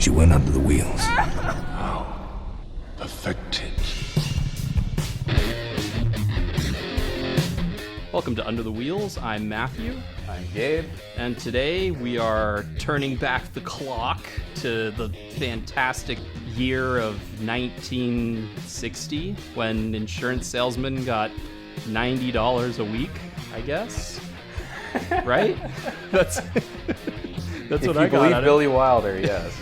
She went under the wheels. How affected. Welcome to Under the Wheels. I'm Matthew. I'm Gabe. And today we are turning back the clock to the fantastic year of 1960 when insurance salesmen got $90 a week, I guess. Right? That's what I got. If you believe Billy Wilder, yes.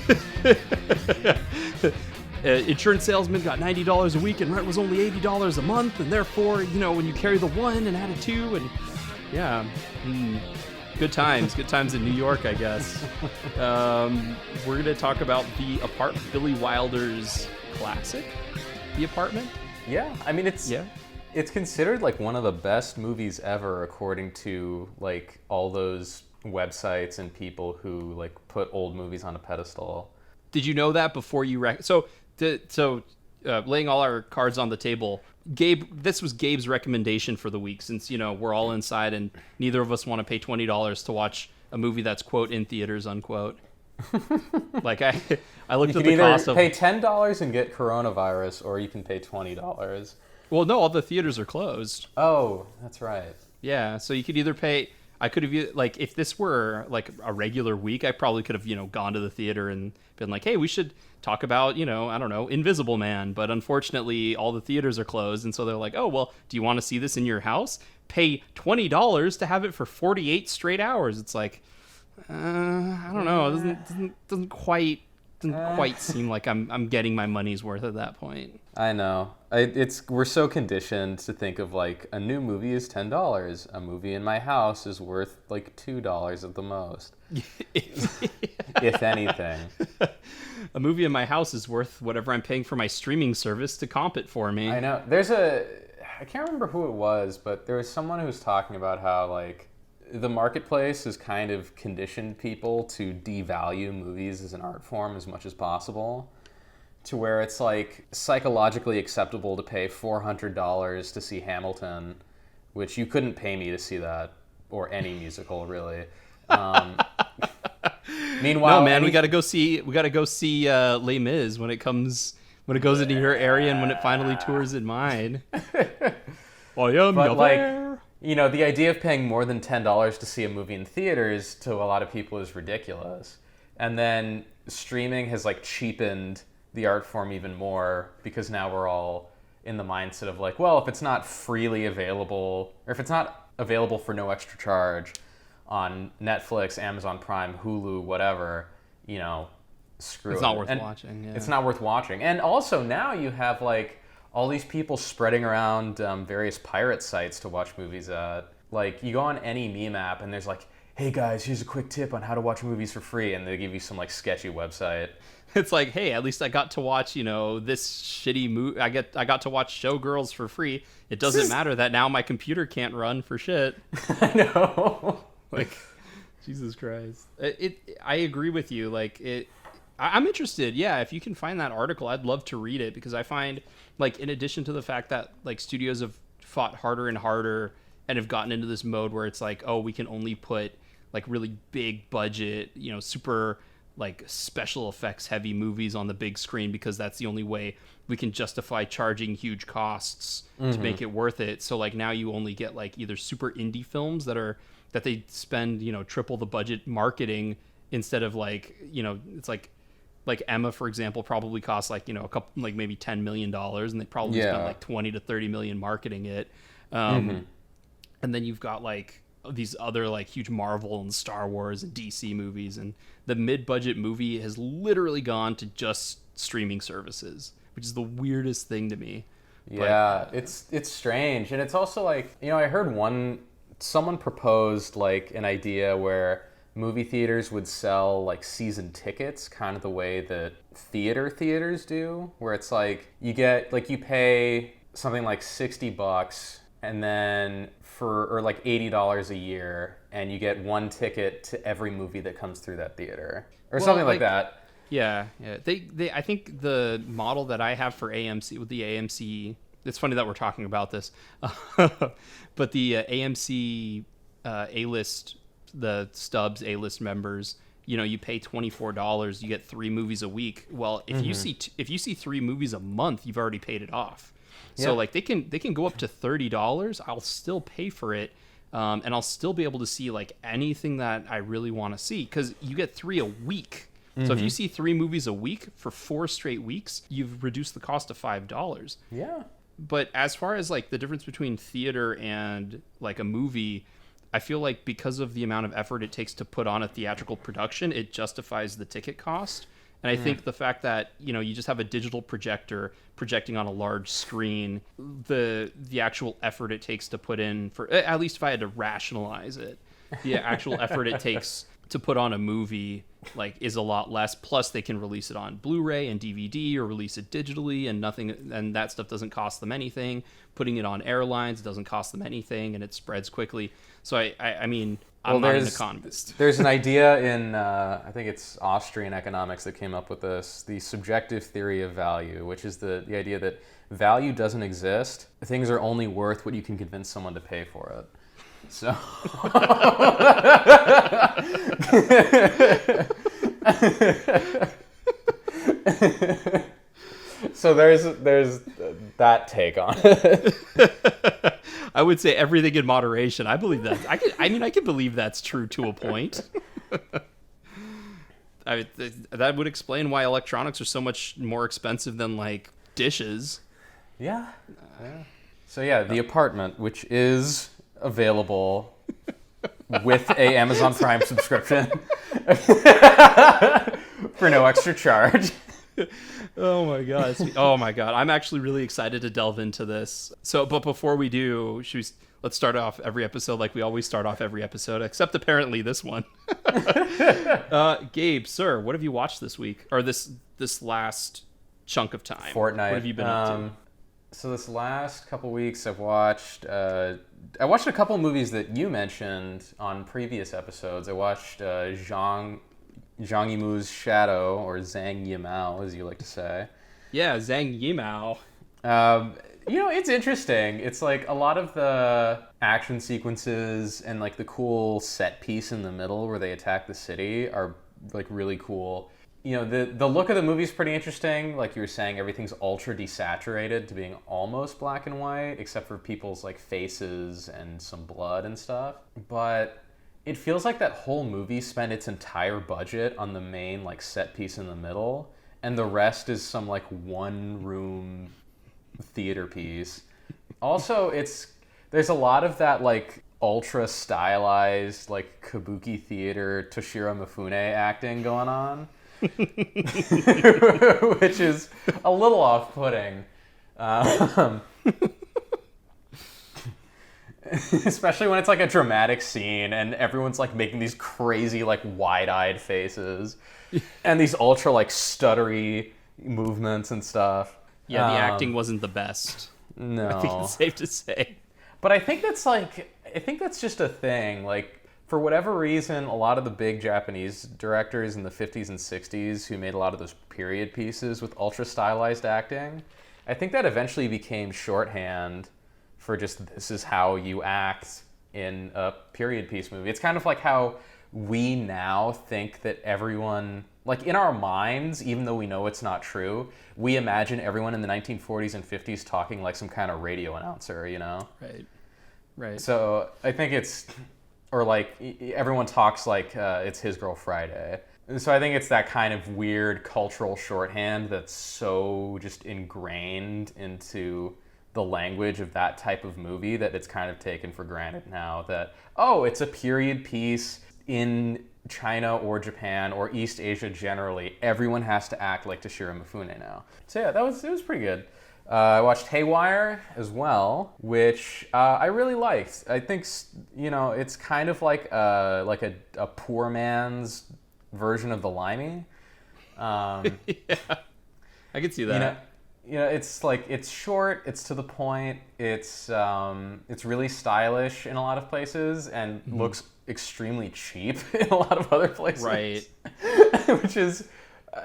Insurance salesman got $90 a week and rent was only $80 a month, and therefore, when you carry the one and add a two, and yeah, good times in New York, I guess. We're gonna talk about Billy Wilder's classic, The Apartment. Yeah, I mean it's considered like one of the best movies ever, according to like all those websites and people who like put old movies on a pedestal. Did you know that before you laying all our cards on the table, Gabe, this was Gabe's recommendation for the week, since we're all inside and neither of us want to pay $20 to watch a movie that's quote in theaters unquote. Like I looked at the cost of... You can either pay $10 and get coronavirus, or you can pay $20. Well, no, all the theaters are closed. Oh, that's right. Yeah, so you could either pay... I could have, like, if this were like a regular week, I probably could have, gone to the theater and been like, hey, we should talk about, I don't know, Invisible Man. But unfortunately, all the theaters are closed. And so they're like, oh, well, do you want to see this in your house? Pay $20 to have it for 48 straight hours. It's like, I don't know. It doesn't quite seem like I'm getting my money's worth at that point. I know. We're so conditioned to think of like a new movie is $10. A movie in my house is worth like $2 at the most, if anything. A movie in my house is worth whatever I'm paying for my streaming service to comp it for me. I know. I can't remember who it was, but there was someone who was talking about how like the marketplace has kind of conditioned people to devalue movies as an art form as much as possible, to where it's like psychologically acceptable to pay $400 to see Hamilton, which you couldn't pay me to see that, or any musical really. Meanwhile, no man, we gotta go see Les Mis when it goes into your area and when it finally tours in mine. The idea of paying more than $10 to see a movie in theaters to a lot of people is ridiculous. And then streaming has like cheapened the art form even more, because now we're all in the mindset of like, well, if it's not freely available, or if it's not available for no extra charge on Netflix, Amazon Prime, Hulu, whatever, screw it. It's not worth watching. Yeah. It's not worth watching. And also now you have like all these people spreading around various pirate sites to watch movies at. Like, you go on any meme app and there's like, hey guys, here's a quick tip on how to watch movies for free, and they give you some like sketchy website. It's like, hey, at least I got to watch, this shitty movie. I got to watch Showgirls for free. It doesn't matter that now my computer can't run for shit. I know. Like, Jesus Christ. I agree with you. Like, I'm interested. Yeah, if you can find that article, I'd love to read it, because I find, like, in addition to the fact that like studios have fought harder and harder and have gotten into this mode where it's like, oh, we can only put like really big budget, super like special effects heavy movies on the big screen, because that's the only way we can justify charging huge costs to make it worth it. So like now you only get like either super indie films that they spend, triple the budget marketing, instead of like, it's like Emma, for example, probably costs like, a couple, like maybe $10 million, and they probably spend like 20 to 30 million marketing it. And then you've got like these other like huge Marvel and Star Wars and DC movies, and the mid-budget movie has literally gone to just streaming services, which is the weirdest thing to me. Yeah, but it's strange. And it's also like, I heard someone proposed like an idea where movie theaters would sell like season tickets, kind of the way that theaters do, where it's like you pay something like $60 and then or like $80 a year, and you get one ticket to every movie that comes through that theater, or something like that. Yeah. They I think the model that I have for AMC, with the AMC, it's funny that we're talking about this, but the AMC A-list, the Stubbs A-list members, you pay $24, you get 3 movies a week. Well, if you see 3 movies a month, you've already paid it off. So like they can go up to $30. I'll still pay for it. And I'll still be able to see like anything that I really want to see, because you get 3 a week. So if you see 3 movies a week for 4 straight weeks, you've reduced the cost to $5. Yeah. But as far as like the difference between theater and like a movie, I feel like because of the amount of effort it takes to put on a theatrical production, it justifies the ticket cost. And I think the fact that, you just have a digital projector projecting on a large screen, the actual effort it takes to put in for, at least if I had to rationalize it, the actual effort it takes to put on a movie like is a lot less. Plus they can release it on Blu-ray and DVD or release it digitally, and that stuff doesn't cost them anything. Putting it on airlines doesn't cost them anything, and it spreads quickly. So I mean, I'm not an economist. There's an idea in, I think it's Austrian economics that came up with this, the subjective theory of value, which is the idea that value doesn't exist. Things are only worth what you can convince someone to pay for it. So, so there's that take on it. I would say everything in moderation. I believe that. I can believe that's true to a point. That would explain why electronics are so much more expensive than like dishes. Yeah. So yeah, The Apartment, which is available with a Amazon Prime subscription for no extra charge. Oh my god! I'm actually really excited to delve into this. So, but before we do, let's start off every episode like we always start off every episode, except apparently this one. Gabe, sir, what have you watched this week, or this last chunk of time? Fortnight. What have you been up to? So this last couple weeks, I've watched. I watched a couple movies that you mentioned on previous episodes. I watched Zhang Yimou's Shadow, or Zhang Yimou, as you like to say. Yeah, Zhang Yimou. It's interesting. It's like a lot of the action sequences and like the cool set piece in the middle where they attack the city are like really cool. The look of the movie is pretty interesting. Like you were saying, everything's ultra desaturated to being almost black and white, except for people's like faces and some blood and stuff. But it feels like that whole movie spent its entire budget on the main like set piece in the middle, and the rest is some like one room theater piece. Also, there's a lot of that like ultra stylized like kabuki theater Toshiro Mifune acting going on. Which is a little off-putting. Especially when it's like a dramatic scene and everyone's like making these crazy like wide-eyed faces and these ultra like stuttery movements and stuff. Yeah, the acting wasn't the best. No. I think it's safe to say. But I think that's just a thing. Like, for whatever reason, a lot of the big Japanese directors in the 50s and 60s who made a lot of those period pieces with ultra stylized acting, I think that eventually became shorthand for just this is how you act in a period piece movie. It's kind of like how we now think that everyone, like in our minds, even though we know it's not true, we imagine everyone in the 1940s and 50s talking like some kind of radio announcer, Right. So I think it's... Or like everyone talks like it's His Girl Friday. And so I think it's that kind of weird cultural shorthand that's so just ingrained into the language of that type of movie that it's kind of taken for granted now that, oh, it's a period piece in China or Japan or East Asia generally. Everyone has to act like Toshiro Mifune now. So yeah, it was pretty good. I watched Haywire as well, which I really liked. I think it's kind of like a poor man's version of The Limey. Yeah, I could see that. It's like it's short, it's to the point, it's really stylish in a lot of places and looks extremely cheap in a lot of other places. Right. Which is,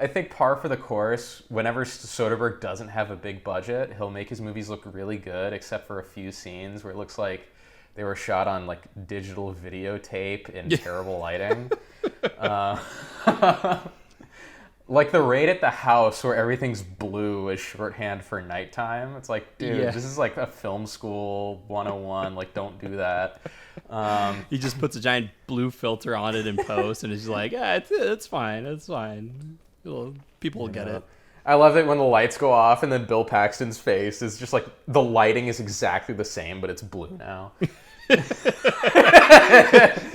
I think, par for the course. Whenever Soderbergh doesn't have a big budget, he'll make his movies look really good, except for a few scenes where it looks like they were shot on like digital videotape in terrible lighting. Like the raid at the house where everything's blue is shorthand for nighttime. It's like, dude, this is like a film school 101. Like, don't do that. He just puts a giant blue filter on it in post, and is like, yeah, it's fine. It's fine. People will get it. I love it when the lights go off and then Bill Paxton's face is just like, the lighting is exactly the same, but it's blue now. It's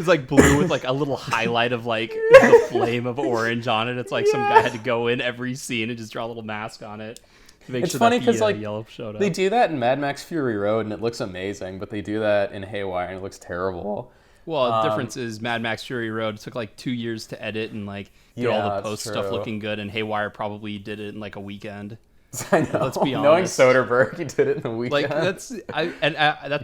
like blue with like a little highlight of like the flame of orange on it. It's like some guy had to go in every scene and just draw a little mask on it to make It's sure funny that because the like yellow showed up. they do that in Mad Max Fury Road and it looks amazing, but they do that in Haywire and it looks terrible. Well, the difference is Mad Max Fury Road took like 2 years to edit and like get all the post stuff looking good, and Haywire probably did it in like a weekend. I know. Let's be honest. Knowing Soderbergh, he did it in a weekend. Like that's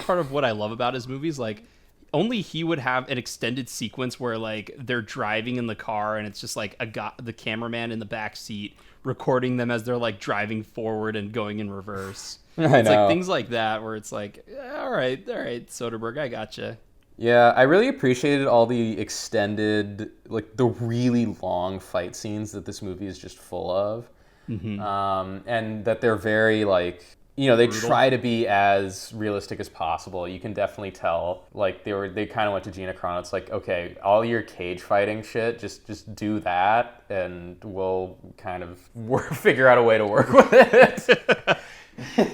part of what I love about his movies. Like only he would have an extended sequence where like they're driving in the car and it's just like the cameraman in the back seat recording them as they're like driving forward and going in reverse. It's like things like that where it's like, all right, Soderbergh, I gotcha. Yeah, I really appreciated all the extended, like the really long fight scenes that this movie is just full of. Mm-hmm. And that they're very like, you know, they brutal. Try to be as realistic as possible. You can definitely tell, like they kind of went to Gina Carano. It's like, okay, all your cage fighting shit, just do that, and we'll kind of figure out a way to work with it.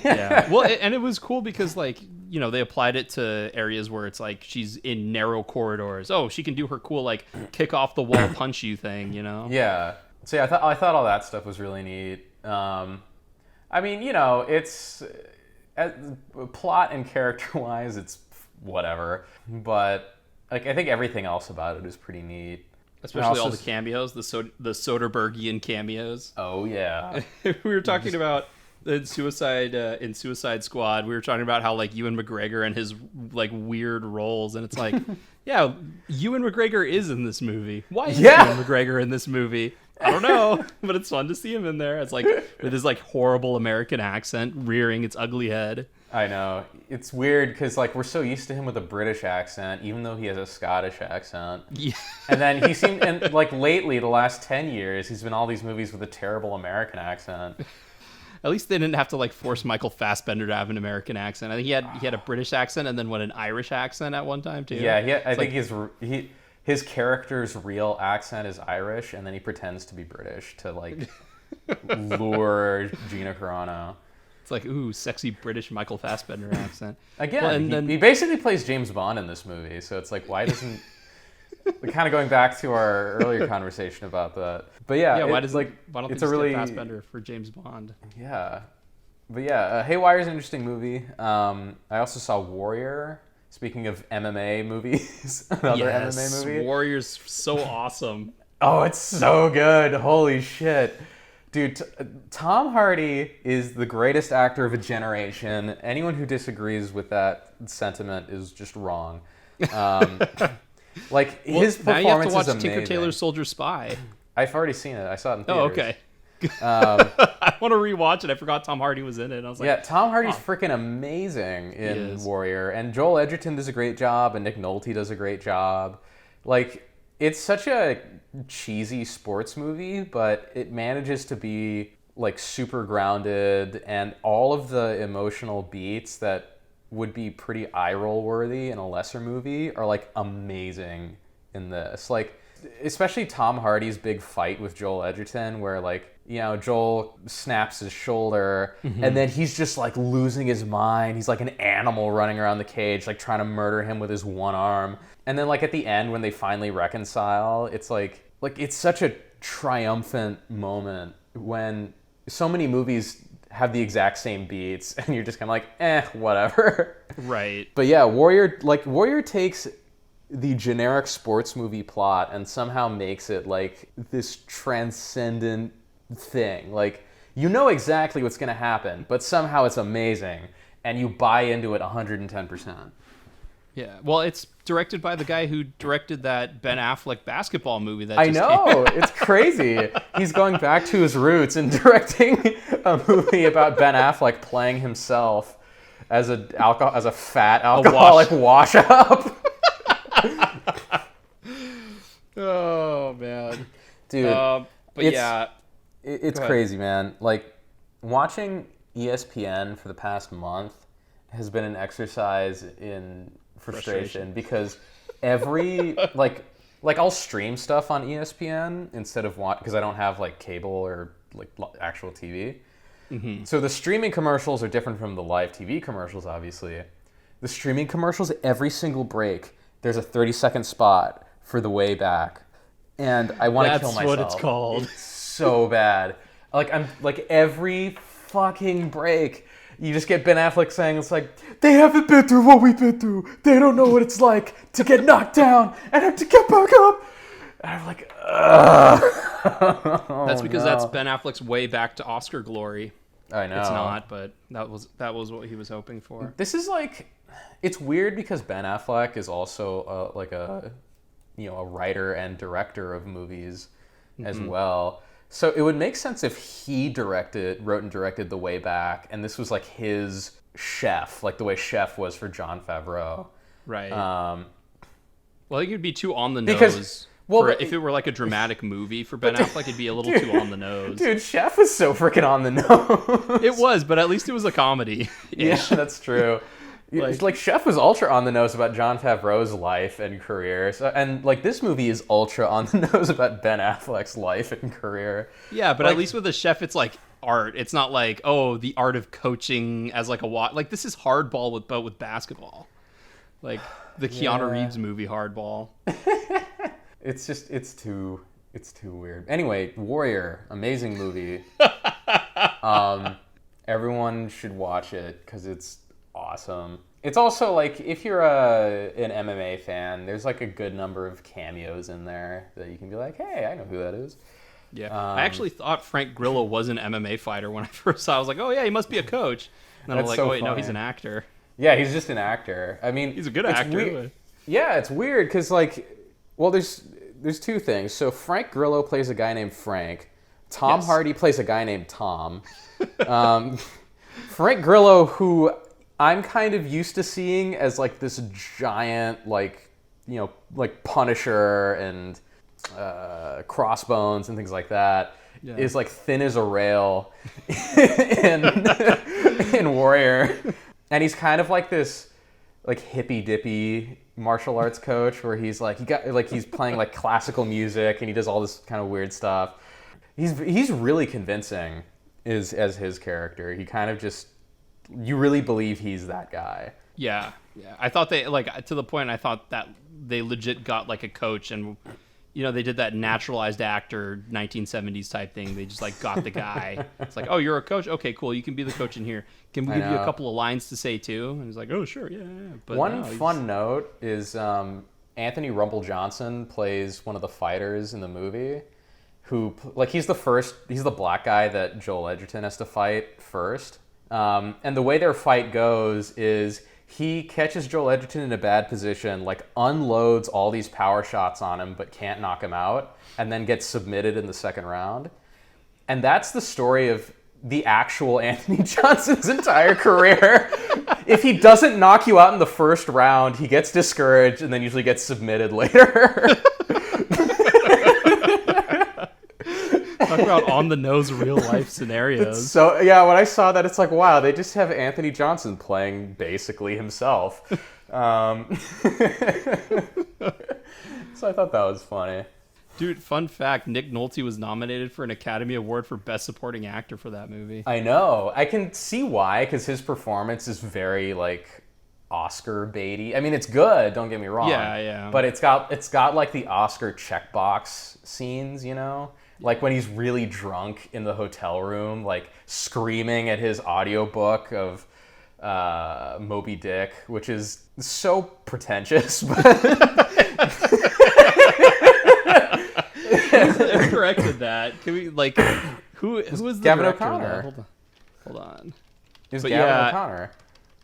Yeah, well, and it was cool because like, you know, they applied it to areas where it's like she's in narrow corridors. Oh, she can do her cool like kick off the wall punch you thing, you know? Yeah. So yeah, I thought all that stuff was really neat. I mean, you know, it's plot and character-wise, it's whatever. But like, I think everything else about it is pretty neat. Especially all the cameos, the Soderberghian cameos. Oh yeah. We were talking about in Suicide Squad. We were talking about how like Ewan McGregor and his like weird roles, and it's like, yeah, Ewan McGregor is in this movie. Why is Ewan McGregor in this movie? I don't know, but it's fun to see him in there. It's like with his like horrible American accent rearing its ugly head. I know. It's weird because like we're so used to him with a British accent, even though he has a Scottish accent. Yeah. And then he seemed, and like lately, the last 10 years, he's been in all these movies with a terrible American accent. At least they didn't have to like force Michael Fassbender to have an American accent. I think he had a British accent and then an Irish accent at one time too. Yeah, I think his character's real accent is Irish, and then he pretends to be British to like lure Gina Carano. It's like, ooh, sexy British Michael Fassbender accent. Again, he basically plays James Bond in this movie, so it's like, why doesn't... We're kind of going back to our earlier conversation about that. But yeah, why don't they just get Fassbender for James Bond? Yeah. But yeah, Haywire's an interesting movie. I also saw Warrior. Speaking of MMA movies, another MMA movie. Warrior's so awesome. Oh, it's so good. Holy shit. Dude, Tom Hardy is the greatest actor of a generation. Anyone who disagrees with that sentiment is just wrong. Like, his performance is amazing. Now you have to watch Tinker Tailor Soldier Spy. I've already seen it. I saw it in theaters. Oh, okay. I want to rewatch it. I forgot Tom Hardy was in it. I was like, yeah, Tom Hardy's freaking amazing in Warrior, and Joel Edgerton does a great job, and Nick Nolte does a great job. Like, it's such a cheesy sports movie, but it manages to be like super grounded, and all of the emotional beats that would be pretty eye roll worthy in a lesser movie are like amazing in this. Like, especially Tom Hardy's big fight with Joel Edgerton, where like, you know, Joel snaps his shoulder, and then he's just like losing his mind. He's like an animal running around the cage, like trying to murder him with his one arm. And then like at the end when they finally reconcile, it's like it's such a triumphant moment when so many movies have the exact same beats and you're just kind of like, whatever. Right. But yeah, Warrior takes the generic sports movie plot and somehow makes it like this transcendent thing. Like, you know exactly what's going to happen, but somehow it's amazing and you buy into it 110%. Yeah. Well, it's directed by the guy who directed that Ben Affleck basketball movie that I know. It's crazy. He's going back to his roots and directing a movie about Ben Affleck playing himself as a fat alcoholic wash up. Oh But yeah, it's crazy, man. Like, watching ESPN for the past month has been an exercise in frustration. Because every like I'll stream stuff on ESPN instead of because I don't have like cable or like actual TV. Mm-hmm. So the streaming commercials are different from the live TV commercials, obviously. The streaming commercials, every single break, there's a 30-second spot for the way back. And I want to kill myself. That's what it's called. It's so bad. I'm like every fucking break, you just get Ben Affleck saying, it's like, they haven't been through what we've been through. They don't know what it's like to get knocked down and have to get back up. And I'm like, ugh. That's because that's Ben Affleck's way back to Oscar glory. I know. It's not, but that was what he was hoping for. This is like, it's weird because Ben Affleck is also like a writer and director of movies as well. So it would make sense if he wrote and directed The Way Back, and this was like his Chef, like the way Chef was for Jon Favreau. Right. Well, I think it'd be too on the nose. If it were like a dramatic movie for Ben Affleck, it'd be a little too on the nose. Dude, Chef was so freaking on the nose. It was, but at least it was a comedy. Yeah, that's true. Like Chef was ultra on the nose about Jon Favreau's life and career, and like this movie is ultra on the nose about Ben Affleck's life and career. Yeah, but at least with the Chef, it's like art. It's not like the art of coaching as like like this is Hardball but with basketball, like the Keanu Reeves movie Hardball. It's too weird. Anyway, Warrior, amazing movie. Everyone should watch it because it's awesome. It's also like, if you're an MMA fan, there's like a good number of cameos in there that you can be like, hey, I know who that is. Yeah, I actually thought Frank Grillo was an MMA fighter when I first saw it. I was like, oh yeah, he must be a coach. And then I'm like, oh wait, no, he's an actor. Yeah, he's just an actor. I mean, he's a good actor. Yeah, it's weird because like, well, there's two things. So Frank Grillo plays a guy named Frank. Tom Hardy plays a guy named Tom. Frank Grillo, who I'm kind of used to seeing as like this giant, like Punisher and Crossbones and things like that, is like thin as a rail in Warrior. And he's kind of like this like hippy dippy martial arts coach where he's playing like classical music and he does all this kind of weird stuff. He's really convincing as his character. He kind of just, you really believe he's that guy. Yeah. I thought they to the point I thought that they legit got like a coach, and they did that naturalized actor 1970s type thing. They just like got the guy. It's like, oh, you're a coach? Okay, cool. You can be the coach in here. Can we give you a couple of lines to say too? And he's like, oh, sure, yeah. But one fun note is Anthony Rumble Johnson plays one of the fighters in the movie. Who, like, he's the black guy that Joel Edgerton has to fight first. And the way their fight goes is he catches Joel Edgerton in a bad position, like unloads all these power shots on him, but can't knock him out, and then gets submitted in the second round. And that's the story of the actual Anthony Johnson's entire career. If he doesn't knock you out in the first round, he gets discouraged and then usually gets submitted later. Talk about on-the-nose real-life scenarios. So, yeah, when I saw that, it's like, wow, they just have Anthony Johnson playing basically himself. So I thought that was funny. Dude, fun fact, Nick Nolte was nominated for an Academy Award for Best Supporting Actor for that movie. I know. I can see why, because his performance is very, like, Oscar baity. I mean, it's good, don't get me wrong. Yeah. But it's got like, the Oscar checkbox scenes, Like when he's really drunk in the hotel room, like screaming at his audiobook of Moby Dick, which is so pretentious. But I've corrected that. Can we who is the Gavin director O'Connor? Hold on. It was Gavin O'Connor.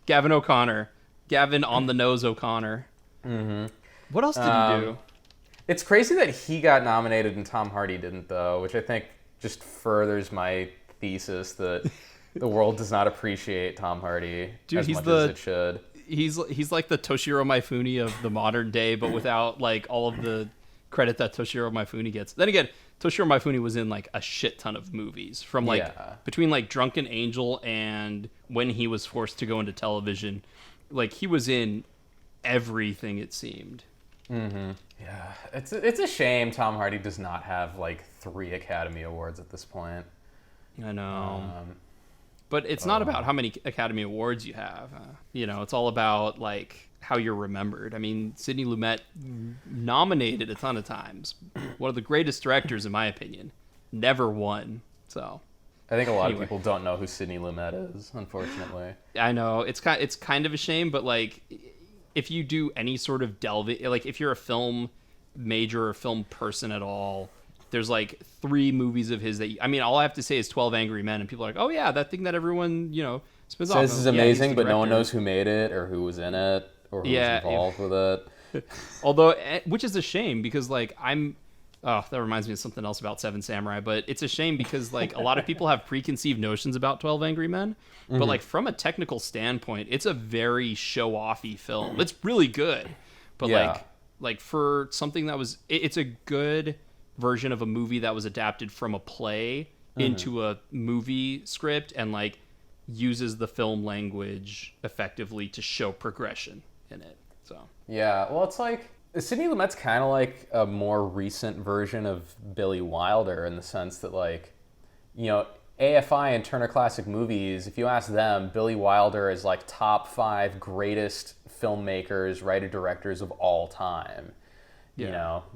Gavin O'Connor. Gavin on the nose O'Connor. Mm-hmm. What else did he do? It's crazy that he got nominated and Tom Hardy didn't, though, which I think just furthers my thesis that the world does not appreciate Tom Hardy as much as it should. He's like the Toshiro Mifune of the modern day, but without like all of the credit that Toshiro Mifune gets. Then again, Toshiro Mifune was in like a shit ton of movies from like between like Drunken Angel and when he was forced to go into television. Like he was in everything, it seemed. Mm-hmm. Yeah, it's a shame Tom Hardy does not have like 3 Academy Awards at this point. I know. But it's not about how many Academy Awards you have. It's all about like how you're remembered. I mean, Sidney Lumet nominated a ton of times. One of the greatest directors, in my opinion. Never won. So I think a lot of people don't know who Sidney Lumet is, unfortunately. I know. It's kind of a shame, but like if you do any sort of delving, like if you're a film major or film person at all, there's like 3 movies of his that all I have to say is 12 Angry Men, and people are like, oh yeah, that thing that everyone spins off. Says is amazing, but no one knows who made it or who was in it or who was involved with it. Although, which is a shame because like that reminds me of something else about Seven Samurai, but it's a shame because like a lot of people have preconceived notions about 12 Angry Men, but like from a technical standpoint, it's a very show-offy film. It's really good, but like for something that was, it's a good version of a movie that was adapted from a play into a movie script and like uses the film language effectively to show progression in it. So yeah, well, it's like Sidney Lumet's kind of like a more recent version of Billy Wilder in the sense that like, AFI and Turner Classic Movies, if you ask them, Billy Wilder is like top 5 greatest filmmakers, writer-directors of all time.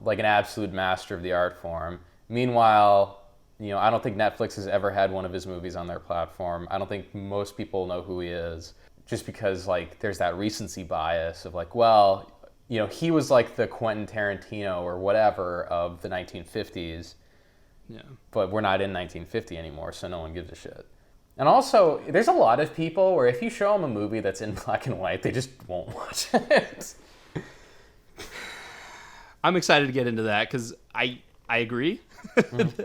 Like an absolute master of the art form. Meanwhile, I don't think Netflix has ever had one of his movies on their platform. I don't think most people know who he is, just because like there's that recency bias of like, well, he was like the Quentin Tarantino or whatever of the 1950s. Yeah. But we're not in 1950 anymore, so no one gives a shit. And also, there's a lot of people where if you show them a movie that's in black and white, they just won't watch it. I'm excited to get into that because I agree.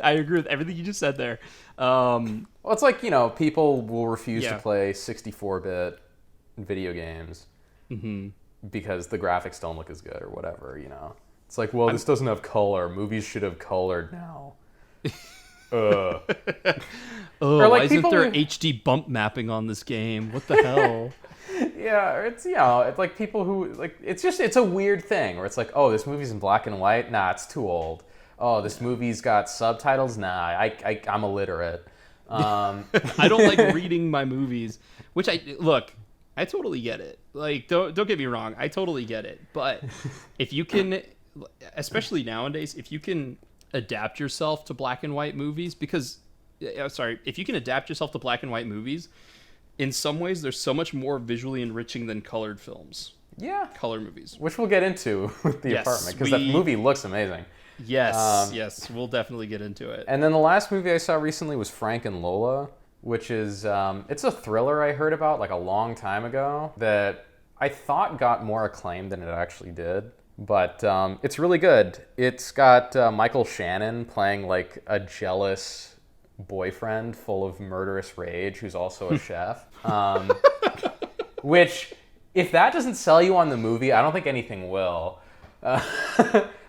I agree with everything you just said there. Well, it's like, people will refuse to play 64-bit video games because the graphics don't look as good or whatever, It's like, well, this doesn't have color. Movies should have colored now. Or like why isn't there HD bump mapping on this game? What the hell? Yeah, it's it's like people who like it's a weird thing where it's like, oh, this movie's in black and white. Nah, it's too old. Oh, this movie's got subtitles. Nah, I'm illiterate. I don't like reading my movies. Which I totally get it. Like, don't get me wrong, I totally get it. But if you can, especially nowadays, if you can adapt yourself to black and white movies, if you can adapt yourself to black and white movies. In some ways, they're so much more visually enriching than colored films. Yeah. Color movies. Which we'll get into with The Apartment, because that movie looks amazing. Yes, we'll definitely get into it. And then the last movie I saw recently was Frank and Lola, which is, it's a thriller I heard about like a long time ago that I thought got more acclaim than it actually did. But it's really good. It's got Michael Shannon playing like a jealous boyfriend full of murderous rage who's also a chef. Which, if that doesn't sell you on the movie, I don't think anything will.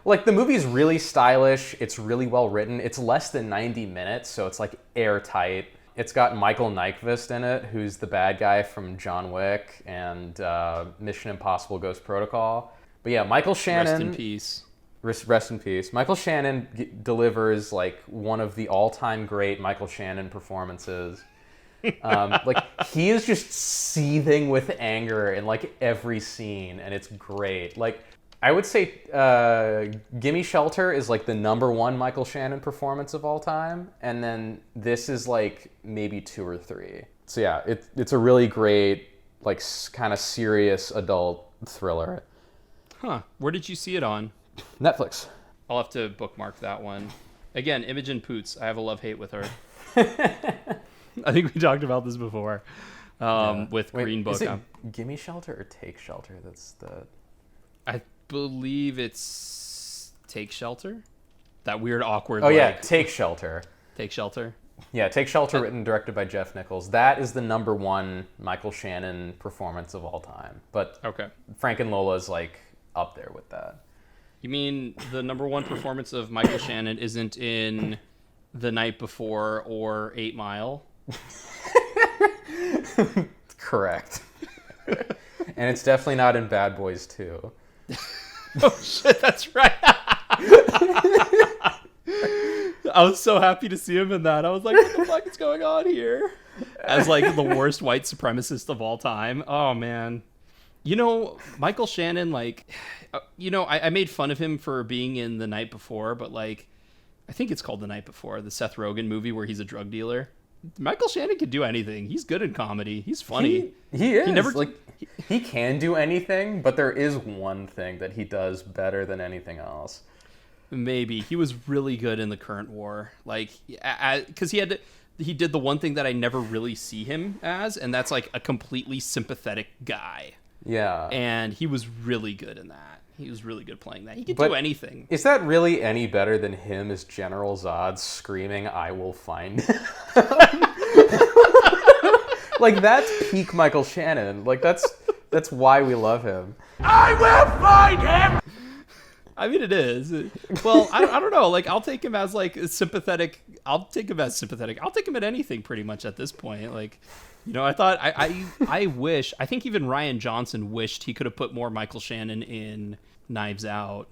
Like, the movie's really stylish. It's really well written. It's less than 90 minutes, so it's like airtight. It's got Michael Nyqvist in it, who's the bad guy from John Wick and Mission Impossible Ghost Protocol. But yeah, Michael Shannon... Rest in peace. Rest in peace. Michael Shannon delivers like one of the all-time great Michael Shannon performances. Like, he is just seething with anger in like every scene, and it's great. Like, I would say Gimme Shelter is like the #1 Michael Shannon performance of all time, and then this is like maybe 2 or 3. So yeah, it's a really great, like, kind of serious adult thriller. Huh. Where did you see it on? Netflix. I'll have to bookmark that one. Again, Imogen Poots. I have a love-hate with her. I think we talked about this before with Green Book. Is it Gimme Shelter or Take Shelter? That's the... I believe it's Take Shelter. That weird, awkward... Oh, yeah, Take Shelter. Take Shelter. Yeah, Take Shelter, written and directed by Jeff Nichols. That is the #1 Michael Shannon performance of all time. But okay, Frank and Lola is like up there with that. You mean the number one performance of Michael Shannon isn't in The Night Before or 8 Mile? Correct. And it's definitely not in Bad Boys 2. Oh shit, that's right. I was so happy to see him in that. I was like, what the fuck is going on here? As like the worst white supremacist of all time. Oh man. You know, Michael Shannon, like, you know, I made fun of him for being in The Night Before, but like, I think it's called The Night Before, the Seth Rogen movie where he's a drug dealer. Michael Shannon can do anything. He's good in comedy. He's funny. He is. He can do anything, but there is one thing that he does better than anything else. Maybe. He was really good in The Current War. Like, because he did the one thing that I never really see him as, and that's like a completely sympathetic guy. Yeah. And he was really good in that. He was really good playing that. He could do anything. Is that really any better than him as General Zod screaming, "I will find him"? Like, that's peak Michael Shannon. Like, that's why we love him. I will find him! I mean, it is. Well, I don't know. Like, I'll take him as, like, sympathetic. I'll take him at anything, pretty much, at this point. Like, you know, I thought, I think even Rian Johnson wished he could have put more Michael Shannon in Knives Out.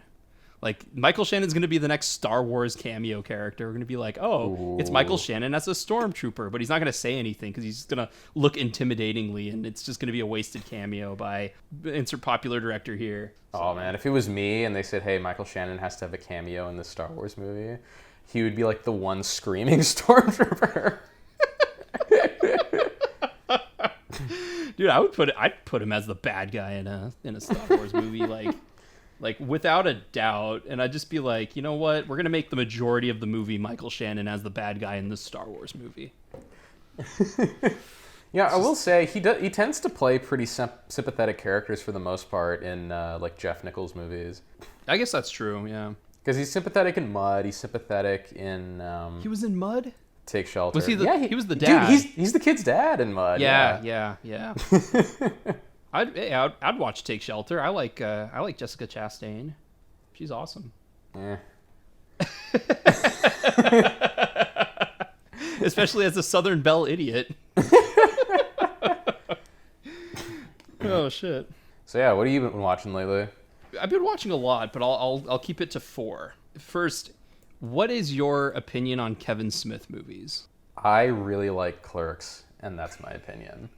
Like, Michael Shannon's going to be the next Star Wars cameo character. We're going to be like, oh, It's Michael Shannon as a stormtrooper, but he's not going to say anything because he's going to look intimidatingly, and it's just going to be a wasted cameo by insert popular director here. So. Oh, man, if it was me and they said, hey, Michael Shannon has to have a cameo in this Star Wars movie, he would be like the one screaming stormtrooper. Dude, I'd put him as the bad guy in a Star Wars movie, like without a doubt. And I'd just be like, you know what? We're gonna make the majority of the movie Michael Shannon as the bad guy in this Star Wars movie. Yeah, I will say he tends to play pretty sympathetic characters for the most part in like Jeff Nichols movies. I guess that's true. Yeah, because he's sympathetic in Mud. He's sympathetic in. He was in Mud. Take Shelter. Was he yeah, he was the dad. Dude, he's the kid's dad in Mud. Yeah. I'd watch Take Shelter. I like Jessica Chastain. She's awesome. Eh. Especially as a Southern Belle idiot. Oh shit. So yeah, what have you been watching lately? I've been watching a lot, but I'll keep it to 4. First, what is your opinion on Kevin Smith movies? I really like Clerks, and that's my opinion.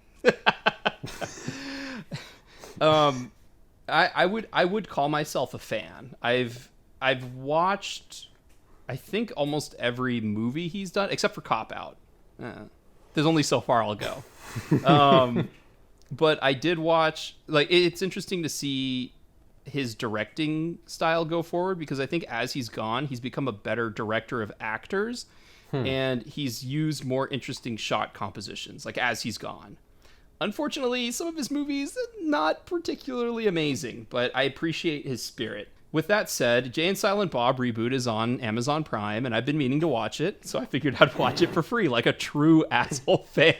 I would call myself a fan. I've watched, I think, almost every movie he's done except for Cop Out. There's only so far I'll go. But I did watch. Like, it's interesting to see his directing style go forward, because I think as he's gone, he's become a better director of actors, and he's used more interesting shot compositions. Like, as he's gone. Unfortunately, some of his movies, not particularly amazing, but I appreciate his spirit. With that said, Jay and Silent Bob Reboot is on Amazon Prime, and I've been meaning to watch it, so I figured I'd watch it for free, like a true asshole fan.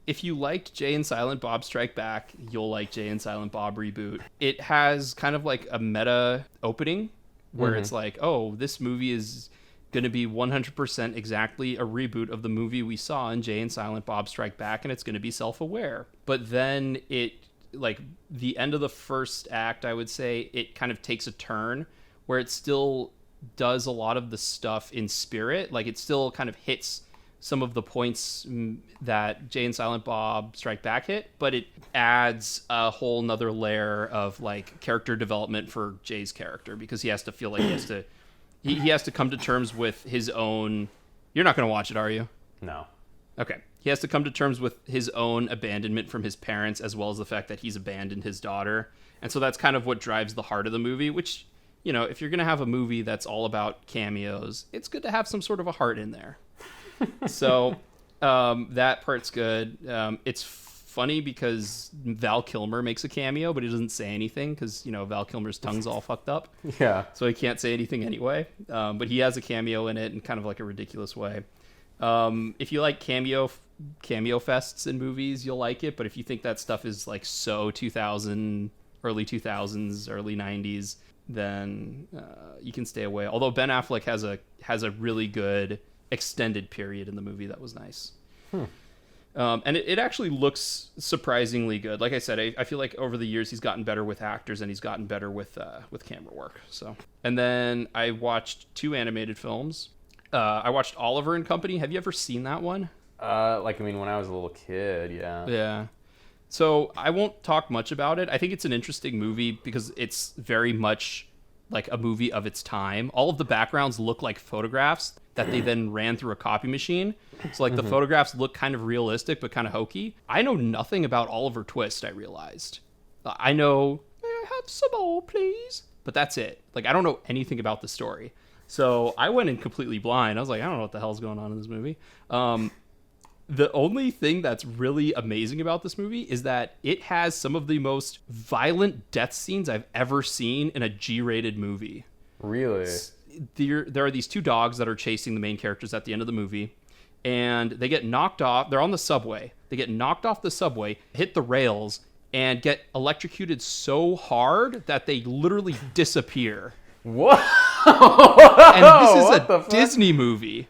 If you liked Jay and Silent Bob Strike Back, you'll like Jay and Silent Bob Reboot. It has kind of like a meta opening, where it's like, oh, this movie is going to be 100% exactly a reboot of the movie we saw in Jay and Silent Bob Strike Back, and it's going to be self-aware. But then like, the end of the first act, I would say, it kind of takes a turn where it still does a lot of the stuff in spirit. Like, it still kind of hits some of the points that Jay and Silent Bob Strike Back hit, but it adds a whole nother layer of, like, character development for Jay's character, because he has to feel like he has to come to terms with his own... You're not going to watch it, are you? No. Okay. He has to come to terms with his own abandonment from his parents, as well as the fact that he's abandoned his daughter. And so that's kind of what drives the heart of the movie, which, you know, if you're going to have a movie that's all about cameos, it's good to have some sort of a heart in there. So that part's good. It's funny because Val Kilmer makes a cameo, but he doesn't say anything because, you know, Val Kilmer's tongue's all fucked up. Yeah. So he can't say anything anyway. But he has a cameo in it in kind of like a ridiculous way. If you like cameo fests in movies, you'll like it. But if you think that stuff is like so 2000, early 2000s, early 90s, then you can stay away. Although Ben Affleck has a really good extended period in the movie that was nice. And it actually looks surprisingly good. Like I said, I feel like over the years he's gotten better with actors and he's gotten better with camera work. So, and then I watched 2 animated films. I watched Oliver and Company. Have you ever seen that one? When I was a little kid, yeah. Yeah. So I won't talk much about it. I think it's an interesting movie because it's very much like a movie of its time. All of the backgrounds look like photographs that they then ran through a copy machine. So like the photographs look kind of realistic, but kind of hokey. I know nothing about Oliver Twist, I realized. I know, may I have some more, please? But that's it. Like, I don't know anything about the story. So I went in completely blind. I was like, I don't know what the hell's going on in this movie. The only thing that's really amazing about this movie is that it has some of the most violent death scenes I've ever seen in a G-rated movie. Really? There are these 2 dogs that are chasing the main characters at the end of the movie, and they get knocked off. They're on the subway. They get knocked off the subway, hit the rails, and get electrocuted so hard that they literally disappear. What? And this is a Disney movie.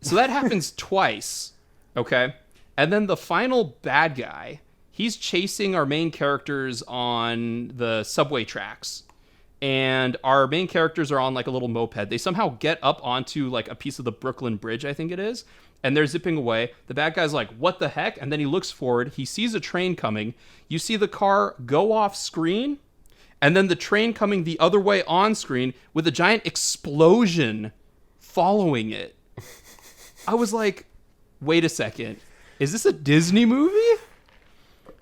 So that happens twice. Okay. And then the final bad guy, he's chasing our main characters on the subway tracks. And our main characters are on like a little moped. They somehow get up onto like a piece of the Brooklyn Bridge, I think it is. And they're zipping away. The bad guy's like, what the heck? And then he looks forward. He sees a train coming. You see the car go off screen. And then the train coming the other way on screen with a giant explosion following it. I was like, wait a second. Is this a Disney movie?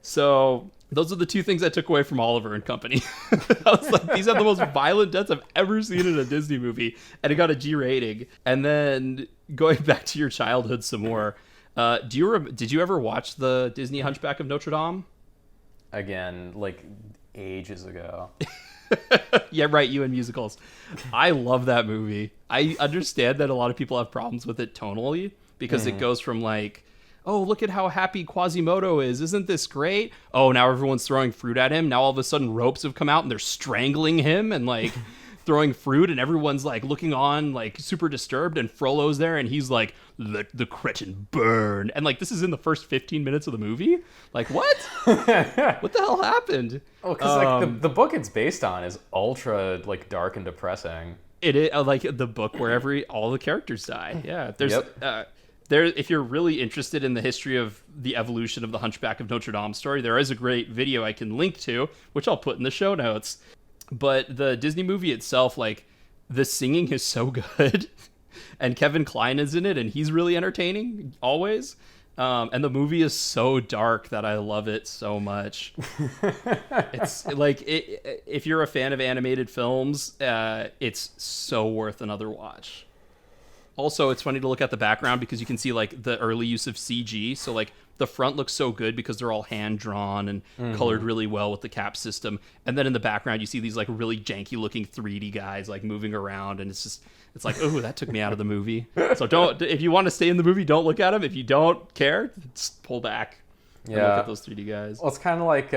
So those are the 2 things I took away from Oliver and Company. I was like, these are the most violent deaths I've ever seen in a Disney movie. And it got a G rating. And then going back to your childhood some more. Did you ever watch the Disney Hunchback of Notre Dame? Again, like ages ago. Yeah, right. You and musicals. I love that movie. I understand that a lot of people have problems with it tonally because it goes from like, oh, look at how happy Quasimodo is. Isn't this great? Oh, now everyone's throwing fruit at him. Now all of a sudden ropes have come out and they're strangling him and like throwing fruit and everyone's like looking on like super disturbed and Frollo's there and he's like, let the cretin burn. And like, this is in the first 15 minutes of the movie. Like, what? What the hell happened? Oh, because like the book it's based on is ultra like dark and depressing. It is like the book where all the characters die. Yeah. There's, if you're really interested in the history of the evolution of the Hunchback of Notre Dame story, there is a great video I can link to, which I'll put in the show notes. But the Disney movie itself, like, the singing is so good. And Kevin Kline is in it, and he's really entertaining, always. And the movie is so dark that I love it so much. It's like, if you're a fan of animated films, it's so worth another watch. Also, it's funny to look at the background because you can see like the early use of CG. So like the front looks so good because they're all hand drawn and colored really well with the cap system. And then in the background, you see these like really janky looking 3D guys like moving around. And it's like, oh, that took me out of the movie. So if you want to stay in the movie, don't look at them. If you don't care, just pull back. And look at those 3D guys. Well, it's kind of like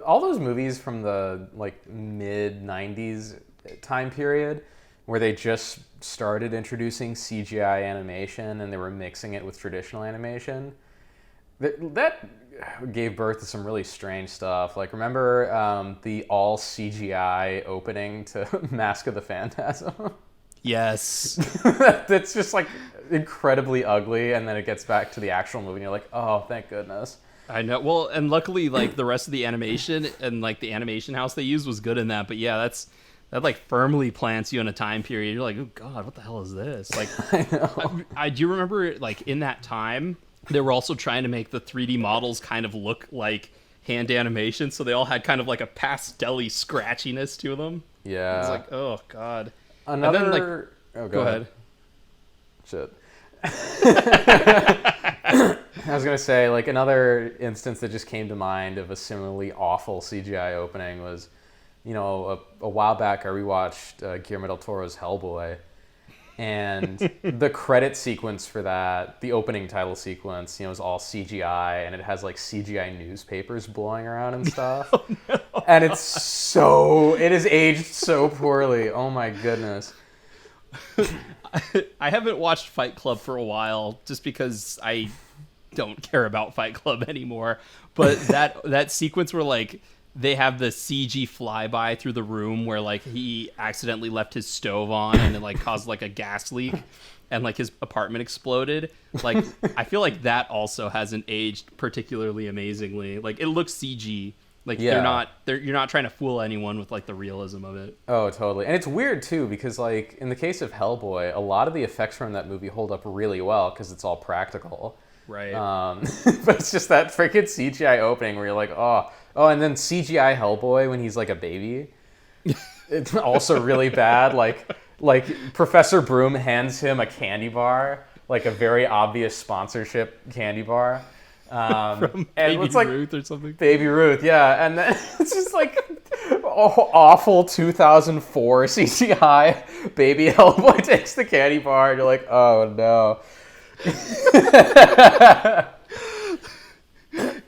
all those movies from the like mid 90s time period where they just started introducing CGI animation and they were mixing it with traditional animation. That gave birth to some really strange stuff. Like, remember the all CGI opening to Mask of the Phantasm? Yes. That's just like incredibly ugly, and then it gets back to the actual movie and you're like, oh, thank goodness. I know. Well, and luckily, like, the rest of the animation and like the animation house they used was good in that. But yeah, that like firmly plants you in a time period. You're like, oh god, what the hell is this? Like, I know. I do remember like in that time they were also trying to make the 3D models kind of look like hand animation, so they all had kind of like a pastel-y scratchiness to them. Yeah. It's like, oh god. Another. And then, like, oh, go ahead. Shit. I was gonna say, like, another instance that just came to mind of a similarly awful CGI opening was, you know, a while back I rewatched Guillermo del Toro's Hellboy, And the credit sequence for that, the opening title sequence, is all CGI, and it has like CGI newspapers blowing around and stuff. Oh, no. And it is aged so poorly. Oh my goodness. I haven't watched Fight Club for a while just because I don't care about Fight Club anymore. But that sequence where like they have the CG flyby through the room where like he accidentally left his stove on and it like caused like a gas leak and like his apartment exploded. Like I feel like that also hasn't aged particularly amazingly. Like it looks CG. Like you're not trying to fool anyone with like the realism of it. Oh, totally. And it's weird too because like in the case of Hellboy, a lot of the effects from that movie hold up really well because it's all practical. Right. But it's just that freaking CGI opening where you're like, oh, and then CGI Hellboy when he's like a baby. It's also really bad. Like Professor Broom hands him a candy bar, like a very obvious sponsorship candy bar. From Baby Ruth or something. Baby Ruth, yeah. And then it's just like awful 2004 CGI. Baby Hellboy takes the candy bar and you're like, oh no.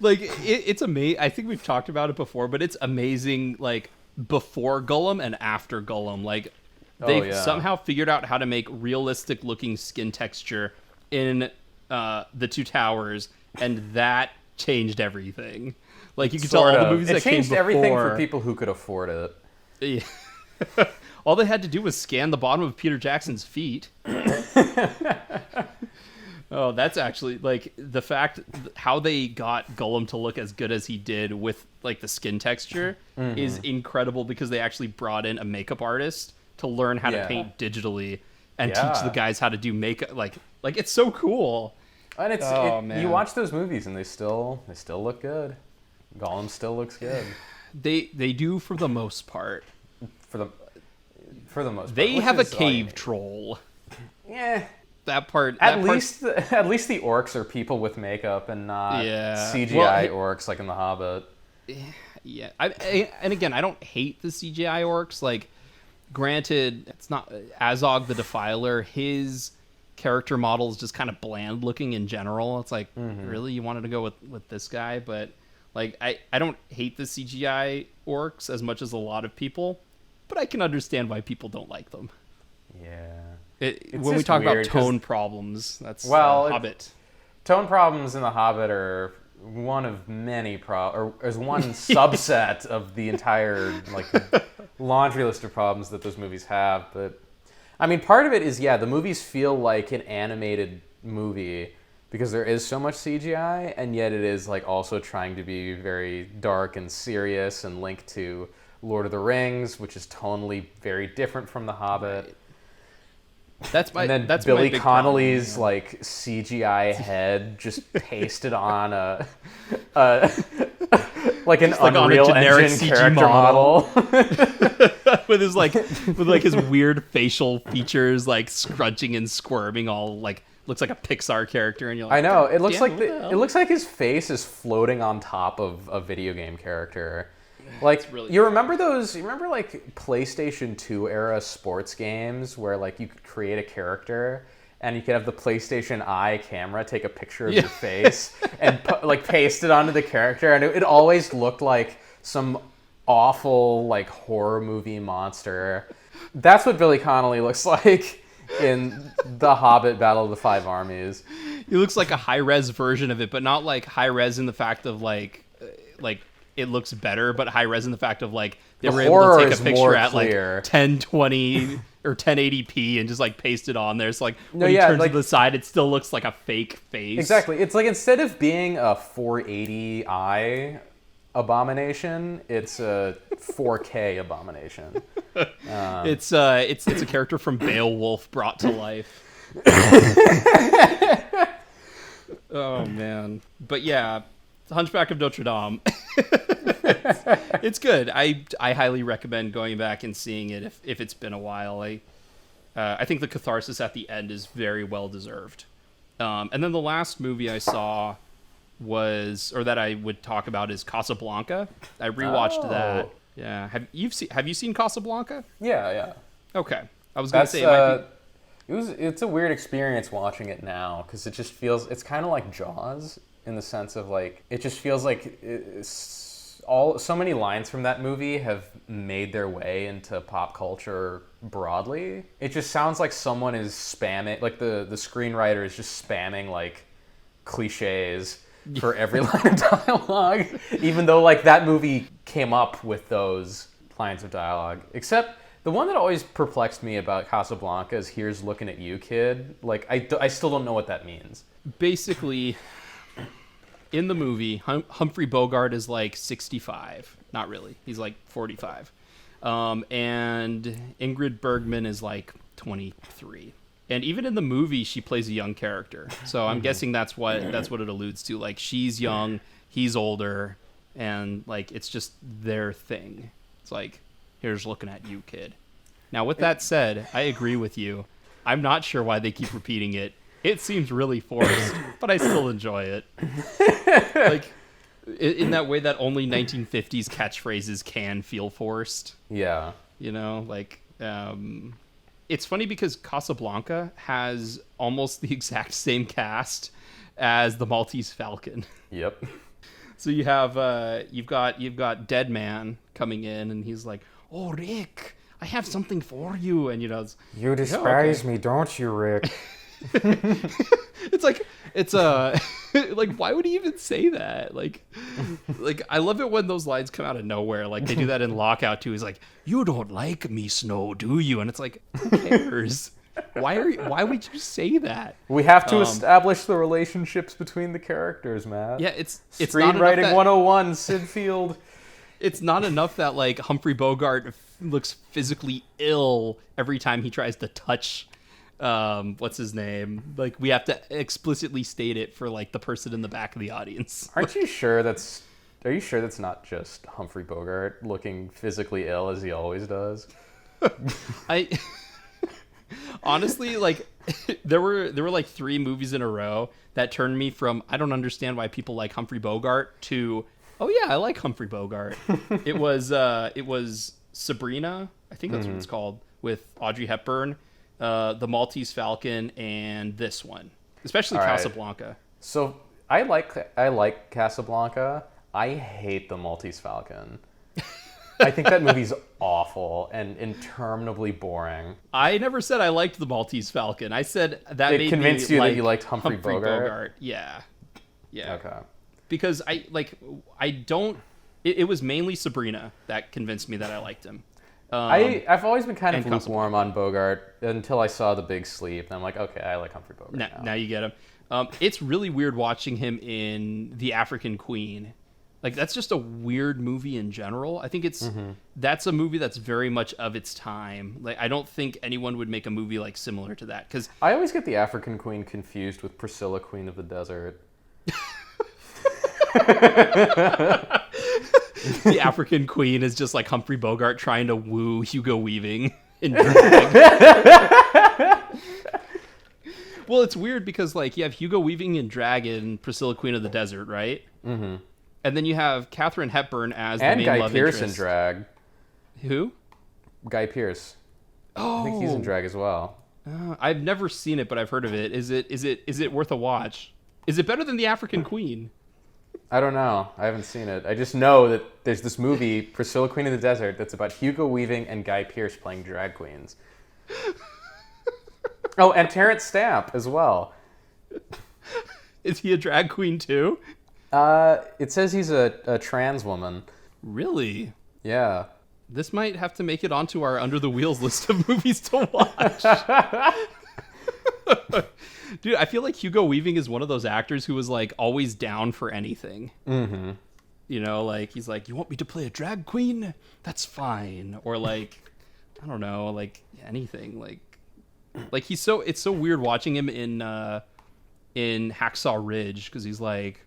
Like it's amazing. I think we've talked about it before, but it's amazing. Like before Gollum and after Gollum, like they've somehow figured out how to make realistic looking skin texture in the Two Towers, and that changed everything. Like you could tell all the movies that came before. It changed everything for people who could afford it. Yeah. All they had to do was scan the bottom of Peter Jackson's feet. Oh, that's actually like the fact how they got Gollum to look as good as he did with like the skin texture is incredible because they actually brought in a makeup artist to learn how to paint digitally and teach the guys how to do makeup. Like it's so cool. And you watch those movies and they still look good. Gollum still looks good. They do for the most part. For the most part. They have a cave troll. Yeah. That part. At least the orcs are people with makeup and not CGI orcs like in The Hobbit. Yeah. And again, I don't hate the CGI orcs. Like, granted, it's not Azog the Defiler. His character model is just kind of bland looking in general. It's like, really, you wanted to go with this guy? But like, I don't hate the CGI orcs as much as a lot of people, but I can understand why people don't like them. Yeah. When we talk about tone problems, that's Hobbit. Tone problems in The Hobbit are one of many or as one subset of the entire like laundry list of problems that those movies have. But I mean, part of it is the movies feel like an animated movie because there is so much CGI, and yet it is like also trying to be very dark and serious and linked to Lord of the Rings, which is tonally very different from The Hobbit. Right. That's Billy Connolly's problem, like CGI head just pasted on a like an Unreal Engine CG character model. with his weird facial features like scrunching and squirming, all like looks like a Pixar character. And you're like, I know it looks it looks like his face is floating on top of a video game character. Like really you remember like PlayStation 2 era sports games where like you could create a character and you could have the PlayStation Eye camera take a picture of your face and like paste it onto the character, and it always looked like some awful like horror movie monster. That's what Billy Connolly looks like in The Hobbit: Battle of the Five Armies. He looks like a high-res version of it, but not like high-res in the fact of like it looks better, but high-res in the fact of like they were able to take a picture at like 1020 or 1080p and just like paste it on there. So like when he turns to the side, it still looks like a fake face. Exactly. It's like instead of being a 480i abomination, it's a 4K abomination. It's a character from Beowulf brought to life. Oh man, but yeah, Hunchback of Notre Dame. It's good. I highly recommend going back and seeing it if it's been a while. I think the catharsis at the end is very well deserved. And then the last movie I saw that I would talk about is Casablanca. I rewatched that. Yeah. Have you seen Casablanca? Yeah. Okay. I was going to say it might be... It's a weird experience watching it now because it just feels it's kind of like Jaws in the sense of like it just feels like so many lines from that movie have made their way into pop culture broadly. It just sounds like someone is spamming, like the screenwriter is just spamming like cliches for every line of dialogue, even though like that movie came up with those lines of dialogue. Except the one that always perplexed me about Casablanca is "Here's looking at you, kid." Like I still don't know what that means. Basically, in the movie, Humphrey Bogart is like 65. Not really. He's like 45. And Ingrid Bergman is like 23. And even in the movie, she plays a young character. So I'm guessing that's what it alludes to. Like, she's young, he's older, and like it's just their thing. It's like, here's looking at you, kid. Now, with that said, I agree with you. I'm not sure why they keep repeating it. It seems really forced, but I still enjoy it. Like, in that way that only 1950s catchphrases can feel forced. Yeah. You know, like, it's funny because Casablanca has almost the exact same cast as the Maltese Falcon. Yep. So you have, you've got Dead Man coming in, and he's like, "Oh, Rick, I have something for you," and you know, you despise me, don't you, Rick? It's like like, why would he even say that? Like I love it when those lines come out of nowhere. Like they do that in Lockout too. He's like, "You don't like me, Snow, do you?" And it's like, who cares? Why would you say that? We have to establish the relationships between the characters, Matt. Yeah, it's screenwriting 101, Sid Field. It's not enough that like Humphrey Bogart looks physically ill every time he tries to touch what's his name? Like, we have to explicitly state it for like the person in the back of the audience. Are you sure that's not just Humphrey Bogart looking physically ill as he always does? I honestly, like, there were like 3 movies in a row that turned me from I don't understand why people like Humphrey Bogart to, oh yeah, I like Humphrey Bogart. It was Sabrina, I think that's what it's called, with Audrey Hepburn, the Maltese Falcon, and this one, especially Casablanca. Right. So I like Casablanca. I hate the Maltese Falcon. I think that movie's awful and interminably boring. I never said I liked the Maltese Falcon. I said that it convinced you that you liked Humphrey Bogart. Yeah. Okay. Because I don't. It was mainly Sabrina that convinced me that I liked him. I've always been kind of lukewarm on Bogart until I saw The Big Sleep, and I'm like, okay, I like Humphrey Bogart now you get him. It's really weird watching him in The African Queen. Like, that's just a weird movie in general. I think that's a movie that's very much of its time. Like, I don't think anyone would make a movie like similar to that. Because I always get The African Queen confused with Priscilla, Queen of the Desert. The African Queen is just like Humphrey Bogart trying to woo Hugo Weaving in drag. Well, it's weird because like you have Hugo Weaving in drag in Priscilla, Queen of the Desert, right? Mm-hmm. And then you have Katharine Hepburn as the main love interest. And Guy Pearce in drag. Who? Guy Pearce. Oh, I think he's in drag as well. I've never seen it, but I've heard of it. Is it worth a watch? Is it better than The African Queen? I don't know. I haven't seen it. I just know that there's this movie, Priscilla, Queen of the Desert, that's about Hugo Weaving and Guy Pearce playing drag queens. Oh, and Terrence Stamp as well. Is he a drag queen too? It says he's a trans woman. Really? Yeah. This might have to make it onto our Under the Wheels list of movies to watch. Dude, I feel like Hugo Weaving is one of those actors who was like always down for anything. Mm-hmm. You know, like he's like, "You want me to play a drag queen? That's fine." Or like, I don't know, like anything. Like it's so weird watching him in Hacksaw Ridge because he's like,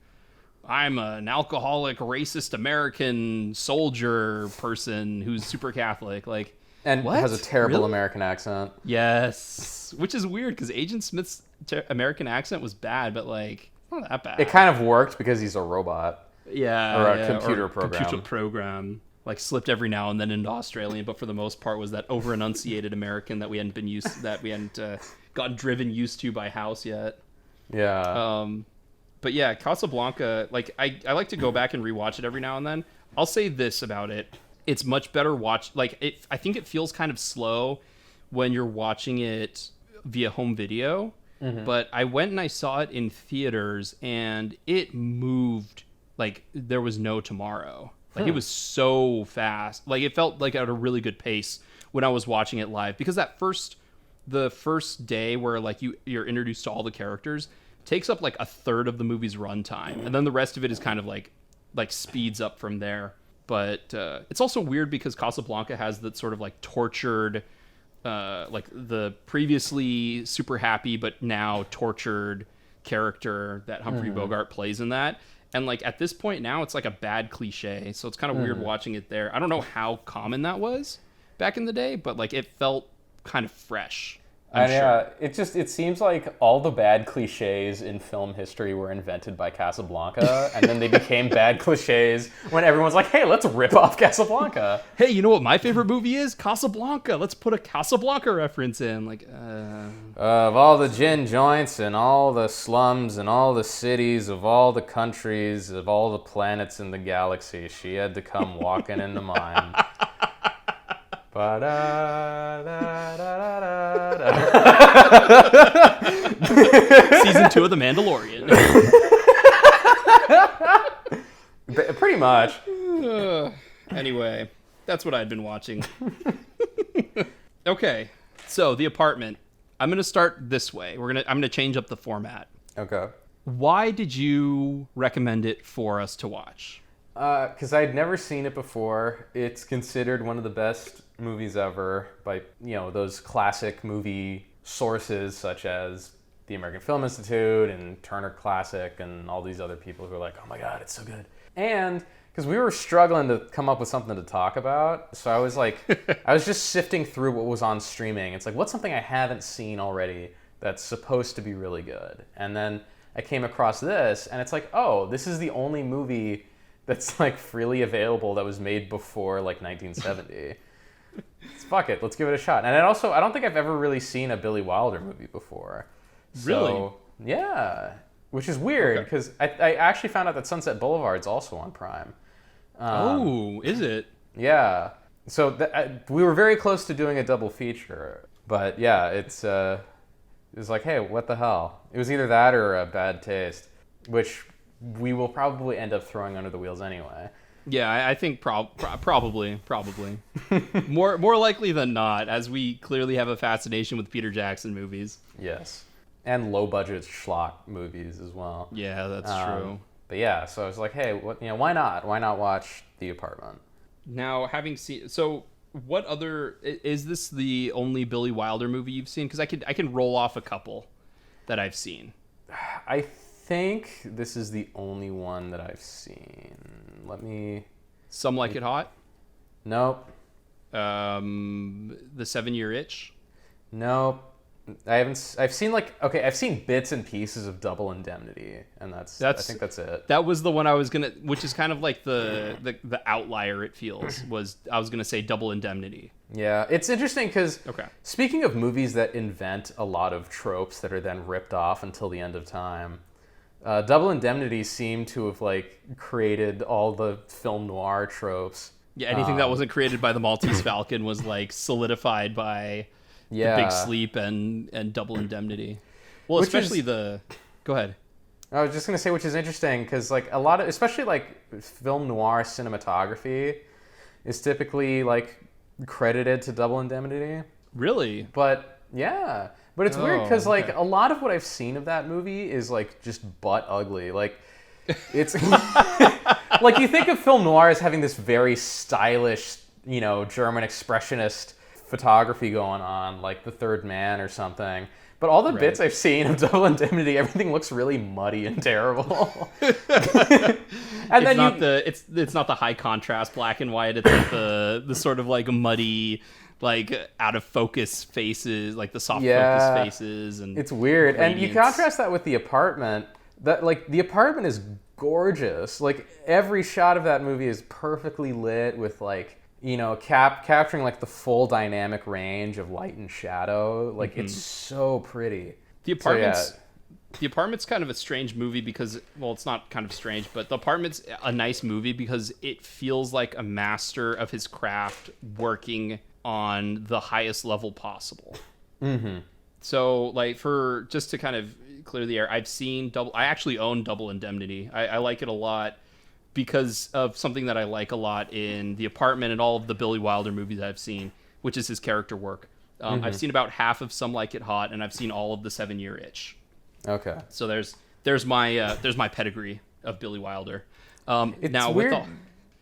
"I'm an alcoholic, racist American soldier person who's super Catholic." Like, and what? Has a terrible Really? American accent. Yes, which is weird because Agent Smith's American accent was bad, but like not that bad. It kind of worked because he's a robot. Yeah, or a computer program. Computer program. Like slipped every now and then into Australian, but for the most part was that over enunciated American that we hadn't gotten driven used to by House yet. Yeah. But yeah, Casablanca, like I like to go back and rewatch it every now and then. I'll say this about it. It's much better watch. Like I think it feels kind of slow when you're watching it via home video. Mm-hmm. But I went and I saw it in theaters and it moved like there was no tomorrow. Like it was so fast. Like it felt like at a really good pace when I was watching it live, because the first day where like you're introduced to all the characters takes up like a third of the movie's runtime, and then the rest of it is kind of like speeds up from there. But it's also weird because Casablanca has that sort of like tortured, like the previously super happy but now tortured character that Humphrey Bogart plays in that. And like at this point now it's like a bad cliche, so it's kind of weird watching it there. I don't know how common that was back in the day, but like it felt kind of fresh. Sure. It seems like all the bad cliches in film history were invented by Casablanca, and then they became bad cliches when everyone's like, hey, let's rip off Casablanca. Hey, you know what my favorite movie is? Casablanca. Let's put a Casablanca reference in. Like, of all the gin joints and all the slums and all the cities of all the countries of all the planets in the galaxy, she had to come walking into mine. Season 2 of The Mandalorian. Pretty much. Anyway, that's what I'd been watching. Okay, so The Apartment. I'm gonna start this way. I'm gonna change up the format. Okay. Why did you recommend it for us to watch? Because I'd never seen it before. It's considered one of the best movies ever by, those classic movie sources such as the American Film Institute and Turner Classic and all these other people who are like, oh my God, it's so good. And because we were struggling to come up with something to talk about, so I was like, I was just sifting through what was on streaming. It's like, what's something I haven't seen already that's supposed to be really good? And then I came across this, and it's like, oh, this is the only movie that's like freely available that was made before like 1970. Fuck it, let's give it a shot. And I don't think I've ever really seen a Billy Wilder movie before. Really? So, yeah, which is weird because I actually found out that Sunset Boulevard's also on Prime. Is it? Yeah. So we were very close to doing a double feature, but yeah, it was like, hey, what the hell? It was either that or a Bad Taste, which we will probably end up throwing under the wheels anyway. Yeah, I think probably. more likely than not, as we clearly have a fascination with Peter Jackson movies. Yes. And low-budget schlock movies as well. Yeah, that's true. But yeah, so I was like, hey, why not? Why not watch The Apartment? Now, having seen... So, what other... Is this the only Billy Wilder movie you've seen? Because I can roll off a couple that I've seen. I think this is the only one that I've seen. Let me... Some Like It Hot? Nope. The 7-Year Itch? Nope. I've seen bits and pieces of Double Indemnity, and I think that's it. That was the one I was gonna, which is kind of like the outlier. It feels I was gonna say Double Indemnity. Yeah, it's interesting because speaking of movies that invent a lot of tropes that are then ripped off until the end of time, Double Indemnity seemed to have like created all the film noir tropes. Yeah, anything that wasn't created by the Maltese Falcon was like solidified by. The Big Sleep and Double Indemnity. Well, especially go ahead. I was just going to say, which is interesting, because like a lot of, especially like film noir cinematography is typically like credited to Double Indemnity. Really? But yeah. But it's weird because like a lot of what I've seen of that movie is like just butt ugly. Like it's like you think of film noir as having this very stylish, German expressionist photography going on, like The Third Man or something. But all the bits I've seen of Double Indemnity, everything looks really muddy and terrible. And it's not the high contrast black and white. It's like the sort of like muddy, like out of focus faces, like the soft focus faces, and it's weird. radiance. And you contrast that with The Apartment. That like The Apartment is gorgeous. Like every shot of that movie is perfectly lit with like capturing like the full dynamic range of light and shadow. Like it's so pretty. The Apartment's The Apartment's kind of a strange movie because, well, it's not kind of strange, but The Apartment's a nice movie because it feels like a master of his craft working on the highest level possible. Mm-hmm. So, like, for just to kind of clear the air, I actually own Double Indemnity. I like it a lot because of something that I like a lot in The Apartment and all of the Billy Wilder movies I've seen, which is his character work. I've seen about half of Some Like It Hot, and I've seen all of The 7-Year Itch. Okay. So there's my pedigree of Billy Wilder. It's now weird. with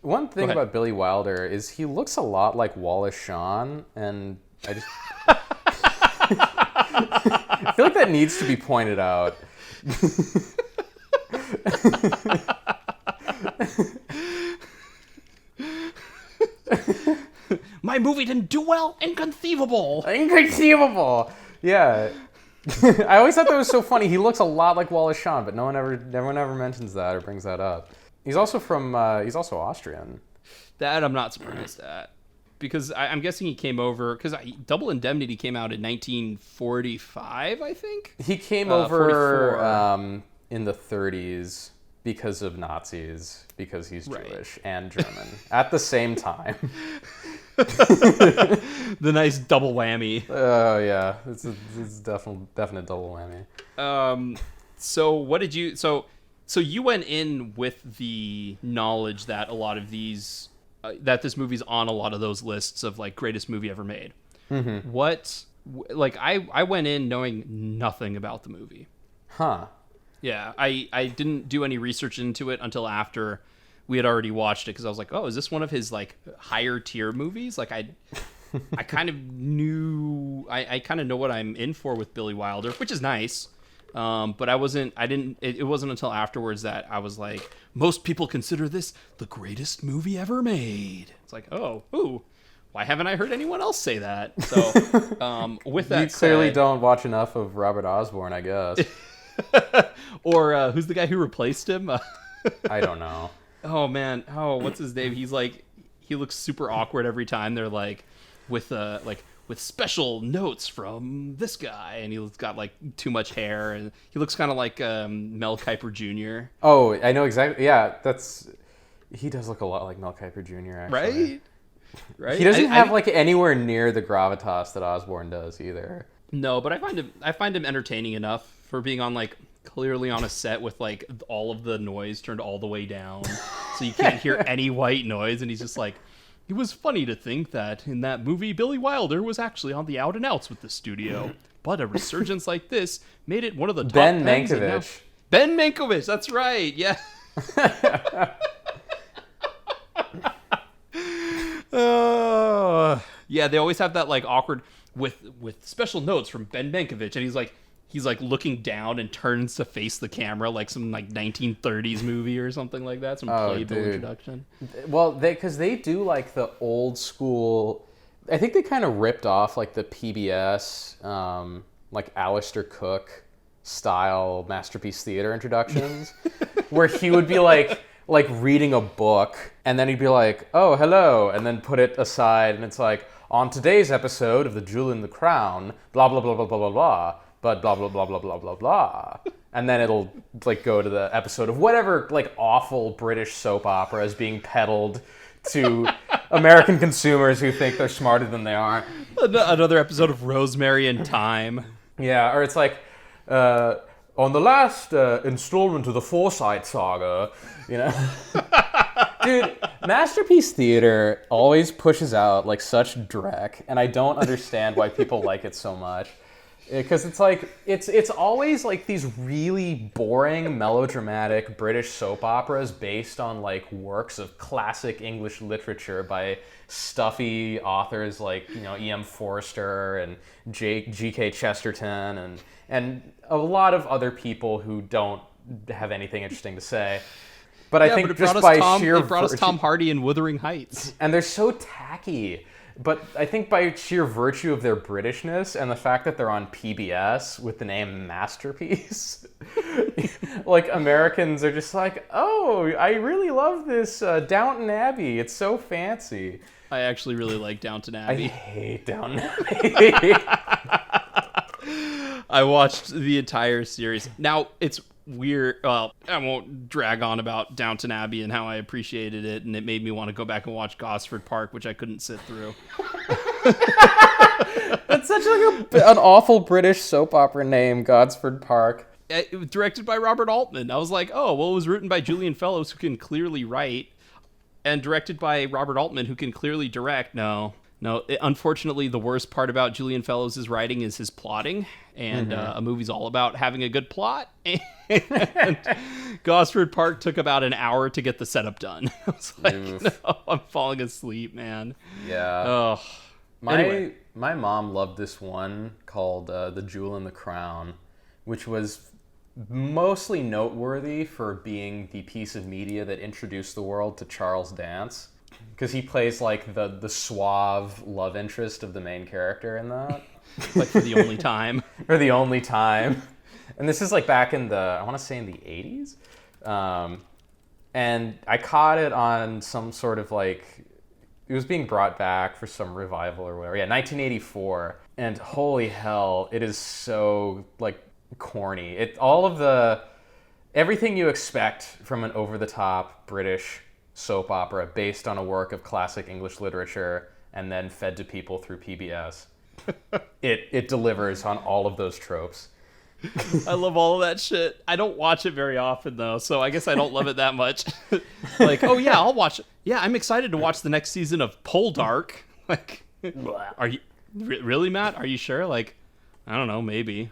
One thing about Billy Wilder is he looks a lot like Wallace Shawn, and I just I feel like that needs to be pointed out. my movie didn't do well. Inconceivable. Inconceivable. Yeah. I always thought that was so funny. He looks a lot like Wallace Shawn, but no one ever mentions that or brings that up. He's also he's also Austrian. That I'm not surprised at, because I'm guessing he came over because Double Indemnity came out in 1945, I think. He came over in the 30s because of Nazis, because he's Jewish and German at the same time. The nice double whammy. Oh yeah, it's definite double whammy. So what did you? So you went in with the knowledge that a lot of these, that this movie's on a lot of those lists of like greatest movie ever made. Mm-hmm. I went in knowing nothing about the movie. Huh. Yeah, I didn't do any research into it until after we had already watched it, because I was like, oh, is this one of his like higher tier movies? Like I kind of knew, I kind of know what I'm in for with Billy Wilder, which is nice. But it wasn't until afterwards that I was like, most people consider this the greatest movie ever made. It's like, ooh, why haven't I heard anyone else say that? So, with that you clearly don't watch enough of Robert Osborne, I guess. Or who's the guy who replaced him? I don't know. Oh man, what's his name? He's like, he looks super awkward every time they're like, with special notes from this guy, and he's got like too much hair, and he looks kind of like Mel Kiper Jr. Oh, I know exactly. Yeah, he does look a lot like Mel Kiper Jr. Actually. Right. He doesn't have like anywhere near the gravitas that Osborne does either. No, but I find him entertaining enough for being on like clearly on a set with like all of the noise turned all the way down, so you can't hear any white noise, and he's just like, it was funny to think that in that movie Billy Wilder was actually on the out and outs with the studio, but a resurgence like this made it one of the top Ben pens. Mankiewicz. Ben Mankiewicz, that's right. Yeah. Yeah, they always have that like awkward with special notes from Ben Mankiewicz, and he's like looking down and turns to face the camera like some like 1930s movie or something like that, some Playbill introduction. Well, because they do like the old school, I think they kind of ripped off like the PBS, like Alistair Cook style Masterpiece Theater introductions, where he would be like reading a book, and then he'd be like, oh, hello, and then put it aside, and it's like, on today's episode of The Jewel in the Crown, blah, blah, blah, blah, blah, blah, blah, but blah, blah, blah, blah, blah, blah, blah. And then it'll like go to the episode of whatever like awful British soap opera is being peddled to American consumers who think they're smarter than they are. Another episode of Rosemary and Thyme. Yeah, or it's like, on the last installment of the Forsyte Saga, you know. Dude, Masterpiece Theater always pushes out like such dreck, and I don't understand why people like it so much. Because it's like, it's always like these really boring, melodramatic British soap operas based on like works of classic English literature by stuffy authors like, you know, E.M. Forster and G.K. Chesterton and a lot of other people who don't have anything interesting to say. But I think just by sheer it brought us Tom Hardy in Wuthering Heights. And they're so tacky. But I think by sheer virtue of their Britishness and the fact that they're on PBS with the name Masterpiece, like Americans are just like, oh, I really love this Downton Abbey. It's so fancy. I actually really like Downton Abbey. I hate Downton Abbey. I watched the entire series. Now, it's weird. Well, I won't drag on about Downton Abbey and how I appreciated it, and it made me want to go back and watch Gosford Park, which I couldn't sit through. That's such like an awful British soap opera name, Gosford Park. It was directed by Robert Altman. I was like, oh, well, it was written by Julian Fellows, who can clearly write, and directed by Robert Altman, who can clearly direct. No, unfortunately, the worst part about Julian Fellows' writing is his plotting, and a movie's all about having a good plot. And Gosford Park took about an hour to get the setup done. I was like, no, I'm falling asleep, man. Yeah. Oh. My mom loved this one called The Jewel in the Crown, which was mostly noteworthy for being the piece of media that introduced the world to Charles Dance. Because he plays like the suave love interest of the main character in that. Like for the only time. For the only time. And this is like back in I want to say in the 80s. And I caught it on some sort of like, it was being brought back for some revival or whatever. Yeah, 1984. And holy hell, it is so like corny. Everything you expect from an over-the-top British soap opera based on a work of classic English literature and then fed to people through PBS. It delivers on all of those tropes. I love all of that shit. I don't watch it very often though, so I guess I don't love it that much. Like, oh yeah, I'll watch it. Yeah, I'm excited to watch the next season of Poldark. Like, are you really, Matt? Are you sure? Like, I don't know, maybe.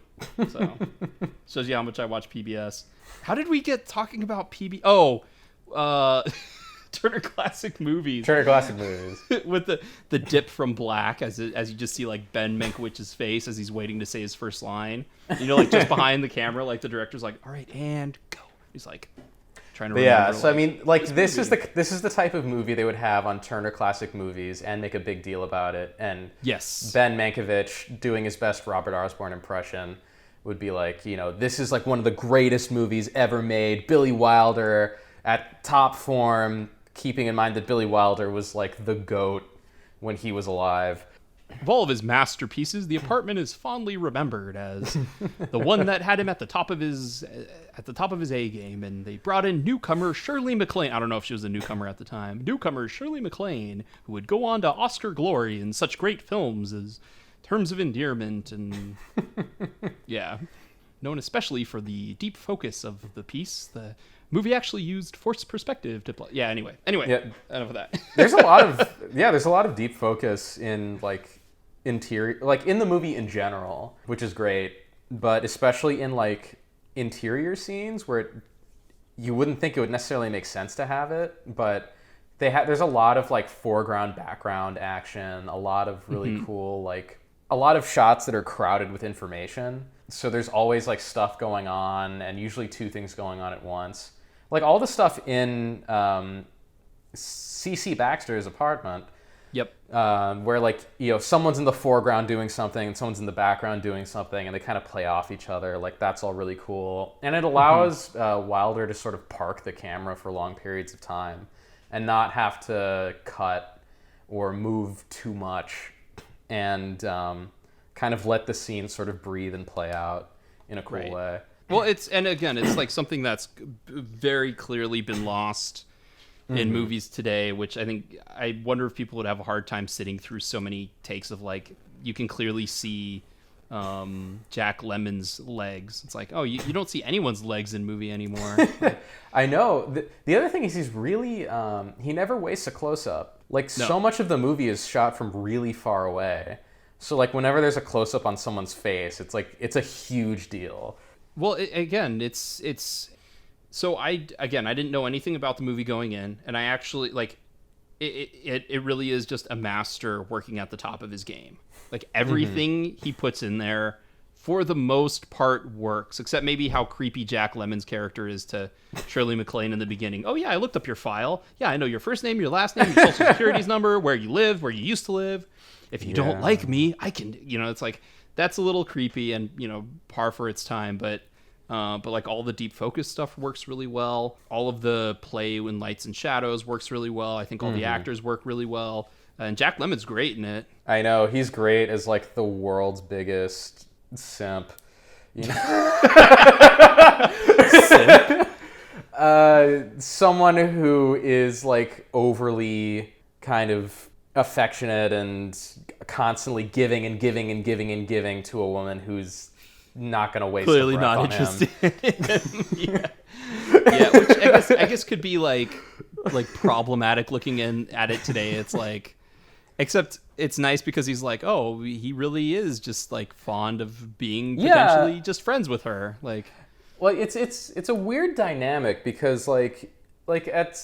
So shows you how much I watch PBS. How did we get talking about PBS? Oh, Turner Classic Movies. Turner Classic Movies. With the dip from black as you just see like Ben Mankiewicz's face as he's waiting to say his first line. You know, like just behind the camera, like the director's like, all right, and go. He's like trying to remember. Yeah, so like, I mean, like this is the type of movie they would have on Turner Classic Movies and make a big deal about it. And yes, Ben Mankiewicz doing his best Robert Osborne impression would be like, you know, this is like one of the greatest movies ever made. Billy Wilder at top form, keeping in mind that Billy Wilder was like the GOAT when he was alive. Of all of his masterpieces, The Apartment is fondly remembered as the one that had him at the top of his A game, and they brought in newcomer Shirley MacLaine. I don't know if she was a newcomer at the time. Newcomer Shirley MacLaine, who would go on to Oscar glory in such great films as Terms of Endearment and yeah, known especially for the deep focus of the piece. The movie actually used forced perspective to play. Yeah, anyway, yeah, enough of that. There's a lot of deep focus in like interior, like in the movie in general, which is great, but especially in like interior scenes where you wouldn't think it would necessarily make sense to have it, but there's a lot of like foreground background action, a lot of really cool, like a lot of shots that are crowded with information. So there's always like stuff going on, and usually two things going on at once. Like all the stuff in C.C. Baxter's apartment. Yep. Where like, you know, someone's in the foreground doing something and someone's in the background doing something, and they kind of play off each other. Like that's all really cool. And it allows Wilder to sort of park the camera for long periods of time and not have to cut or move too much, and kind of let the scene sort of breathe and play out in a cool way. Well, it's like something that's very clearly been lost in movies today, which I wonder if people would have a hard time sitting through so many takes of like, you can clearly see Jack Lemmon's legs. It's like, oh, you don't see anyone's legs in movie anymore. Like, I know. The other thing is he's really, he never wastes a close-up. Like so much of the movie is shot from really far away. So like whenever there's a close-up on someone's face, it's like, it's a huge deal. Well, so I didn't know anything about the movie going in, and I actually like it really is just a master working at the top of his game. Like everything he puts in there for the most part works, except maybe how creepy Jack Lemmon's character is to Shirley MacLaine in the beginning. Oh yeah, I looked up your file. Yeah, I know your first name, your last name, your social security's number, where you live, where you used to live. If you don't like me, I can, it's like, that's a little creepy and, par for its time, but like all the deep focus stuff works really well. All of the play in lights and shadows works really well. I think all the actors work really well. And Jack Lemmon's great in it. I know, he's great as like the world's biggest simp. Simp? Someone who is like overly kind of affectionate and constantly giving and giving and giving and giving to a woman who's not going to waste clearly a breath not on interested him. Yeah, which I guess could be like problematic looking at it today. It's like, except it's nice because he's like, oh, he really is just like fond of being potentially just friends with her. Like, well, it's a weird dynamic because like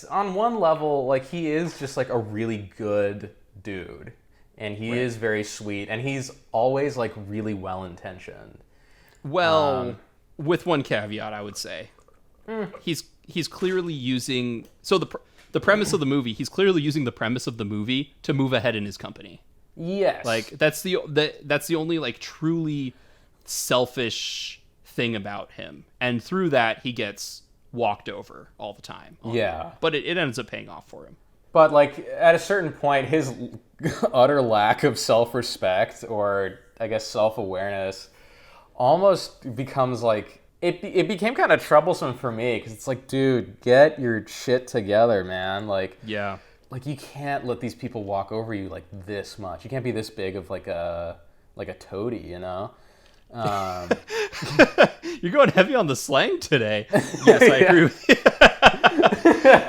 on one level, like he is just like a really good dude, and he is very sweet, and he's always like really well intentioned. Well, with one caveat, I would say he's clearly using the premise of the movie. He's clearly using the premise of the movie to move ahead in his company. Yes, like that's the only like truly selfish thing about him, and through that he gets walked over all the time. But it ends up paying off for him. But like at a certain point, his utter lack of self-respect, or I guess self-awareness, almost becomes like it became kind of troublesome for me, because it's like, dude, get your shit together, man. Like you can't let these people walk over you like this much. You can't be this big of like a toady, You're going heavy on the slang today. Yes, I agree with you.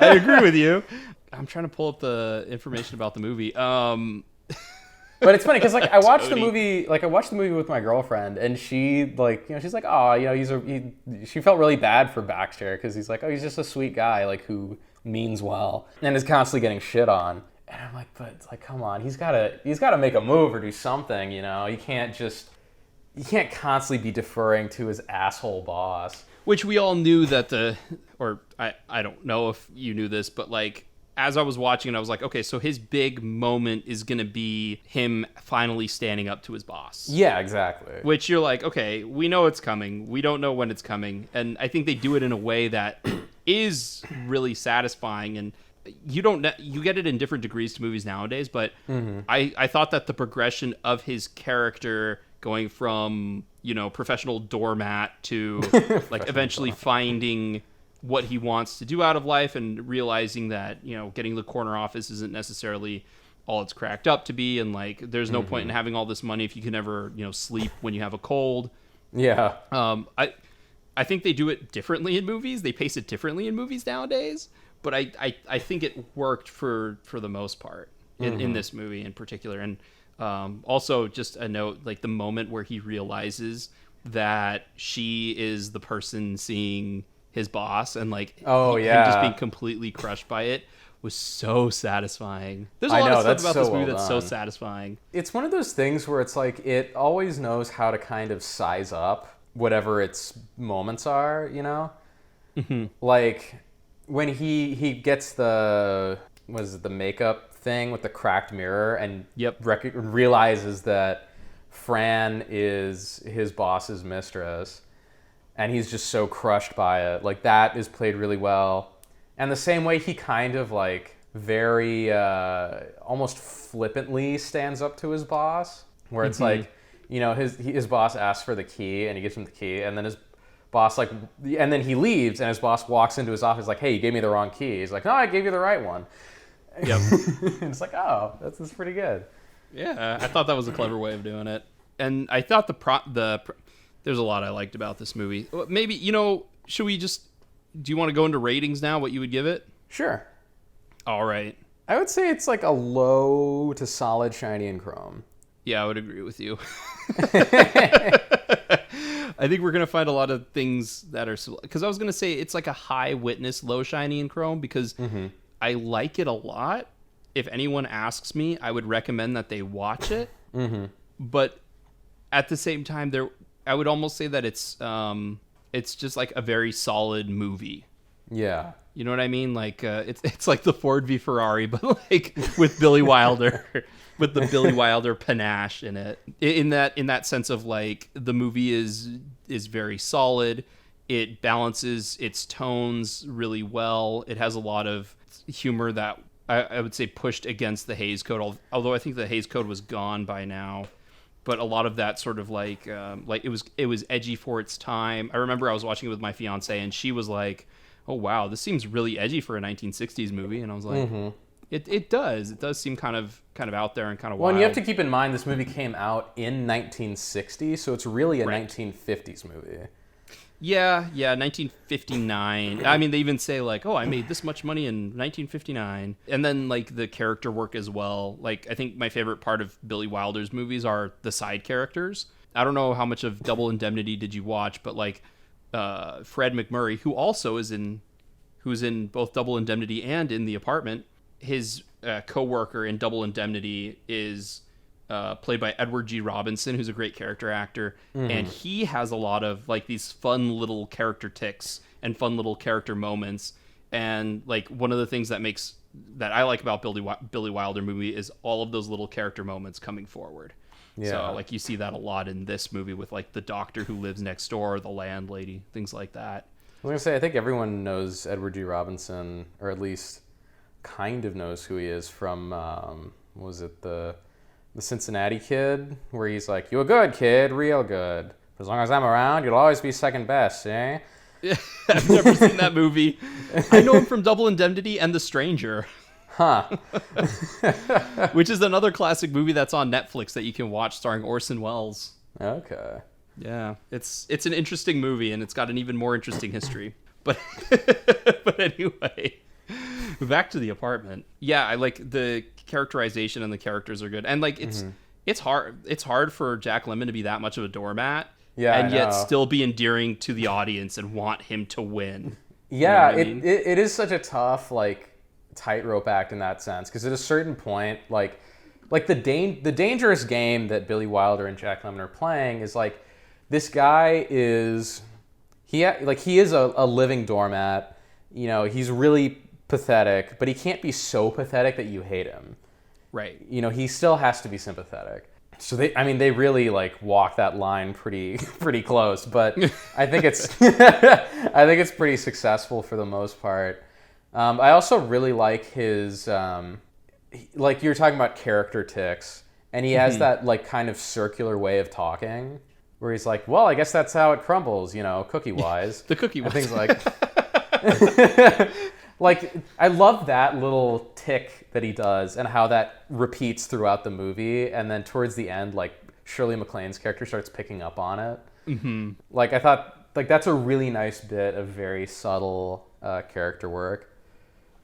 I agree with you. I'm trying to pull up the information about the movie. But it's funny because like I watched the movie with my girlfriend, and she she's like, oh, she felt really bad for Baxter because he's like, oh, he's just a sweet guy like who means well and is constantly getting shit on. And I'm like, but it's like, come on, he's gotta make a move or do something, You can't constantly be deferring to his asshole boss. Which we all knew that I don't know if you knew this, but like, as I was watching it, I was like, okay, so his big moment is going to be him finally standing up to his boss. Yeah, exactly. Which you're like, okay, we know it's coming. We don't know when it's coming. And I think they do it in a way that is really satisfying. And you get it in different degrees to movies nowadays, but I thought that the progression of his character going from, professional doormat to like eventually finding what he wants to do out of life and realizing that, getting the corner office isn't necessarily all it's cracked up to be. And like, there's no point in having all this money if you can never, sleep when you have a cold. Yeah. I think they do it differently in movies. They pace it differently in movies nowadays, but I think it worked for the most part in this movie in particular. And also just a note, like the moment where he realizes that she is the person seeing his boss, and like him just being completely crushed by it was so satisfying. There's a lot of stuff about this movie that's so satisfying. It's one of those things where it's like it always knows how to kind of size up whatever its moments are, Like when he gets the makeup thing with the cracked mirror and realizes that Fran is his boss's mistress. And he's just so crushed by it. Like, that is played really well. And the same way he kind of, like, very, almost flippantly stands up to his boss. Where it's like, his boss asks for the key, and he gives him the key. And then his boss, like, and then he leaves, and his boss walks into his office like, hey, you gave me the wrong key. He's like, no, I gave you the right one. Yep. It's like, oh, that's pretty good. Yeah, I thought that was a clever way of doing it. And I thought there's a lot I liked about this movie. Maybe, should we do you want to go into ratings now, what you would give it? Sure. All right. I would say it's like a low to solid shiny and chrome. Yeah, I would agree with you. I think we're going to find a lot of things that are... Because I was going to say it's like a high witness, low shiny and chrome, because I like it a lot. If anyone asks me, I would recommend that they watch it. But at the same time, I would almost say that it's just like a very solid movie. Yeah. You know what I mean? Like it's like the Ford v Ferrari, but like with Billy Wilder, with the Billy Wilder panache in it. In that sense of like the movie is very solid. It balances its tones really well. It has a lot of humor that I would say pushed against the Hays Code, although I think the Hays Code was gone by now. But a lot of that sort of like it was edgy for its time. I remember I was watching it with my fiance, and she was like, "Oh wow, this seems really edgy for a 1960s movie," and I was like, "It does seem kind of out there and kind of wild." Well, and you have to keep in mind this movie came out in 1960, so it's really a 1950s movie. Yeah, 1959. I mean, they even say like, "Oh, I made this much money in 1959," and then like the character work as well. Like, I think my favorite part of Billy Wilder's movies are the side characters. I don't know how much of Double Indemnity did you watch, but like Fred MacMurray, who's in both Double Indemnity and in The Apartment, his co-worker in Double Indemnity is played by Edward G. Robinson, who's a great character actor, and he has a lot of like these fun little character tics and fun little character moments. And like one of the things that I like about Billy Wilder movie is all of those little character moments coming forward. Yeah. So like you see that a lot in this movie with like the doctor who lives next door, the landlady, things like that. I was gonna say I think everyone knows Edward G. Robinson, or at least kind of knows who he is from what was it, the Cincinnati Kid, where he's like, "You a good kid, real good. As long as I'm around, you'll always be second best, eh?" Yeah, I've never seen that movie. I know him from Double Indemnity and The Stranger. Huh. Which is another classic movie that's on Netflix that you can watch, starring Orson Welles. Okay. Yeah, it's an interesting movie, and it's got an even more interesting history. But but anyway, back to The Apartment. Yeah, I like the characterization, and the characters are good, and like it's hard for Jack Lemmon to be that much of a doormat, and yet still be endearing to the audience and want him to win. Yeah, you know what I mean? it is such a tough like tightrope act in that sense, because at a certain point, like the dangerous game that Billy Wilder and Jack Lemmon are playing is like, this guy is he is a living doormat. You know, he's really pathetic, but he can't be so pathetic that you hate him. Right. You know, he still has to be sympathetic. So they really like walk that line pretty close, but I think it's pretty successful for the most part. I also really like his like you were talking about character tics, and he has that like kind of circular way of talking where he's like, "Well, I guess that's how it crumbles, you know, cookie wise." The cookie wise. Things like like, I love that little tick that he does and how that repeats throughout the movie. And then towards the end, like, Shirley MacLaine's character starts picking up on it. Mm-hmm. Like, I thought, like, that's a really nice bit of very subtle character work.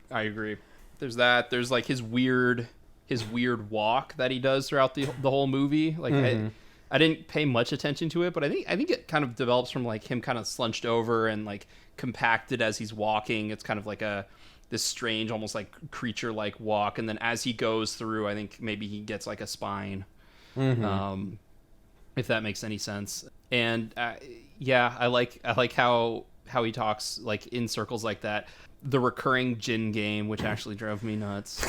I agree. There's that. There's, like, his weird walk that he does throughout the whole movie. Like, I didn't pay much attention to it, but I think it kind of develops from like him kind of slunched over and like compacted as he's walking. It's kind of like this strange, almost like creature-like walk, and then as he goes through, I think maybe he gets like a spine, if that makes any sense. And yeah, I like how he talks like in circles like that. The recurring gin game, which actually drove me nuts,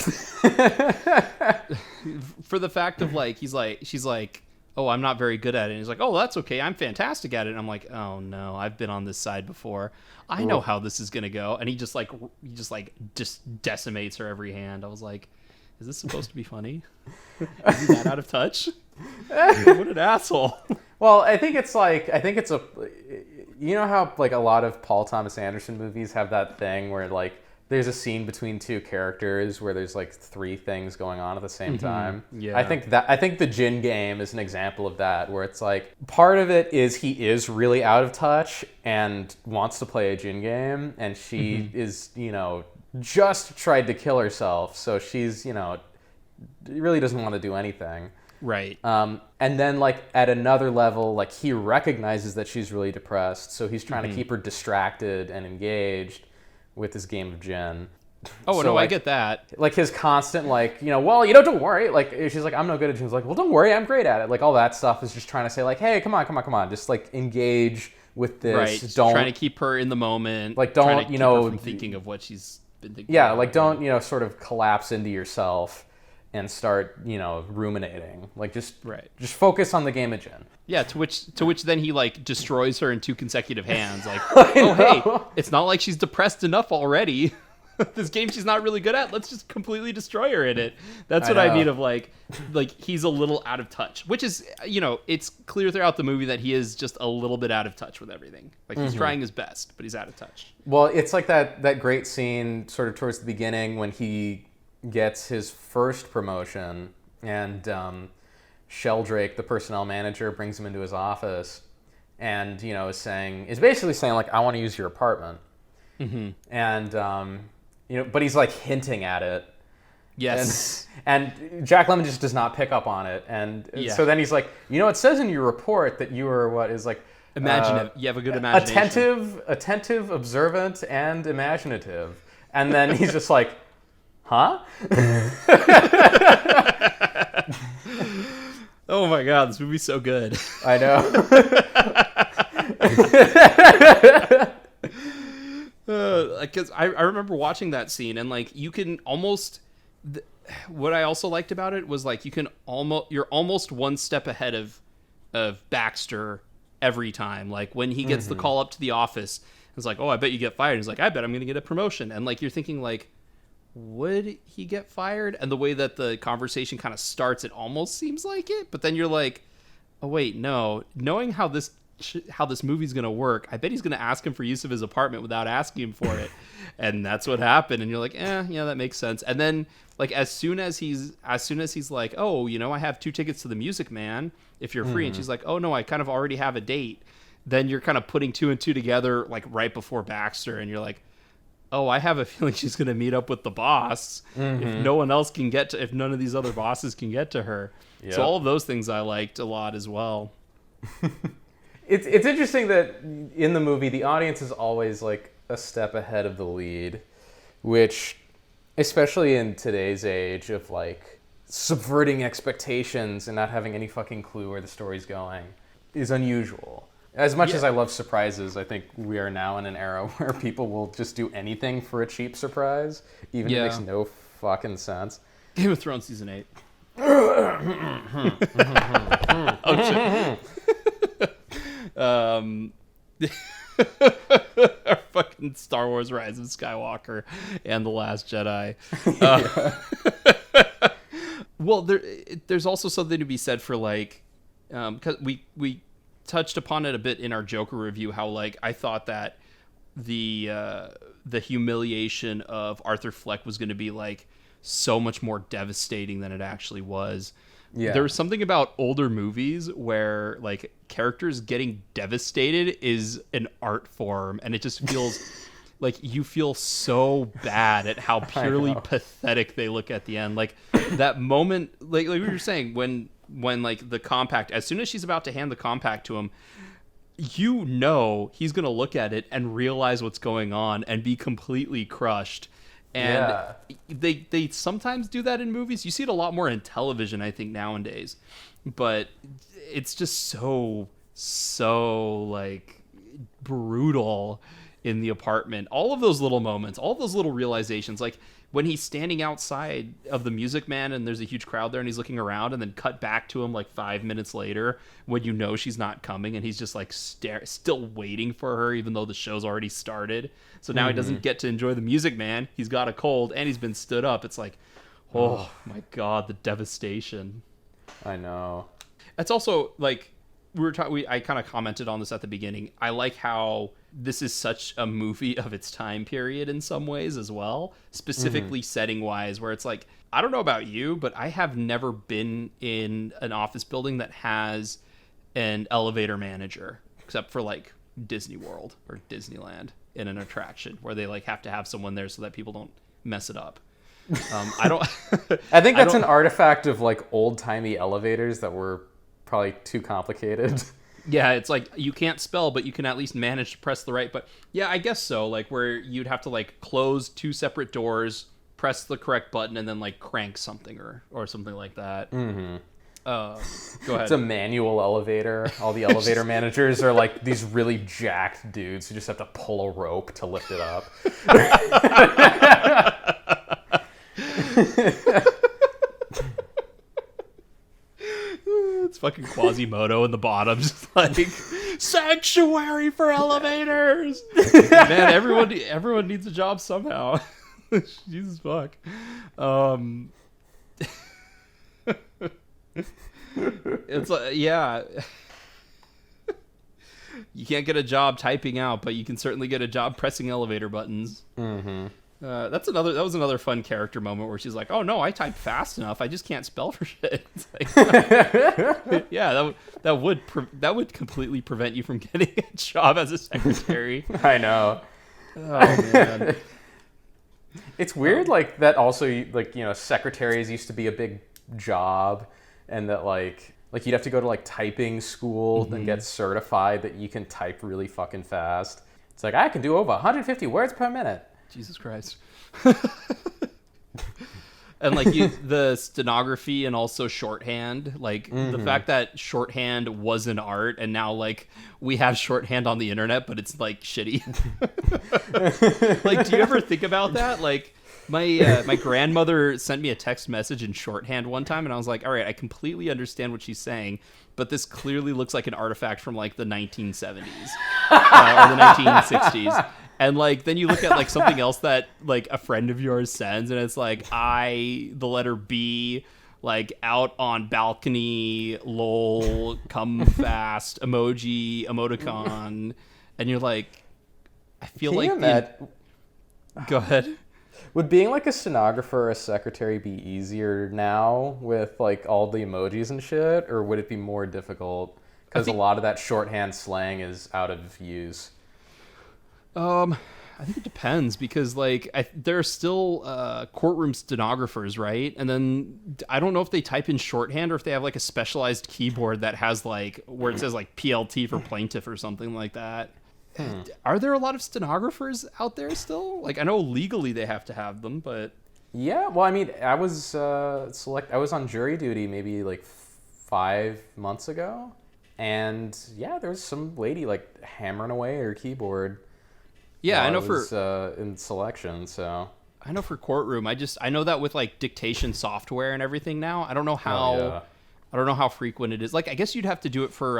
for the fact of like she's like, "Oh, I'm not very good at it." And he's like, "Oh, that's okay. I'm fantastic at it." And I'm like, "Oh no, I've been on this side before. I know how this is gonna go." And he just decimates her every hand. I was like, "Is this supposed to be funny? Is he that out of touch? What an asshole!" Well, I think it's a, you know how like a lot of Paul Thomas Anderson movies have that thing where like there's a scene between two characters where there's like three things going on at the same time. Yeah. I think the gin game is an example of that, where it's like part of it is he is really out of touch and wants to play a gin game, and she is, you know, just tried to kill herself, so she's, you know, really doesn't want to do anything. Right. And then like at another level, like he recognizes that she's really depressed, so he's trying to keep her distracted and engaged with this game of gin. Oh, So, no, I like, get that. like his constant, like, well, don't worry. Like, she's like, I'm no good at Jim's like, well, don't worry, I'm great at it. Like, all that stuff is just trying to say, like, hey, come on. Just, like, engage with this. Right. Just Don't, trying to keep her in the moment. like, trying don't, to keep her from thinking of what she's been thinking yeah, about. like, don't, sort of collapse into yourself and start, ruminating. Like, just focus on the game of Jin. Yeah, to which then he, like, destroys her in 2 consecutive hands. Like, oh, hey, it's not like she's depressed enough already. This game she's not really good at, let's just completely destroy her in it. That's what I mean of like he's a little out of touch, which is, it's clear throughout the movie that he is just a little bit out of touch with everything. Like, he's trying his best, but he's out of touch. Well, it's like that great scene sort of towards the beginning when he gets his first promotion and Sheldrake, the personnel manager, brings him into his office and, is basically saying, like, I want to use your apartment. Mm-hmm. And, but he's, like, hinting at it. Yes. And Jack Lemmon just does not pick up on it. And so then he's like, it says in your report that you are what is, like... Imaginative. You have a good imagination. Attentive, observant, and imaginative. And then he's just like, huh? Oh my God, this movie's so good. I know. Because I remember watching that scene, and, like, you can almost... what I also liked about it was, like, you're almost one step ahead of Baxter every time. Like, when he gets the call up to the office, it's like, oh, I bet you get fired. He's like, I bet I'm going to get a promotion. And, like, you're thinking, like, would he get fired? And the way that the conversation kind of starts, it almost seems like it. But then you're like, oh, wait, no. Knowing how this movie's going to work, I bet he's going to ask him for use of his apartment without asking him for it. And that's what happened. And you're like, yeah, that makes sense. And then, like, as soon as he's like, oh, I have 2 tickets to the Music Man if you're free. And she's like, oh, no, I kind of already have a date. Then you're kind of putting 2 and 2 together, like, right before Baxter. And you're like, oh, I have a feeling she's going to meet up with the boss if no one else can get to, if none of these other bosses can get to her. Yep. So all of those things I liked a lot as well. It's interesting that in the movie, the audience is always, like, a step ahead of the lead, which, especially in today's age of, like, subverting expectations and not having any fucking clue where the story's going, is unusual. As much as I love surprises, I think we are now in an era where people will just do anything for a cheap surprise, even if it makes no fucking sense. Game of Thrones Season 8. Oh, shit. Our fucking Star Wars Rise of Skywalker and The Last Jedi. Well, there's also something to be said for, like, because we touched upon it a bit in our Joker review, how, like, I thought that the humiliation of Arthur Fleck was going to be, like, so much more devastating than it actually was. Yeah. There's something about older movies where, like, characters getting devastated is an art form, and it just feels like you feel so bad at how purely pathetic they look at the end. Like, that moment, like we were saying, when like the compact, as soon as she's about to hand the compact to him, he's gonna look at it and realize what's going on and be completely crushed. And they sometimes do that in movies. You see it a lot more in television, I think, nowadays. But it's just so like brutal in the apartment. All of those little moments, all of those little realizations, like when he's standing outside of the Music Man and there's a huge crowd there and he's looking around, and then cut back to him like 5 minutes later when she's not coming, and he's just like still waiting for her even though the show's already started. So now he doesn't get to enjoy the Music Man. He's got a cold and he's been stood up. It's like, oh my God, the devastation. I know. It's also like I kind of commented on this at the beginning. I like how this is such a movie of its time period in some ways as well, specifically setting wise, where it's like, I don't know about you, but I have never been in an office building that has an elevator manager, except for like Disney World or Disneyland in an attraction where they like have to have someone there so that people don't mess it up. I think that's an artifact of like old timey elevators that were probably too complicated. Yeah, it's like you can't spell, but you can at least manage to press the right. But yeah, I guess so. Like where you'd have to like close 2 separate doors, press the correct button, and then like crank something or something like that. Mm-hmm. Go ahead. It's a manual elevator. All the elevator managers are like these really jacked dudes who just have to pull a rope to lift it up. It's fucking Quasimodo in the bottom, just like sanctuary for elevators. Man, everyone needs a job somehow. Jesus fuck. It's like, yeah. You can't get a job typing out, but you can certainly get a job pressing elevator buttons. Mm-hmm. That was another fun character moment where she's like, "Oh no, I type fast enough. I just can't spell for shit." It's like, yeah, that would completely prevent you from getting a job as a secretary. I know. Oh man, it's weird. Like that. Also, like secretaries used to be a big job, and that like you'd have to go to like typing school and get certified that you can type really fucking fast. It's like I can do over 150 words per minute. Jesus Christ. And like the stenography and also shorthand, like the fact that shorthand was an art and now like we have shorthand on the internet, but it's like shitty. Like, do you ever think about that? Like my grandmother sent me a text message in shorthand one time and I was like, all right, I completely understand what she's saying, but this clearly looks like an artifact from like the 1970s or the 1960s. And like then you look at like something else that like a friend of yours sends and it's like the letter B, like out on balcony, lol, come fast, emoji, emoticon, and you're like, I feel like go ahead. Would being like a stenographer or a secretary be easier now with like all the emojis and shit, or would it be more difficult because a lot of that shorthand slang is out of use? I think it depends because like there are still courtroom stenographers, right? And then I don't know if they type in shorthand or if they have like a specialized keyboard that has like where it says like PLT for plaintiff or something like that. Are there a lot of stenographers out there still? Like I know legally they have to have them, but yeah. Well, I mean, I was I was on jury duty maybe like 5 months ago, and yeah, there was some lady like hammering away at her keyboard. Yeah, I know in selection, so I know for courtroom, I know that with like dictation software and everything now. I don't know how I don't know how frequent it is. Like I guess you'd have to do it for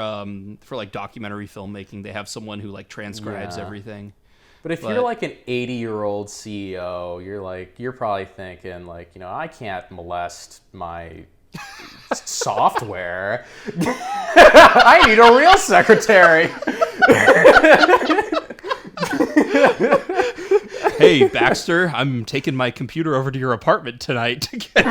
like documentary filmmaking. They have someone who like transcribes everything. But if you're like an 80-year-old CEO, you're probably thinking like, I can't molest my software. I need a real secretary. Hey, Baxter, I'm taking my computer over to your apartment tonight to get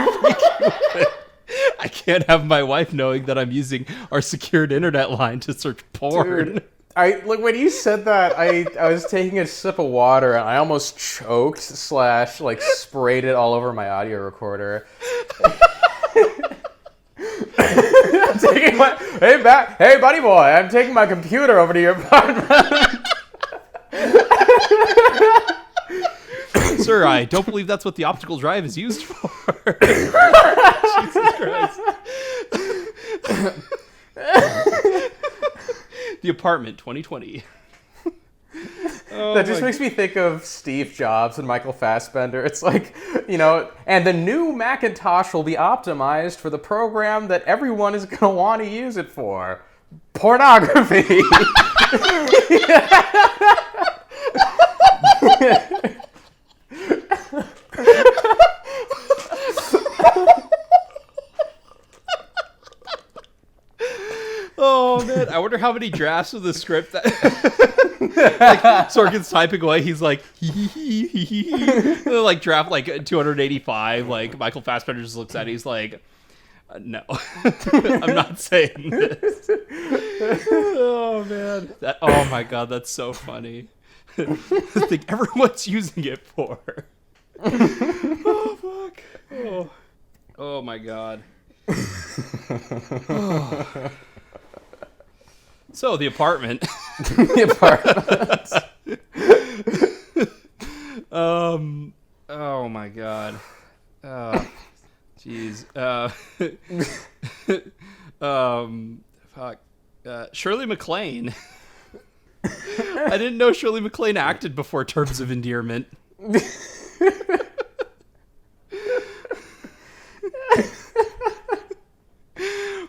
I can't have my wife knowing that I'm using our secured internet line to search porn. Dude, when you said that, I was taking a sip of water and I almost choked / like sprayed it all over my audio recorder. Hey, buddy boy, I'm taking my computer over to your apartment. Sir, I don't believe that's what the optical drive is used for. Jesus Christ. The Apartment 2020. That just makes me think of Steve Jobs and Michael Fassbender. It's like, and the new Macintosh will be optimized for the program that everyone is going to want to use it for. Pornography. Oh man, I wonder how many drafts of the script that like Sorkin's typing away. He's like, like draft like 285. Like Michael Fassbender just looks at it. He's like, no, I'm not saying this. Oh man, oh my god, that's so funny. I think everyone's using it for. Oh fuck. Oh my god. Oh. So the apartment. The apartment. Oh my god. Jeez. Fuck. Shirley MacLaine. I didn't know Shirley MacLaine acted before Terms of Endearment.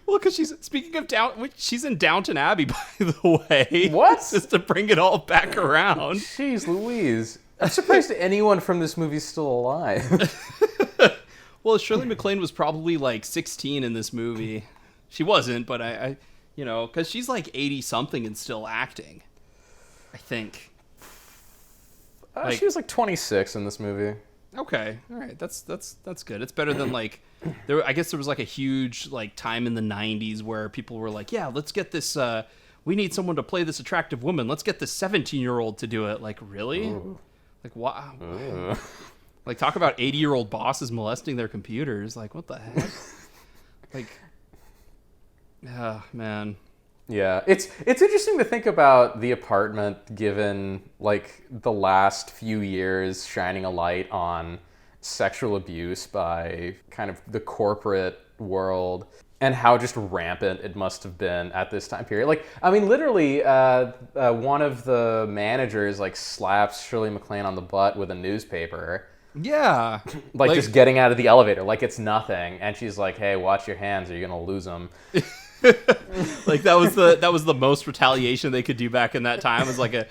Well, because speaking of she's in Downton Abbey, by the way. What? Just to bring it all back around. Jeez Louise. I'm surprised anyone from this movie's still alive. Well, Shirley MacLaine was probably like 16 in this movie. She wasn't, but I because she's like 80 something and still acting, I think. She was like 26 in this movie. Okay, all right, that's good. It's better than like I guess there was like a huge like time in the 90s where people were like, yeah, let's get this. We need someone to play this attractive woman. Let's get this 17-year-old to do it. Like, really? Ooh. Like, wow. Like, talk about 80-year-old bosses molesting their computers. Like, what the heck? Like, man. Yeah, it's interesting to think about The Apartment given like the last few years shining a light on sexual abuse by kind of the corporate world and how just rampant it must have been at this time period. Like, I mean, literally, one of the managers like slaps Shirley MacLaine on the butt with a newspaper. Yeah, like just getting out of the elevator, like it's nothing, and she's like, "Hey, watch your hands, or you're gonna lose them." Like that was the most retaliation they could do back in that time. It was like a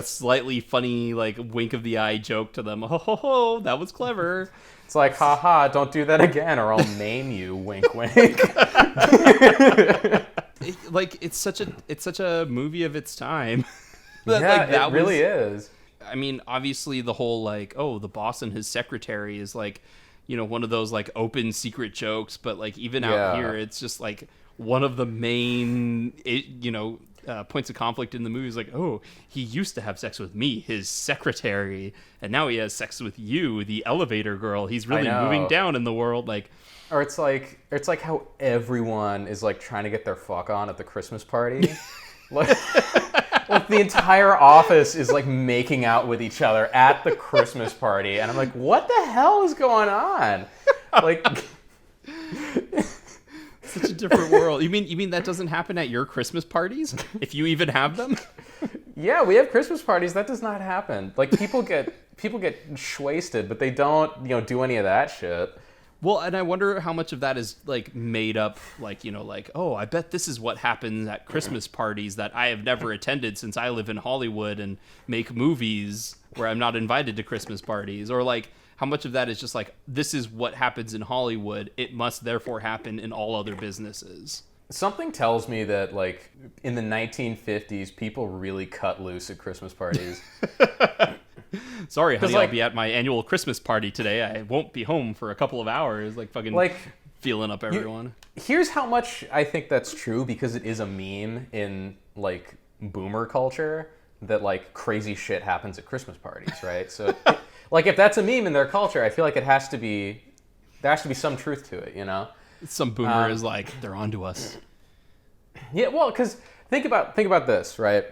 slightly funny like wink of the eye joke to them. Oh, ho, ho, that was clever. It's like, haha, don't do that again, or I'll maim you. Wink, wink. It's such a movie of its time. That really is. I mean, obviously the whole like, oh, the boss and his secretary is like, one of those like open secret jokes, but like even out here, it's just like one of the main, points of conflict in the movie is like, oh, he used to have sex with me, his secretary, and now he has sex with you, the elevator girl. He's really moving down in the world, like. Or it's like how everyone is like trying to get their fuck on at the Christmas party. Like the entire office is like making out with each other at the Christmas party, and I'm like, what the hell is going on? Like, such a different world. You mean that doesn't happen at your Christmas parties, if you even have them? Yeah, we have Christmas parties. That does not happen. Like people get shwasted, but they don't do any of that shit. Well, and I wonder how much of that is like made up, like, oh, I bet this is what happens at Christmas parties that I have never attended since I live in Hollywood and make movies where I'm not invited to Christmas parties. Or like how much of that is just like, this is what happens in Hollywood. It must therefore happen in all other businesses. Something tells me that like in the 1950s, people really cut loose at Christmas parties. Sorry, honey, I'll be at my annual Christmas party today. I won't be home for a couple of hours, like fucking feeling up everyone. Here's how much I think that's true, because it is a meme in like boomer culture that like crazy shit happens at Christmas parties, right? So like if that's a meme in their culture, I feel like there has to be some truth to it, Some boomer is like, they're onto us. Yeah, well, because think about this, right?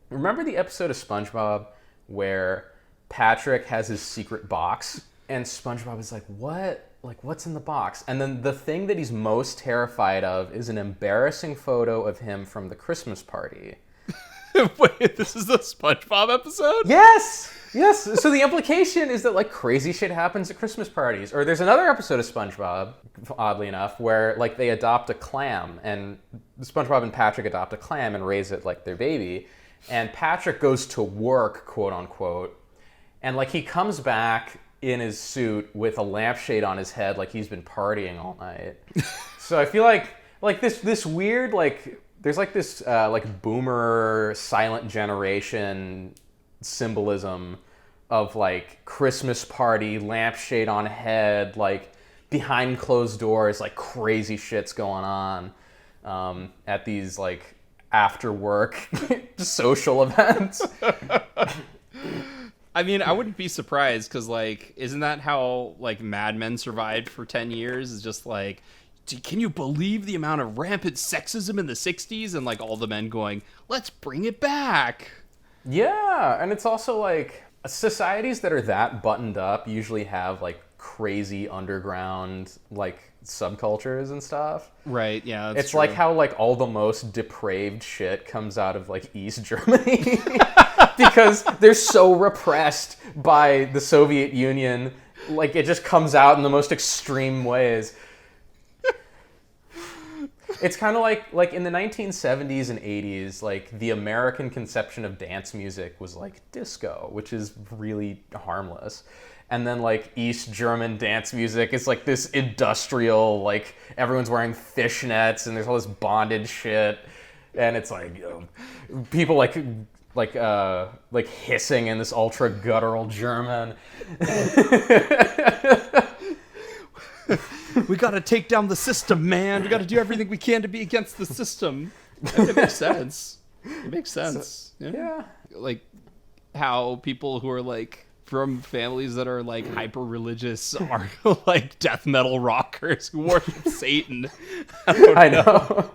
Remember the episode of SpongeBob where Patrick has his secret box and SpongeBob is like, what? Like, what's in the box? And then the thing that he's most terrified of is an embarrassing photo of him from the Christmas party. Wait, this is the SpongeBob episode? Yes! So the implication is that like crazy shit happens at Christmas parties. Or there's another episode of SpongeBob, oddly enough, where like they adopt a clam, and SpongeBob and Patrick adopt a clam and raise it like their baby. And Patrick goes to work, quote unquote, and like he comes back in his suit with a lampshade on his head, like he's been partying all night. So I feel like this weird like there's like this like boomer silent generation symbolism of like Christmas party, lampshade on head, like behind closed doors, like crazy shit's going on at these like after work social events. I mean, I wouldn't be surprised, because like, isn't that how like Mad Men survived for 10 years? Is just like, can you believe the amount of rampant sexism in the 60s? And like all the men going, let's bring it back. Yeah, and it's also like societies that are that buttoned up usually have like crazy underground like subcultures and stuff. Right, yeah, that's it's true. like how like all the most depraved shit comes out of like East Germany because they're so repressed by the Soviet Union. Like it just comes out in the most extreme ways. It's kind of like in the 1970s and 80s, like the American conception of dance music was like disco, which is really harmless. And then like East German dance music is like this industrial, like everyone's wearing fishnets and there's all this bondage shit. And it's like, you know, people like hissing in this ultra guttural German. We gotta take down the system, man. We gotta do everything we can to be against the system. It makes sense. It makes sense. So, yeah. Like how people who are like from families that are like hyper religious are like death metal rockers who worship Satan. I know.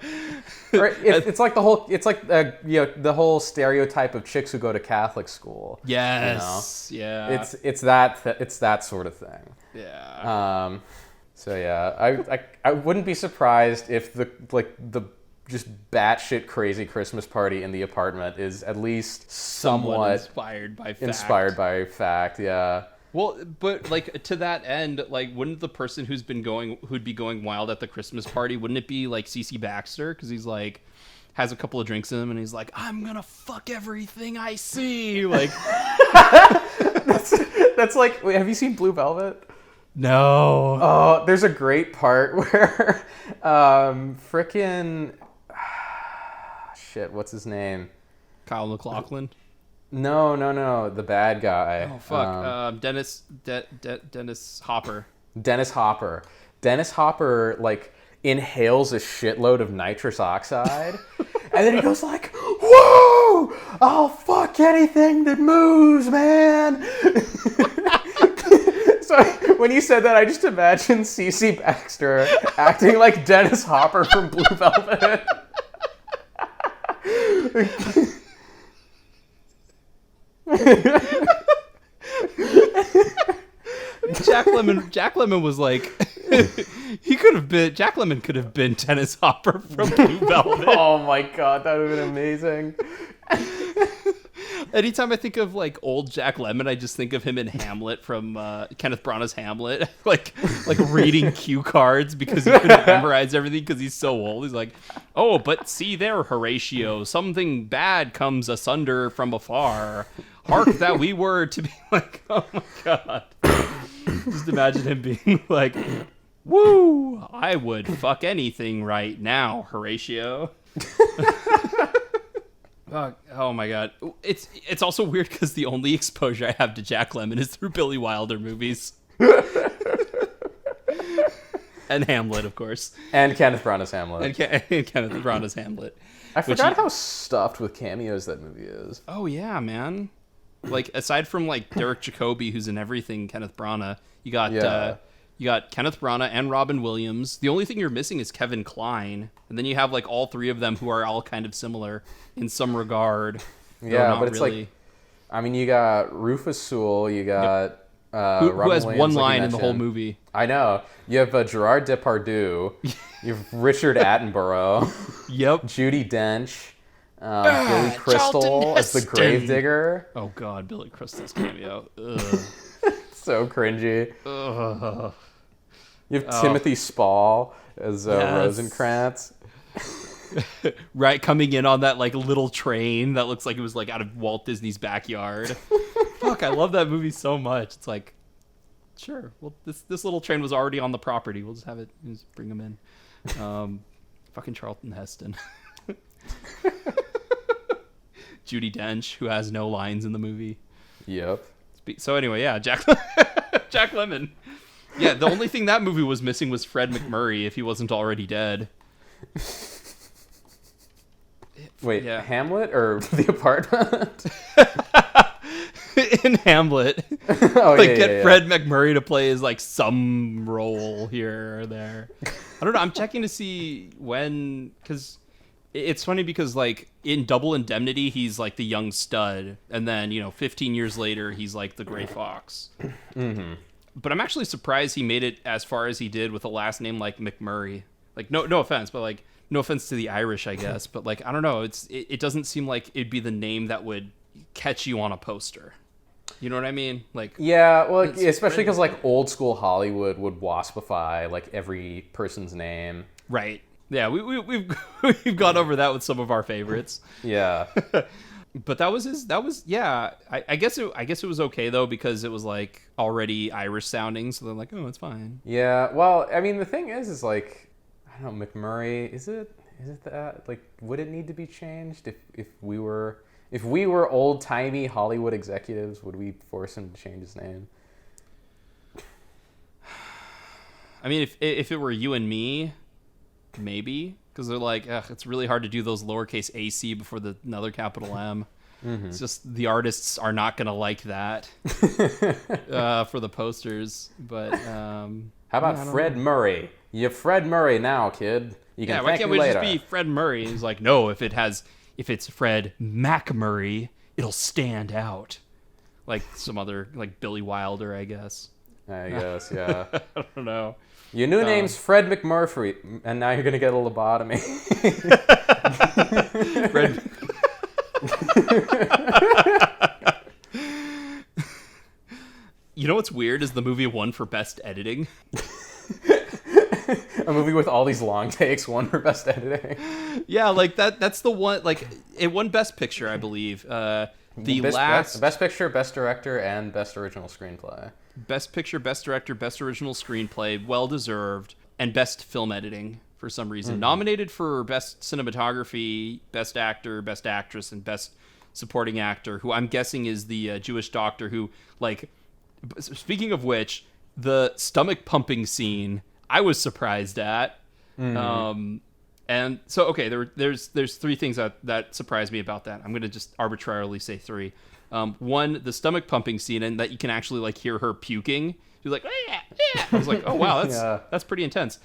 It's like the whole. It's like the whole stereotype of chicks who go to Catholic school. Yes. You know? Yeah. It's that sort of thing. Yeah. So yeah, I wouldn't be surprised if the just batshit crazy Christmas party in the apartment is at least somewhat inspired by fact. Inspired by fact, yeah. Well, but like to that end, like wouldn't the person who'd be going wild at the Christmas party, wouldn't it be like CC Baxter? Because he's like has a couple of drinks in him and he's like, I'm gonna fuck everything I see. Like that's like, wait, have you seen Blue Velvet? No. Oh, there's a great part where frickin' shit, what's his name? Kyle MacLachlan? No, the bad guy. Oh fuck. Dennis Hopper. Dennis Hopper. Dennis Hopper like inhales a shitload of nitrous oxide and then he goes like, whoa! I'll fuck anything that moves, man. So when you said that, I just imagined CC Baxter acting like Dennis Hopper from Blue Velvet. Jack Lemmon was like Jack Lemmon could have been Dennis Hopper from Blue Velvet. Oh my god, that would have been amazing. Anytime I think of like old Jack Lemmon, I just think of him in Hamlet from Kenneth Branagh's Hamlet, like reading cue cards because he couldn't memorize everything because he's so old. He's like, oh, but see there, Horatio, something bad comes asunder from afar. Hark that we were to be like, oh my god. Just imagine him being like, woo, I would fuck anything right now, Horatio. Oh my god. It's also weird because the only exposure I have to Jack Lemmon is through Billy Wilder movies. And Hamlet, of course. And Kenneth Branagh's Hamlet. And Kenneth Branagh's Hamlet. I forgot how stuffed with cameos that movie is. Oh yeah, man. Like aside from like Derek Jacobi, who's in everything, Kenneth Branagh, you got Kenneth Branagh and Robin Williams. The only thing you're missing is Kevin Kline. And then you have like all three of them who are all kind of similar in some regard. Yeah, but it's really... like, I mean, you got Rufus Sewell, you got who has Williams, one line in the whole movie. I know. You have Gerard Depardieu. You have Richard Attenborough. Yep. Judi Dench. Billy Crystal as the Gravedigger. Oh god, Billy Crystal's cameo. Ugh. So cringy. Ugh. You have Timothy Spall as Rosencrantz. Right, coming in on that like little train that looks like it was like out of Walt Disney's backyard. Fuck, I love that movie so much. It's like, sure, well this little train was already on the property. We'll just have it, just bring them in. Fucking Charlton Heston. Judi Dench, who has no lines in the movie. Yep. So anyway, yeah, Jack Lemmon. Yeah, the only thing that movie was missing was Fred MacMurray if he wasn't already dead. Wait, yeah. Hamlet or The Apartment? In Hamlet. Oh, like, get Fred MacMurray to play as like some role here or there. I don't know. I'm checking to see when, because it's funny because like in Double Indemnity, he's like the young stud, and then 15 years later, he's like the gray fox. Mm-hmm. But I'm actually surprised he made it as far as he did with a last name like MacMurray. Like no offense, but like no offense to the Irish, I guess. But like I don't know, it doesn't seem like it'd be the name that would catch you on a poster. You know what I mean? Like yeah, well, especially because like old school Hollywood would waspify like every person's name. Right. Yeah, we've gone over that with some of our favorites. Yeah. But that was yeah. I guess it was okay though because it was like already Irish sounding, so they're like, oh, it's fine. Yeah. Well, I mean, the thing is like, I don't know, MacMurray. Is it that like would it need to be changed if we were old timey Hollywood executives? Would we force him to change his name? I mean, if it were you and me, maybe. Because they're like, it's really hard to do those lowercase AC before another capital M. Mm-hmm. It's just the artists are not going to like that for the posters. But how about Fred Murray? You're Fred Murray now, kid. You can why thank can't me we later. just be Fred Murray? He's like, no, if it's Fred MacMurray, it'll stand out. Like some other, like Billy Wilder, I guess. I guess, yeah. I don't know. Your new name's Fred MacMurray, and now you're going to get a lobotomy. Fred... You know what's weird is the movie won for best editing. A movie with all these long takes won for best editing. Yeah, like that's the one. Like it won Best Picture, I believe. Best Picture, Best Director, and Best Original Screenplay. Best Picture, Best Director, Best Original Screenplay, well deserved, and Best Film Editing for some reason. Mm-hmm. Nominated for Best Cinematography, Best Actor, Best Actress, and Best Supporting Actor, who I'm guessing is the Jewish doctor who, like, speaking of which, the stomach pumping scene, I was surprised at. Mm-hmm. And so, okay, there's three things that surprised me about that. I'm going to just arbitrarily say three. One, the stomach pumping scene, and that you can actually like hear her puking. She's like, yeah. I was like, oh wow, that's pretty intense.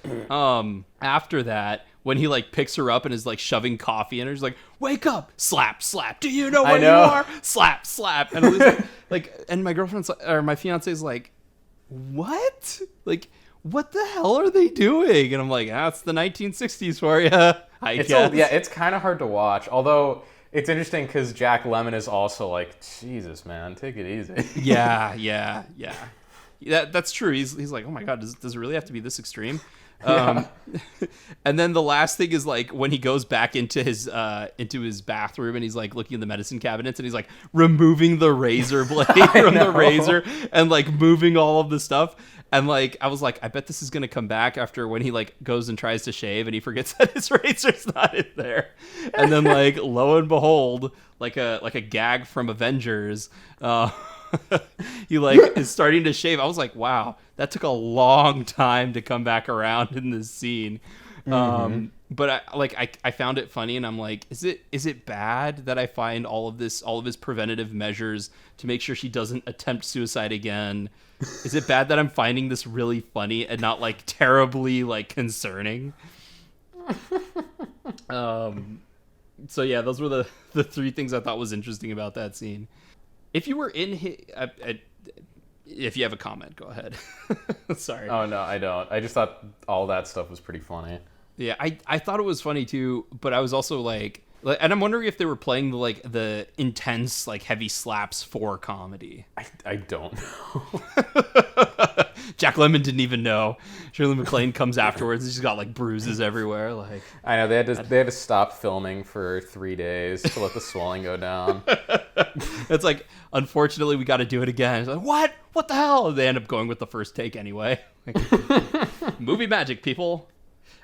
After that, when he like picks her up and is like shoving coffee in her, he's like, wake up, slap, slap. Do you know where you are? Slap, slap. And Elise, and my girlfriend's or my fiance's like, what? Like, what the hell are they doing? And I'm like, it's the 1960s for you, I guess. It's kind of hard to watch. Although it's interesting because Jack Lemmon is also like, Jesus, man, take it easy. Yeah. That's true. He's like, oh my God, does it really have to be this extreme? And then the last thing is like when he goes back into his bathroom and he's like looking in the medicine cabinets and he's like removing the razor blade from the razor and like moving all of the stuff. And like I was like, I bet this is gonna come back after when he like goes and tries to shave and he forgets that his razor's not in there. And then like lo and behold, like a gag from Avengers, he like is starting to shave. I was like, wow, that took a long time to come back around in this scene. Mm-hmm. But I found it funny, and I'm like, is it bad that I find all of his preventative measures to make sure she doesn't attempt suicide again? Is it bad that I'm finding this really funny and not like terribly like concerning? So yeah, those were the three things I thought was interesting about that scene. If you were in if you have a comment, go ahead. Sorry. Oh no, I don't. I just thought all that stuff was pretty funny. Yeah, I thought it was funny too, but I was also like, and I'm wondering if they were playing the intense like heavy slaps for comedy. I don't know. Jack Lemmon didn't even know. Shirley MacLaine comes afterwards and she's got like bruises everywhere. Like I know they had to stop filming for 3 days to let the swelling go down. It's like, unfortunately, we got to do it again. It's like, what the hell? They end up going with the first take anyway. Like, movie magic, people.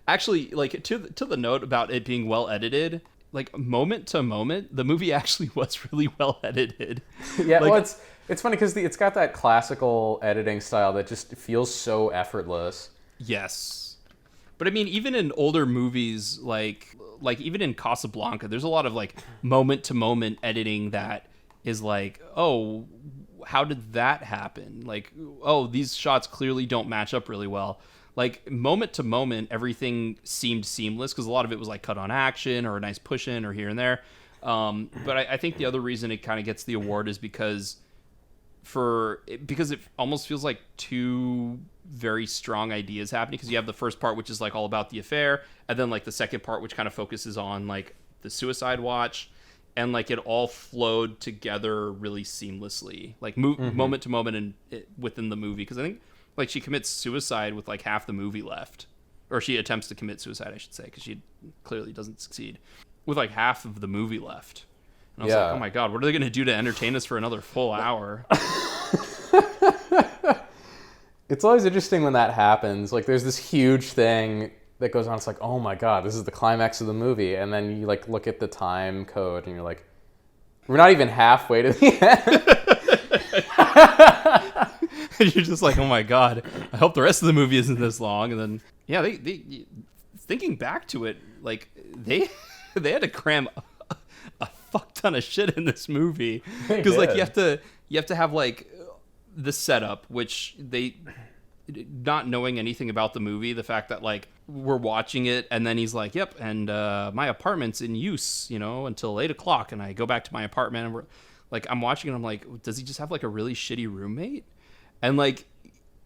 Actually, like to the note about it being well edited, like moment to moment, the movie actually was really well edited. Yeah, like, well, it's funny because it's got that classical editing style that just feels so effortless. Yes, but I mean, even in older movies, like even in Casablanca, there's a lot of like moment to moment editing that is like, oh, how did that happen? Like, oh, these shots clearly don't match up really well. like moment to moment, everything seemed seamless because a lot of it was like cut on action or a nice push in or here and there. But I think the other reason it kind of gets the award is because it almost feels like two very strong ideas happening, because you have the first part, which is like all about the affair, and then like the second part, which kind of focuses on like the suicide watch, and like it all flowed together really seamlessly, like moment to moment and within the movie. Because I think like she commits suicide with like half the movie left, or she attempts to commit suicide, I should say, because she clearly doesn't succeed, with like half of the movie left. And I was like, oh my god, what are they going to do to entertain us for another full hour? It's always interesting when that happens. Like, there's this huge thing that goes on. It's like, oh my god, this is the climax of the movie. And then you like look at the time code and you're like, we're not even halfway to the end. And you're just like, oh my god, I hope the rest of the movie isn't this long. And then, yeah, they thinking back to it, like they had to cram a fuck ton of shit in this movie, because like you have to have like the setup, which they, not knowing anything about the movie, the fact that like we're watching it and then he's like, yep, and my apartment's in use, until 8:00, and I go back to my apartment, and we're like, I'm watching and I'm like, does he just have like a really shitty roommate? And like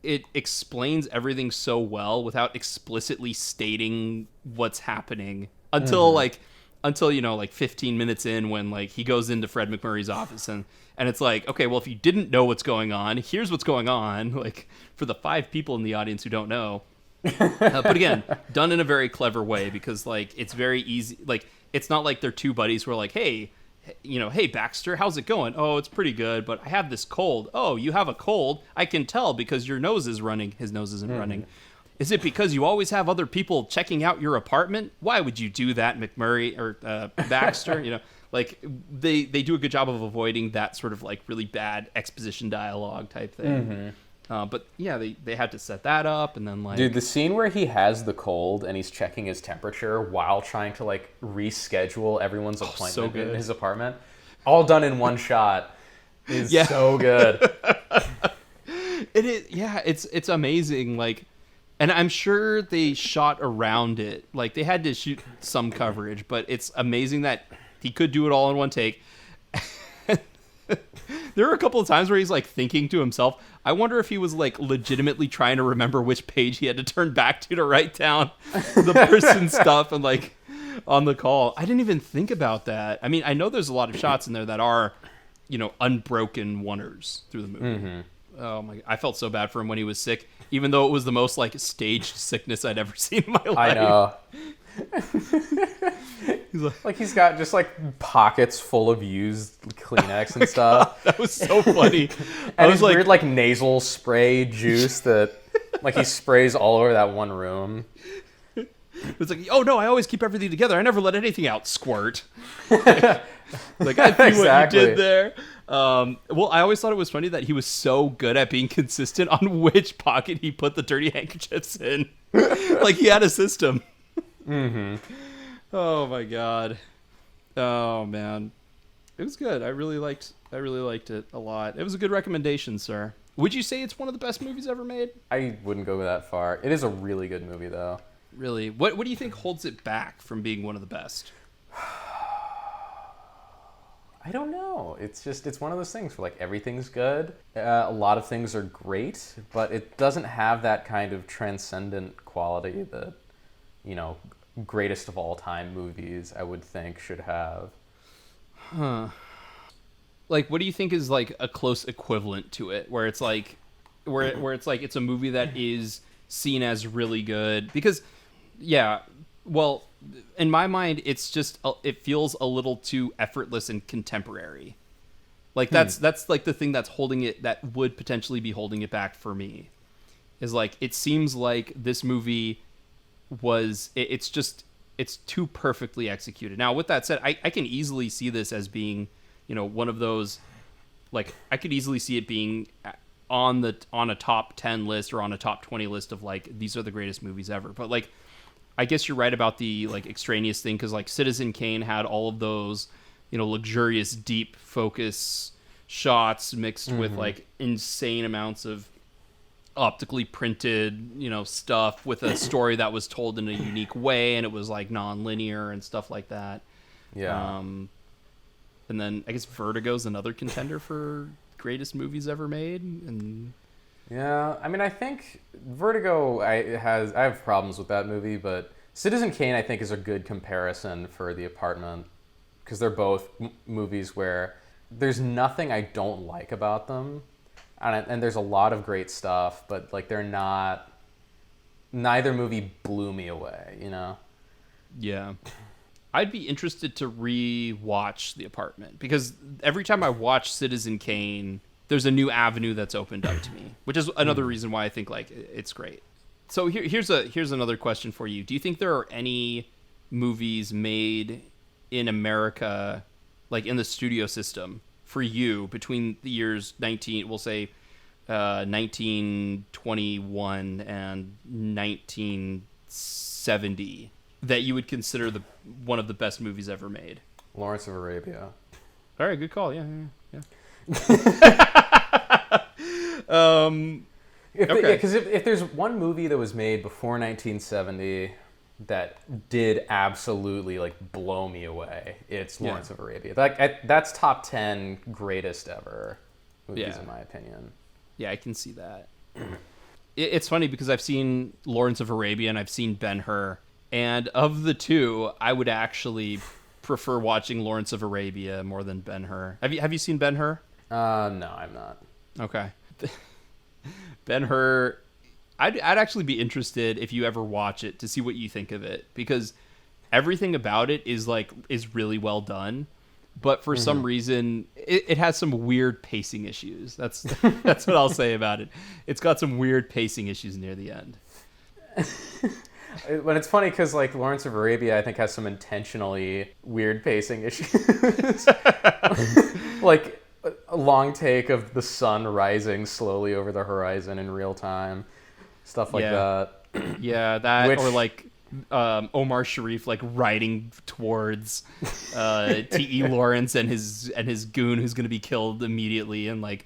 it explains everything so well without explicitly stating what's happening until like 15 minutes in, when like he goes into Fred MacMurray's office and it's like, okay, well, if you didn't know what's going on, here's what's going on, like for the 5 people in the audience who don't know. But again, done in a very clever way, because like it's very easy, like it's not like they're two buddies who are like, hey Baxter, how's it going? Oh, it's pretty good, but I have this cold. Oh, you have a cold? I can tell because your nose is running. His nose isn't running. Is it because you always have other people checking out your apartment? Why would you do that, MacMurray or Baxter? Like they do a good job of avoiding that sort of like really bad exposition dialogue type thing. But yeah, they had to set that up, and then like, dude, the scene where he has the cold and he's checking his temperature while trying to like reschedule everyone's appointment in his apartment, all done in one shot, is so good. It is, yeah, it's amazing. Like, and I'm sure they shot around it. Like they had to shoot some coverage, but it's amazing that he could do it all in one take. There were a couple of times where he's like thinking to himself, I wonder if he was like legitimately trying to remember which page he had to turn back to write down the person's stuff and like on the call. I didn't even think about that. I mean, I know there's a lot of shots in there that are, unbroken oneers through the movie. Oh my, I felt so bad for him when he was sick, even though it was the most like staged sickness I'd ever seen in my life. I know. He's got just like pockets full of used Kleenex and stuff. God, that was so funny. And his weird like nasal spray juice that like he sprays all over that one room. It's like, oh no, I always keep everything together. I never let anything out. Squirt. Like I see exactly what you did there. Well, I always thought it was funny that he was so good at being consistent on which pocket he put the dirty handkerchiefs in. Like he had a system. Oh my god. Oh man. It was good. I really liked it a lot. It was a good recommendation, sir. Would you say it's one of the best movies ever made? I wouldn't go that far. It is a really good movie though. Really? What do you think holds it back from being one of the best? I don't know. It's one of those things where like everything's good. A lot of things are great, but it doesn't have that kind of transcendent quality that, greatest of all time movies I would think should have. Huh. Like, what do you think is like a close equivalent to it, where it's like, where it's like it's a movie that is seen as really good? Because, yeah, well, in my mind, it's just it feels a little too effortless and contemporary. Like that's like the thing that's holding it, that would potentially be holding it back for me, is like it seems like this movie was it's too perfectly executed. Now, with that said, I can easily see this as being, one of those, like I could easily see it being on a top 10 list or on a top 20 list of like these are the greatest movies ever. But like, I guess you're right about the like extraneous thing, because like Citizen Kane had all of those, luxurious deep focus shots mixed with like insane amounts of optically printed, stuff with a story that was told in a unique way, and it was like non-linear and stuff like that. Yeah. And then I guess Vertigo's another contender for greatest movies ever made. And yeah, I mean, I think Vertigo, I have problems with that movie, but Citizen Kane, I think, is a good comparison for The Apartment, because they're both movies where there's nothing I don't like about them, and there's a lot of great stuff, but like they're not. Neither movie blew me away, Yeah. I'd be interested to re-watch The Apartment, because every time I watch Citizen Kane, there's a new avenue that's opened up to me, which is another reason why I think like it's great. So here's another question for you. Do you think there are any movies made in America, like in the studio system, for you between the years 1921 and 1970 that you would consider one of the best movies ever made? Lawrence of Arabia. All right, good call. Yeah. Because if there's one movie that was made before 1970 that did absolutely like blow me away, it's Lawrence of Arabia. That's top 10 greatest ever movies in my opinion. Yeah, I can see that. It's funny because I've seen Lawrence of Arabia and I've seen Ben-Hur, and of the two, I would actually prefer watching Lawrence of Arabia more than Ben-Hur. Have you seen Ben-Hur? No, I'm not. Okay. Ben-Hur, I'd actually be interested if you ever watch it to see what you think of it, because everything about it is really well done, but for some reason it has some weird pacing issues. That's what I'll say about it. It's got some weird pacing issues near the end. But it's funny because like Lawrence of Arabia, I think, has some intentionally weird pacing issues. Like a long take of the sun rising slowly over the horizon in real time, stuff like that. Yeah, that or like Omar Sharif like riding towards T.E. Lawrence and his goon who's going to be killed immediately, and like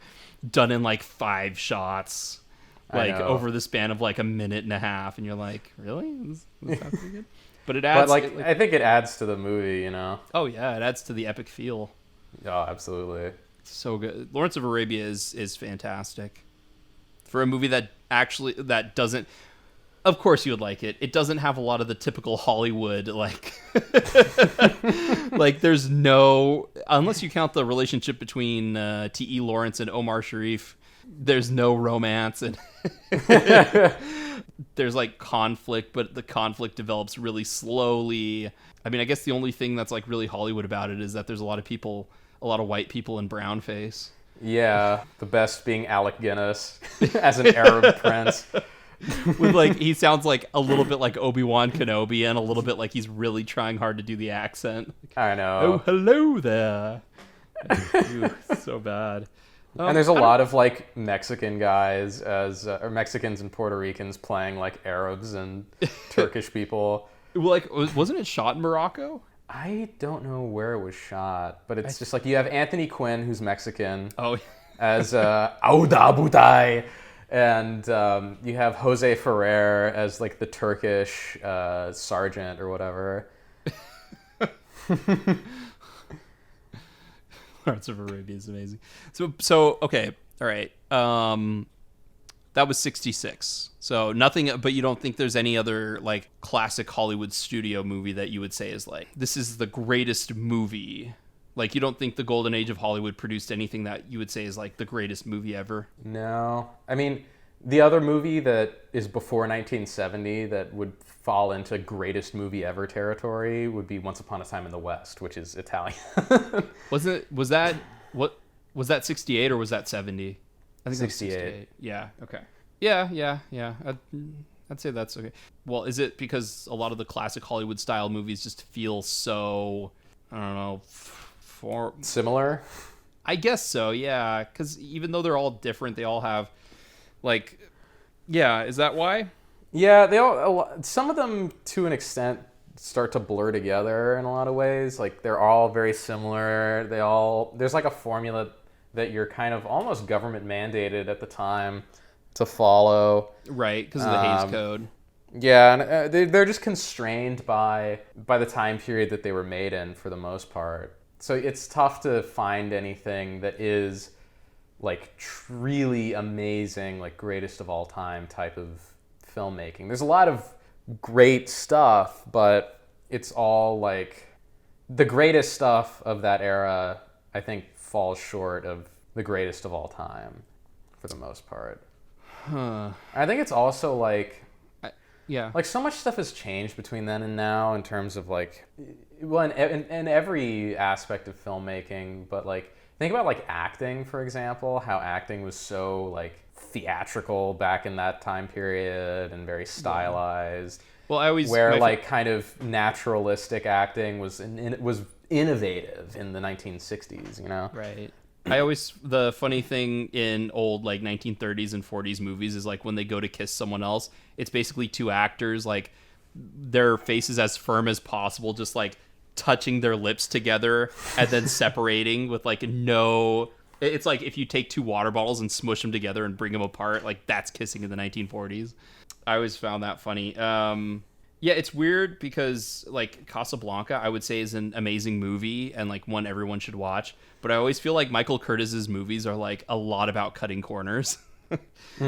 done in like 5 shots. Like over the span of like a minute and a half, and you're like, really? This not pretty good? But it adds. But I think it adds to the movie, Oh yeah, it adds to the epic feel. Oh, absolutely. So good. Lawrence of Arabia is fantastic for a movie that doesn't. Of course, you would like it. It doesn't have a lot of the typical Hollywood like. Like there's no, unless you count the relationship between T.E. Lawrence and Omar Sharif. There's no romance, and there's like conflict, but the conflict develops really slowly. I mean, I guess the only thing that's like really Hollywood about it is that there's a lot of white people in brown face. Yeah, the best being Alec Guinness as an Arab prince. With like, he sounds like a little bit like Obi-Wan Kenobi and a little bit like he's really trying hard to do the accent. I know. Oh, hello there. Ew, so bad. And there's a lot of like Mexican guys or Mexicans and Puerto Ricans playing like Arabs and Turkish people. Well, like, wasn't it shot in Morocco? I don't know where it was shot, but it's just like you have Anthony Quinn, who's Mexican, as Auda Butai, and you have Jose Ferrer as like the Turkish sergeant or whatever. Lawrence of Arabia is amazing. So okay, all right. That was 1966. So nothing, but you don't think there's any other like classic Hollywood studio movie that you would say is like, this is the greatest movie? Like, you don't think the golden age of Hollywood produced anything that you would say is like the greatest movie ever? No. I mean, the other movie that is before 1970 that would fall into greatest movie ever territory would be Once Upon a Time in the West, which is Italian. Was that 68 or was that 70? I think 68. Yeah. Okay. Yeah. I'd say that's okay. Well, is it because a lot of the classic Hollywood style movies just feel so, I don't know, similar? I guess so. Yeah. Because even though they're all different, they all have like, yeah. Is that why? Yeah, some of them to an extent start to blur together in a lot of ways. Like they're all very similar. There's like a formula that you're kind of almost government mandated at the time to follow. Right, because of the Hays Code. Yeah, and they're just constrained by the time period that they were made in for the most part. So it's tough to find anything that is like really amazing, like greatest of all time type of filmmaking. There's a lot of great stuff, but it's all like the greatest stuff of that era, I think, falls short of the greatest of all time for the most part. I think it's also like, yeah, like so much stuff has changed between then and now in terms of like, well, in every aspect of filmmaking, but like think about like acting, for example, how acting was so like theatrical back in that time period and very stylized. Well, like kind of naturalistic acting was innovative in the 1960s, you know? Right. The funny thing in old like 1930s and 40s movies is like when they go to kiss someone else, it's basically two actors, like their faces as firm as possible, just like touching their lips together and then separating with like it's like if you take two water bottles and smush them together and bring them apart, like that's kissing in the 1940s. I always found that funny. Yeah, it's weird because like Casablanca, I would say, is an amazing movie and like one everyone should watch. But I always feel like Michael Curtiz's movies are like a lot about cutting corners.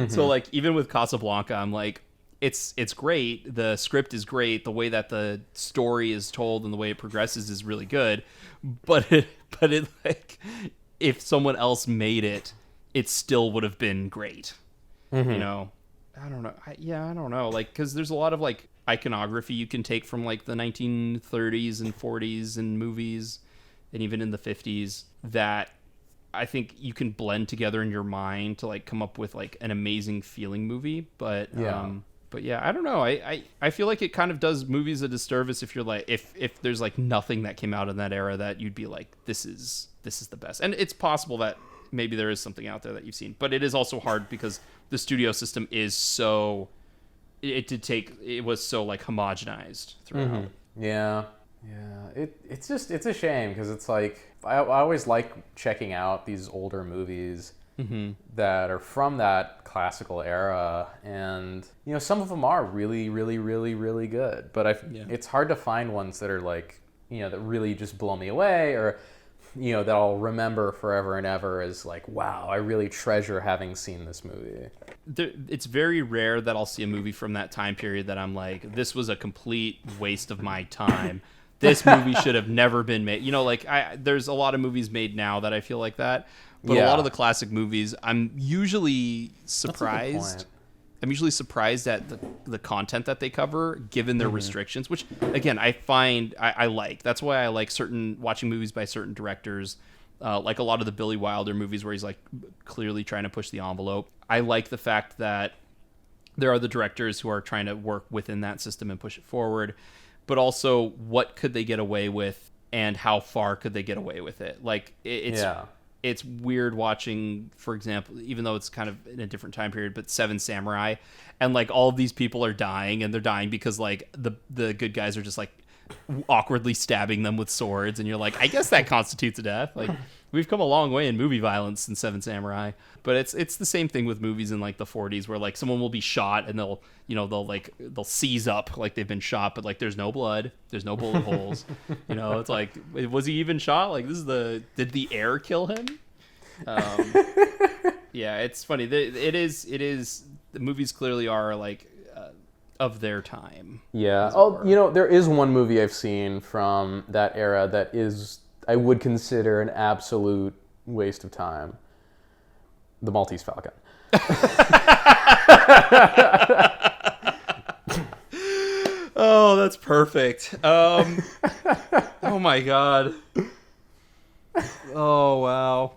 So like even with Casablanca, I'm like, it's great. The script is great. The way that the story is told and the way it progresses is really good. But it like if someone else made it, it still would have been great. You know, I don't know. I don't know. Like, because there's a lot of like iconography you can take from like the 1930s and 40s and movies, and even in the 50s, that I think you can blend together in your mind to like come up with like an amazing feeling movie. But yeah, I don't know. I feel like it kind of does movies a disservice if you're like if there's like nothing that came out in that era that you'd be like, this is the best. And it's possible that maybe there is something out there that you've seen, but it is also hard because the studio system is so it was so like homogenized throughout. Yeah. It's a shame because it's like I always like checking out these older movies that are from that classical era, and you know some of them are really really really really good, but it's hard to find ones that are like, you know, that really just blow me away, or you know that I'll remember forever and ever as like, wow, I really treasure having seen this movie. It's very rare that I'll see a movie from that time period that I'm like, this was a complete waste of my time. This movie should have never been made. You know, like there's a lot of movies made now that I feel like that. But a lot of the classic movies, I'm usually surprised. I'm usually surprised at the content that they cover, given their restrictions, which, again, I find I like. That's why I like watching movies by certain directors, like a lot of the Billy Wilder movies where he's like clearly trying to push the envelope. I like the fact that there are the directors who are trying to work within that system and push it forward, but also what could they get away with and how far could they get away with it? Like it's weird watching, for example, even though it's kind of in a different time period, but Seven Samurai, and like all of these people are dying, and they're dying because like the good guys are just like awkwardly stabbing them with swords, and you're like, I guess that constitutes a death. Like we've come a long way in movie violence in Seven Samurai, but it's the same thing with movies in like the 40s where like someone will be shot and they'll seize up like they've been shot, but like there's no blood, there's no bullet holes. You know, it's like, was he even shot? Like did the air kill him? Yeah, it's funny. It is the movies clearly are like of their time. Yeah. Oh, you know, there is one movie I've seen from that era that I would consider an absolute waste of time. The Maltese Falcon. Oh, that's perfect. Oh my god. Oh wow.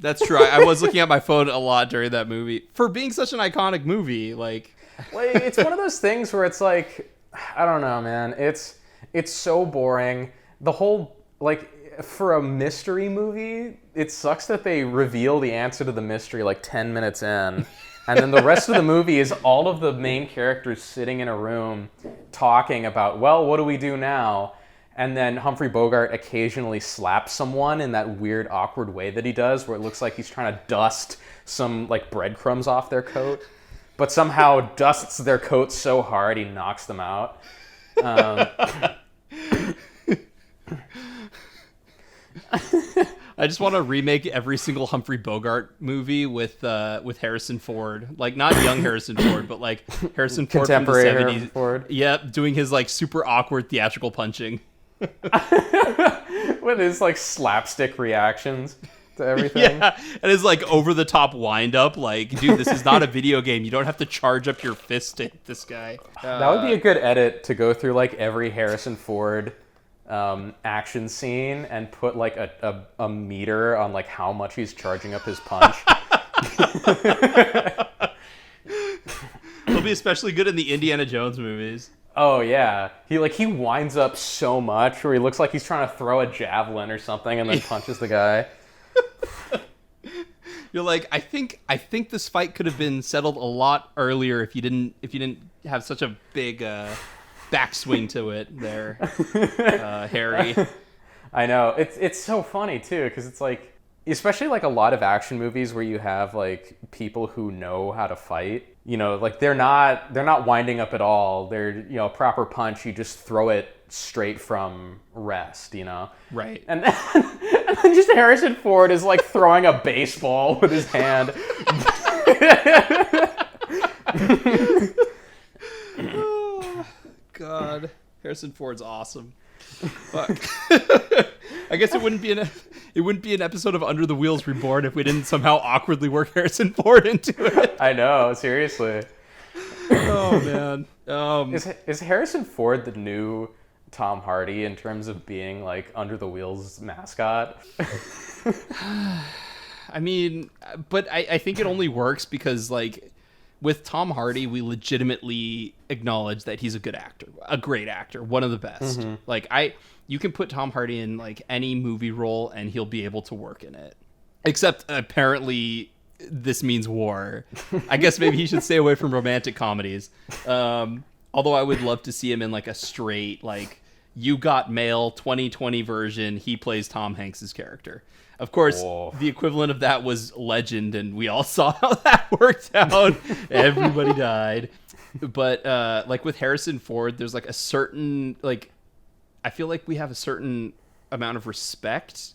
That's true. I was looking at my phone a lot during that movie for being such an iconic movie. Like, well, it's one of those things where it's like, I don't know, man. It's so boring. The whole, like, for a mystery movie, it sucks that they reveal the answer to the mystery like 10 minutes in. And then the rest of the movie is all of the main characters sitting in a room talking about, well, what do we do now? and then Humphrey Bogart occasionally slaps someone in that weird, awkward way that he does, where it looks like he's trying to dust some like breadcrumbs off their coat, but somehow dusts their coat so hard he knocks them out. I just want to remake every single Humphrey Bogart movie with Harrison Ford, like not young Harrison Ford, but like Harrison Ford from the 70s. Harrison Ford. Yep, doing his like super awkward theatrical punching with his like slapstick reactions to everything. Yeah, and his like over the top wind up, like, dude, this is not a video game. You don't have to charge up your fist to hit this guy. That would be a good edit to go through like every Harrison Ford action scene and put like a meter on like how much he's charging up his punch. It'll be especially good in the Indiana Jones movies. Oh yeah, he winds up so much where he looks like he's trying to throw a javelin or something and then punches the guy. You're like, I think this fight could have been settled a lot earlier if you didn't have such a big backswing to it there, Harry. I know, it's so funny too, because it's like, especially like a lot of action movies where you have like people who know how to fight, you know, like they're not winding up at all. They're, you know, a proper punch, you just throw it straight from rest, you know, right? And then just Harrison Ford is like throwing a baseball with his hand. God, Harrison Ford's awesome. Fuck. I guess it wouldn't be an episode of Under the Wheels Reborn if we didn't somehow awkwardly work Harrison Ford into it. I know, seriously. Oh man. Is Harrison Ford the new Tom Hardy in terms of being like Under the Wheels mascot? I mean, but I think it only works because like with Tom Hardy, we legitimately acknowledge that he's a good actor, a great actor, one of the best. Mm-hmm. Like you can put Tom Hardy in like any movie role and he'll be able to work in it. Except apparently This Means War. I guess maybe he should stay away from romantic comedies. Although I would love to see him in like a straight, like, You Got Mail 2020 version. He plays Tom Hanks's character. Of course, The equivalent of that was Legend, and we all saw how that worked out. Everybody died. But like with Harrison Ford, there's like a certain, like, I feel like we have a certain amount of respect,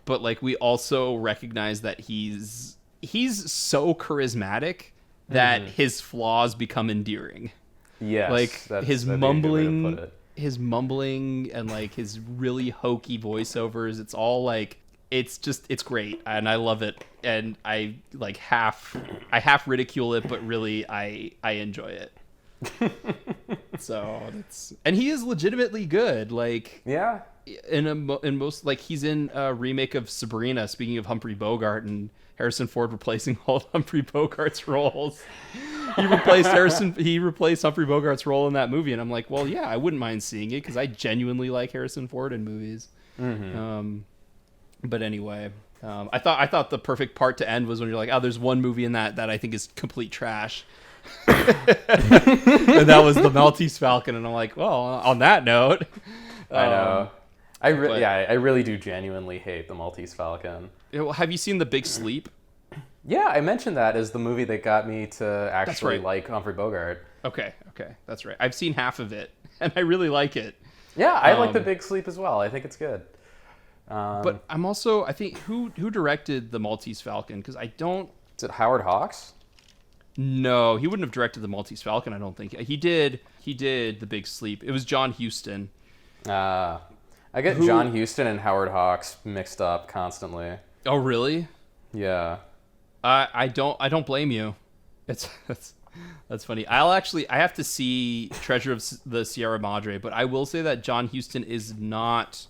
but like we also recognize that he's so charismatic that his flaws become endearing. Yes, like his mumbling and like his really hokey voiceovers. It's all like, it's great, and I love it, and I like half ridicule it, but really I enjoy it. So and he is legitimately good. Like, yeah, in most, like, he's in a remake of Sabrina. Speaking of Humphrey Bogart, and Harrison Ford replacing all Humphrey Bogart's roles. He replaced Humphrey Bogart's role in that movie, and I'm like, well, yeah, I wouldn't mind seeing it because I genuinely like Harrison Ford in movies. Mm-hmm. But anyway, I thought the perfect part to end was when you're like, oh, there's one movie in that I think is complete trash. And that was The Maltese Falcon, and I'm like, well, on that note, I know. I really do genuinely hate The Maltese Falcon. Have you seen The Big Sleep? Yeah, I mentioned that as the movie that got me to actually like Humphrey Bogart. Okay, that's right. I've seen half of it, and I really like it. Yeah, I like The Big Sleep as well. I think it's good. But I'm also, I think, who directed The Maltese Falcon? Because I don't... Is it Howard Hawks? No, he wouldn't have directed The Maltese Falcon, I don't think. He did The Big Sleep. It was John Huston. I get John Huston and Howard Hawks mixed up constantly. Oh, really? Yeah. I don't blame you. That's funny. I have to see Treasure of the Sierra Madre, but I will say that John Huston is not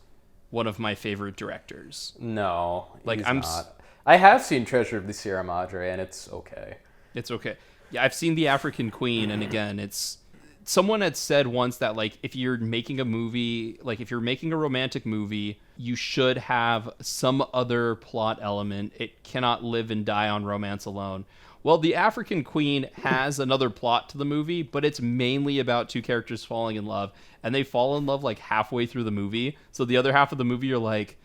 one of my favorite directors. No, like, he's not. I have seen Treasure of the Sierra Madre, and it's okay. It's okay. Yeah, I've seen The African Queen, and again, it's... Someone had said once that, like, if you're making a movie, like, if you're making a romantic movie, you should have some other plot element. It cannot live and die on romance alone. Well, the African Queen has another plot to the movie, but it's mainly about two characters falling in love, and they fall in love like halfway through the movie. So the other half of the movie, you're like,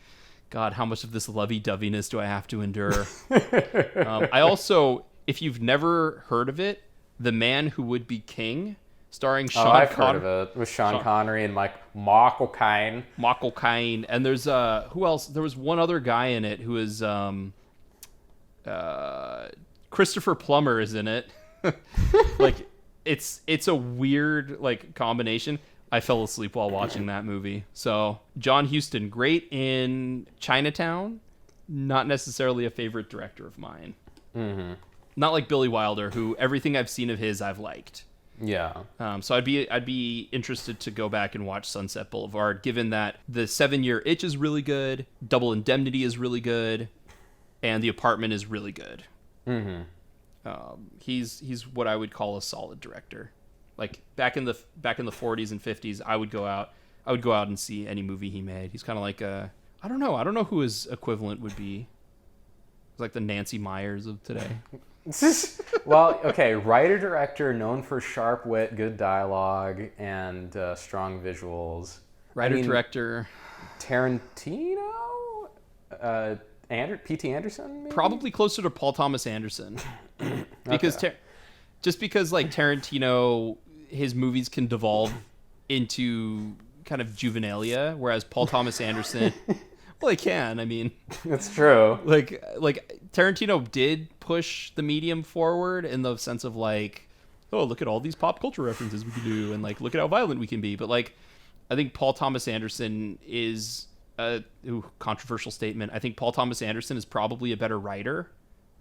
God, how much of this lovey-doveyness do I have to endure? I also, if you've never heard of it, The Man Who Would Be King, starring Sean I've heard of it, with Sean Connery and Michael Caine. Michael Caine, and there's who else? There was one other guy in it who is Christopher Plummer is in it. Like it's a weird like combination. I fell asleep while watching that movie. So John Huston, great in Chinatown, not necessarily a favorite director of mine. Mm-hmm. Not like Billy Wilder, who everything I've seen of his I've liked. Yeah. So I'd be interested to go back and watch Sunset Boulevard, given that the 7 Year Itch is really good, Double Indemnity is really good, and The Apartment is really good. Mm-hmm. He's what I would call a solid director. Like back in the 40s and 50s, I would go out and see any movie he made. He's kind of like I don't know who his equivalent would be. It's like the Nancy Meyers of today. Well, okay, writer-director known for sharp wit, good dialogue, and strong visuals. Writer-director. Tarantino? P.T. Anderson, maybe? Probably closer to Paul Thomas Anderson. Because just because like Tarantino, his movies can devolve into kind of juvenilia, whereas Paul Thomas Anderson... Well, they can. I mean, that's true. Like Tarantino did push the medium forward in the sense of like, oh, look at all these pop culture references we can do, and like, look at how violent we can be. But like, I think Paul Thomas Anderson is controversial statement. I think Paul Thomas Anderson is probably a better writer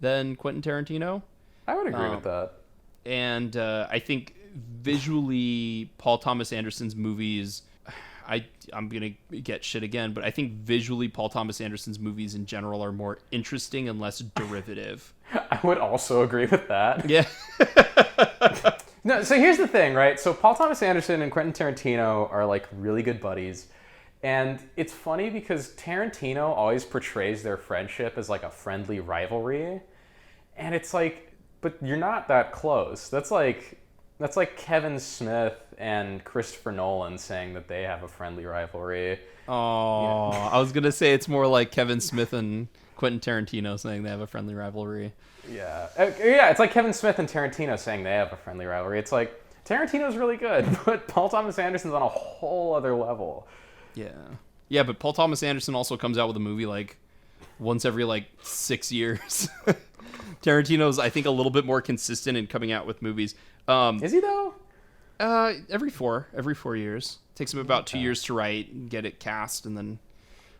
than Quentin Tarantino. I would agree with that. And I think visually, Paul Thomas Anderson's movies. I'm going to get shit again, but I think visually Paul Thomas Anderson's movies in general are more interesting and less derivative. I would also agree with that. Yeah. No, so here's the thing, right? So Paul Thomas Anderson and Quentin Tarantino are like really good buddies. And it's funny because Tarantino always portrays their friendship as like a friendly rivalry. And it's like, but you're not that close. That's like Kevin Smith and Christopher Nolan saying that they have a friendly rivalry. Oh, yeah. I was going to say it's more like Kevin Smith and Quentin Tarantino saying they have a friendly rivalry. Yeah. Yeah, it's like Kevin Smith and Tarantino saying they have a friendly rivalry. It's like, Tarantino's really good, but Paul Thomas Anderson's on a whole other level. Yeah. Yeah, but Paul Thomas Anderson also comes out with a movie like once every like 6 years. Tarantino's, I think, a little bit more consistent in coming out with movies. Is he though? Every 4 years. Takes him about 2 years to write and get it cast and then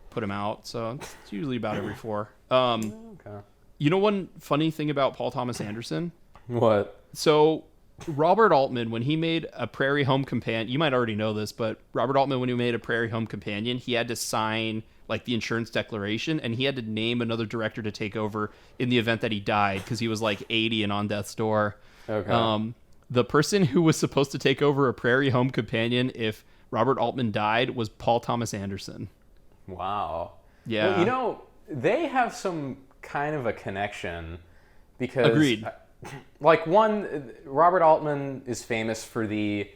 put him out. So it's usually about every 4. Okay. You know one funny thing about Paul Thomas Anderson? What? So Robert Altman, when he made A Prairie Home Companion, you might already know this, but Robert Altman, when he made A Prairie Home Companion, he had to sign like the insurance declaration, and he had to name another director to take over in the event that he died because he was like 80 and on death's door. Okay. The person who was supposed to take over A Prairie Home Companion if Robert Altman died was Paul Thomas Anderson. Wow. Yeah. Well, you know, they have some kind of a connection because... Agreed. Like Robert Altman is famous for the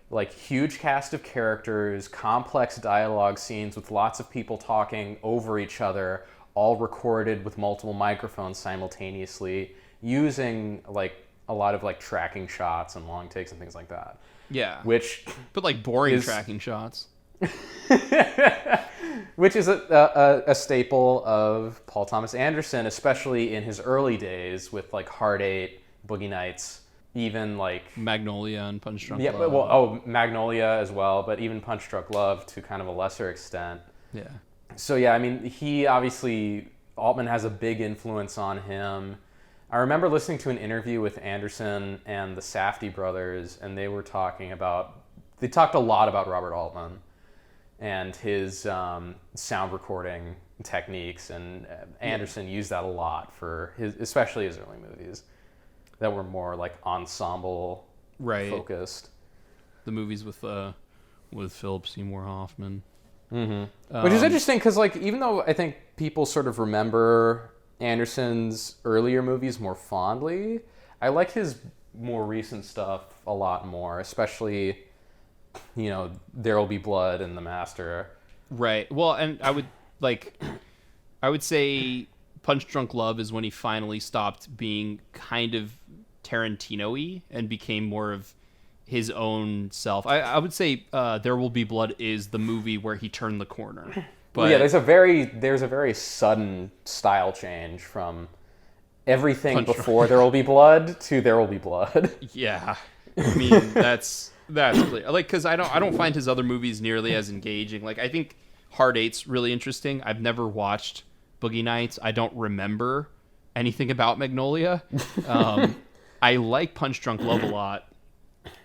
like huge cast of characters, complex dialogue scenes with lots of people talking over each other, all recorded with multiple microphones simultaneously, using like a lot of like tracking shots and long takes and things like that. Yeah. But like boring tracking shots. Which is a staple of Paul Thomas Anderson, especially in his early days with like Hard Eight, Boogie Nights, even like Magnolia and Punch Drunk Love. Love. Magnolia as well, but even Punch Drunk Love to kind of a lesser extent. Yeah. So yeah, I mean, Altman has a big influence on him. I remember listening to an interview with Anderson and the Safdie brothers, and they talked a lot about Robert Altman and his sound recording techniques, and Anderson used that a lot for especially his early movies that were more like ensemble focused. The movies with Philip Seymour Hoffman. Mm-hmm. Which is interesting because like even though I think people sort of remember Anderson's earlier movies more fondly, I like his more recent stuff a lot more, especially, There Will Be Blood and The Master. Right. Well, and I would say Punch Drunk Love is when he finally stopped being kind of Tarantino-y and became more of his own self. I would say There Will Be Blood is the movie where he turned the corner. But yeah, there's a very sudden style change from everything before There Will Be Blood to There Will Be Blood. Yeah, I mean that's clear. Like, because I don't find his other movies nearly as engaging. Like, I think Hard Eight's really interesting. I've never watched Boogie Nights. I don't remember anything about Magnolia. I like Punch Drunk Love a lot,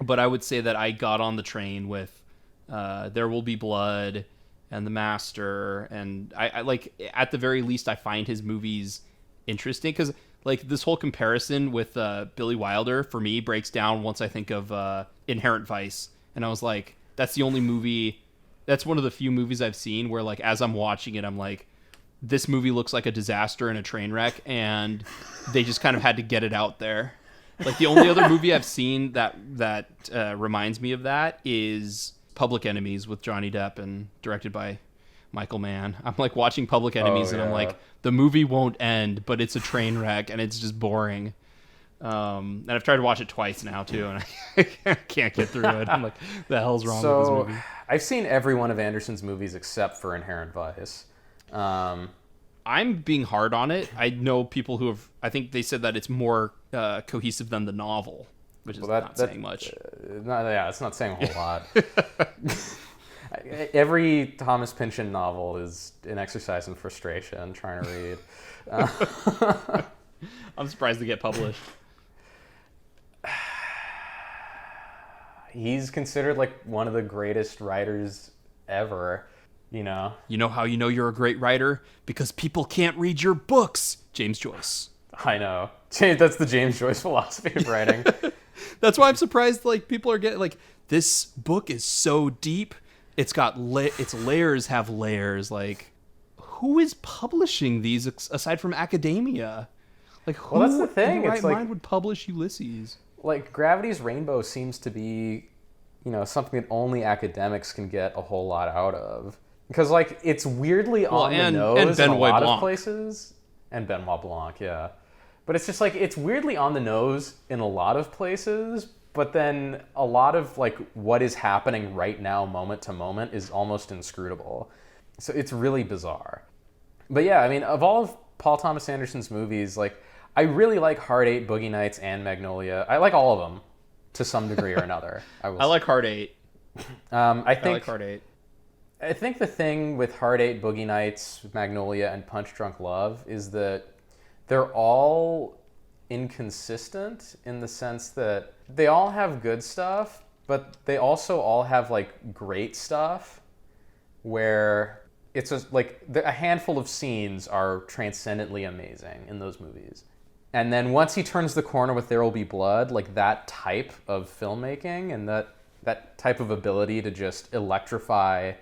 but I would say that I got on the train with There Will Be Blood and The Master, and I like, at the very least, I find his movies interesting, because like this whole comparison with Billy Wilder for me breaks down once I think of Inherent Vice, and I was like, that's one of the few movies I've seen where, like, as I'm watching it, I'm like, this movie looks like a disaster and a train wreck, and they just kind of had to get it out there. Like, the only other movie I've seen that reminds me of that is Public Enemies with Johnny Depp and directed by Michael Mann. I'm like watching Public Enemies and I'm like, the movie won't end, but it's a train wreck and it's just boring. And I've tried to watch it twice now too, and I can't get through it. I'm like, the hell's wrong with this movie? I've seen every one of Anderson's movies except for Inherent Vice. I'm being hard on it. I know people who have, I think they said that it's more cohesive than the novel, which is not saying much. It's not saying a whole lot. Every Thomas Pynchon novel is an exercise in frustration trying to read. I'm surprised they get published. He's considered like one of the greatest writers ever. You know how you know you're a great writer? Because people can't read your books. James Joyce. I know. That's the James Joyce philosophy of writing. That's why I'm surprised, like, people are getting, like, this book is so deep. It's got its layers have layers. Like, who is publishing these aside from academia? Like, who that's the thing. in the right It's like, mind would publish Ulysses? Like, Gravity's Rainbow seems to be, something that only academics can get a whole lot out of. Because, like, it's weirdly on the nose in a lot of places. And Benoit Blanc, yeah. But it's just, like, it's weirdly on the nose in a lot of places, but then a lot of, like, what is happening right now, moment to moment, is almost inscrutable. So it's really bizarre. But yeah, I mean, of all of Paul Thomas Anderson's movies, like, I really like Hard Eight, Boogie Nights, and Magnolia. I like all of them to some degree or another. I like Hard Eight. I like Hard Eight. I think the thing with Hard Eight, Boogie Nights, Magnolia, and Punch Drunk Love is that they're all inconsistent in the sense that they all have good stuff, but they also all have, like, great stuff where it's just, like, a handful of scenes are transcendently amazing in those movies. And then once he turns the corner with There Will Be Blood, like, that type of filmmaking and that type of ability to just electrify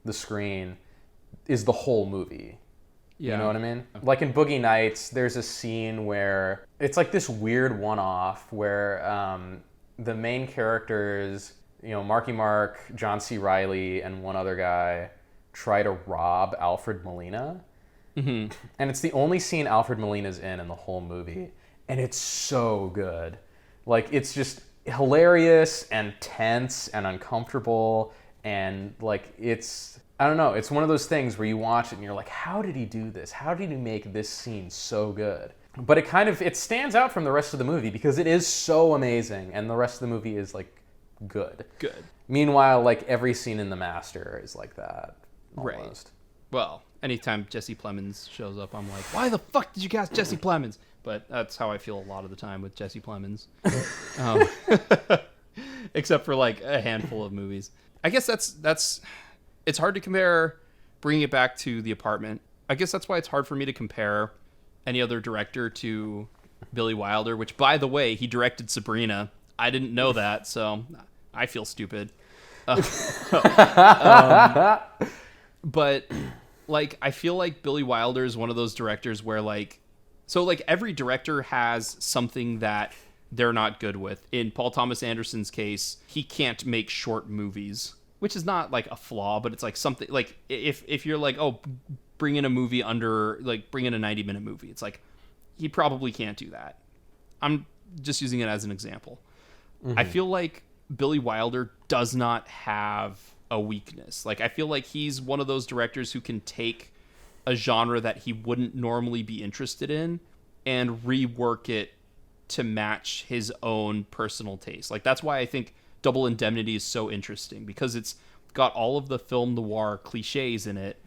the screen is the whole movie. Yeah. You know what I mean? Okay. Like in Boogie Nights, there's a scene where it's like this weird one-off where the main characters, Marky Mark, John C. Reilly, and one other guy try to rob Alfred Molina. Mm-hmm. And it's the only scene Alfred Molina's in the whole movie. And it's so good. Like, it's just hilarious and tense and uncomfortable. And, like, I don't know, it's one of those things where you watch it and you're like, how did he do this? How did he make this scene so good? But it stands out from the rest of the movie because it is so amazing and the rest of the movie is, like, good. Good. Meanwhile, like, every scene in The Master is like that. Almost. Right. Well, anytime Jesse Plemons shows up, I'm like, why the fuck did you cast Jesse Plemons? But that's how I feel a lot of the time with Jesse Plemons. Except for, like, a handful of movies. I guess that's it's hard to compare, bringing it back to The Apartment. I guess that's why it's hard for me to compare any other director to Billy Wilder, which, by the way, he directed Sabrina. I didn't know that, so I feel stupid. But, like, I feel like Billy Wilder is one of those directors where, like, so, like, every director has something that they're not good with. In Paul Thomas Anderson's case, he can't make short movies, which is not like a flaw, but it's like something like if you're like, oh, bring in a movie bring in a 90-minute movie. It's like, he probably can't do that. I'm just using it as an example. I feel like Billy Wilder does not have a weakness. Like, I feel like he's one of those directors who can take a genre that he wouldn't normally be interested in and rework it to match his own personal taste. Like, that's why I think Double Indemnity is so interesting, because it's got all of the film noir cliches in it,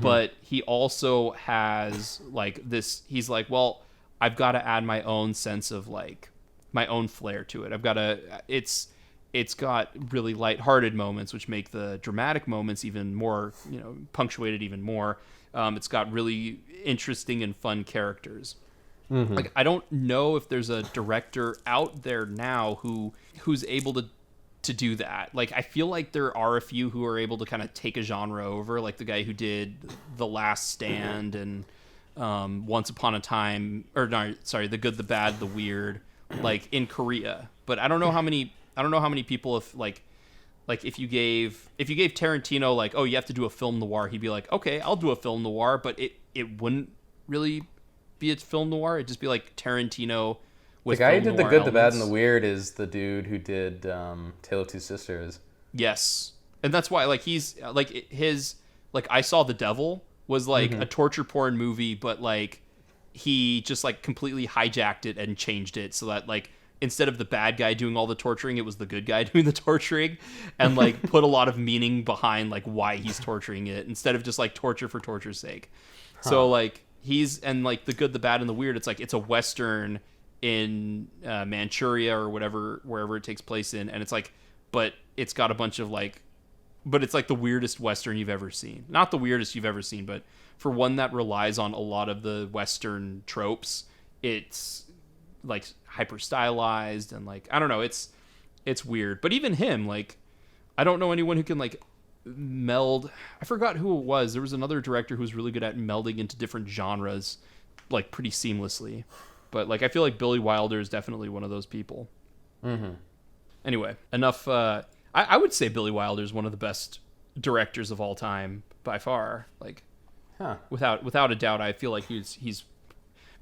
but he also has like this, he's like, well, I've got to add my own sense of like my own flair to it. It's got really lighthearted moments, which make the dramatic moments even more, punctuated even more. It's got really interesting and fun characters. Like, I don't know if there's a director out there now who's able to do that. Like, I feel like there are a few who are able to kind of take a genre over, like the guy who did The Last Stand and Once Upon a Time, or no, sorry, The Good, the Bad, the Weird, like in Korea. But I don't know how many people, if like if you gave Tarantino like, oh, you have to do a film noir, he'd be like, okay, I'll do a film noir, but it wouldn't really be a film noir. It'd just be like Tarantino with the guy who film did The noir Good, elements. the Bad, and the Weird is the dude who did Tale of Two Sisters. Yes, and that's why like he's like his like I Saw the Devil was like a torture porn movie, but like he just like completely hijacked it and changed it so that like instead of the bad guy doing all the torturing, it was the good guy doing the torturing, and like put a lot of meaning behind like why he's torturing it instead of just like torture for torture's sake. So like like The Good, the Bad, and the Weird, it's like it's a Western in Manchuria or wherever it takes place in, and it's like, but it's got a bunch of like, but it's like the weirdest Western you've ever seen. Not the weirdest you've ever seen, but for one that relies on a lot of the Western tropes, it's like hyper stylized and like, I don't know, it's weird. But even him, like, I don't know anyone who can like meld. I forgot who it was. There was another director who was really good at melding into different genres like pretty seamlessly. But like, I feel like Billy Wilder is definitely one of those people. Anyway, enough. I would say Billy Wilder is one of the best directors of all time by far. Like, without a doubt, I feel like he's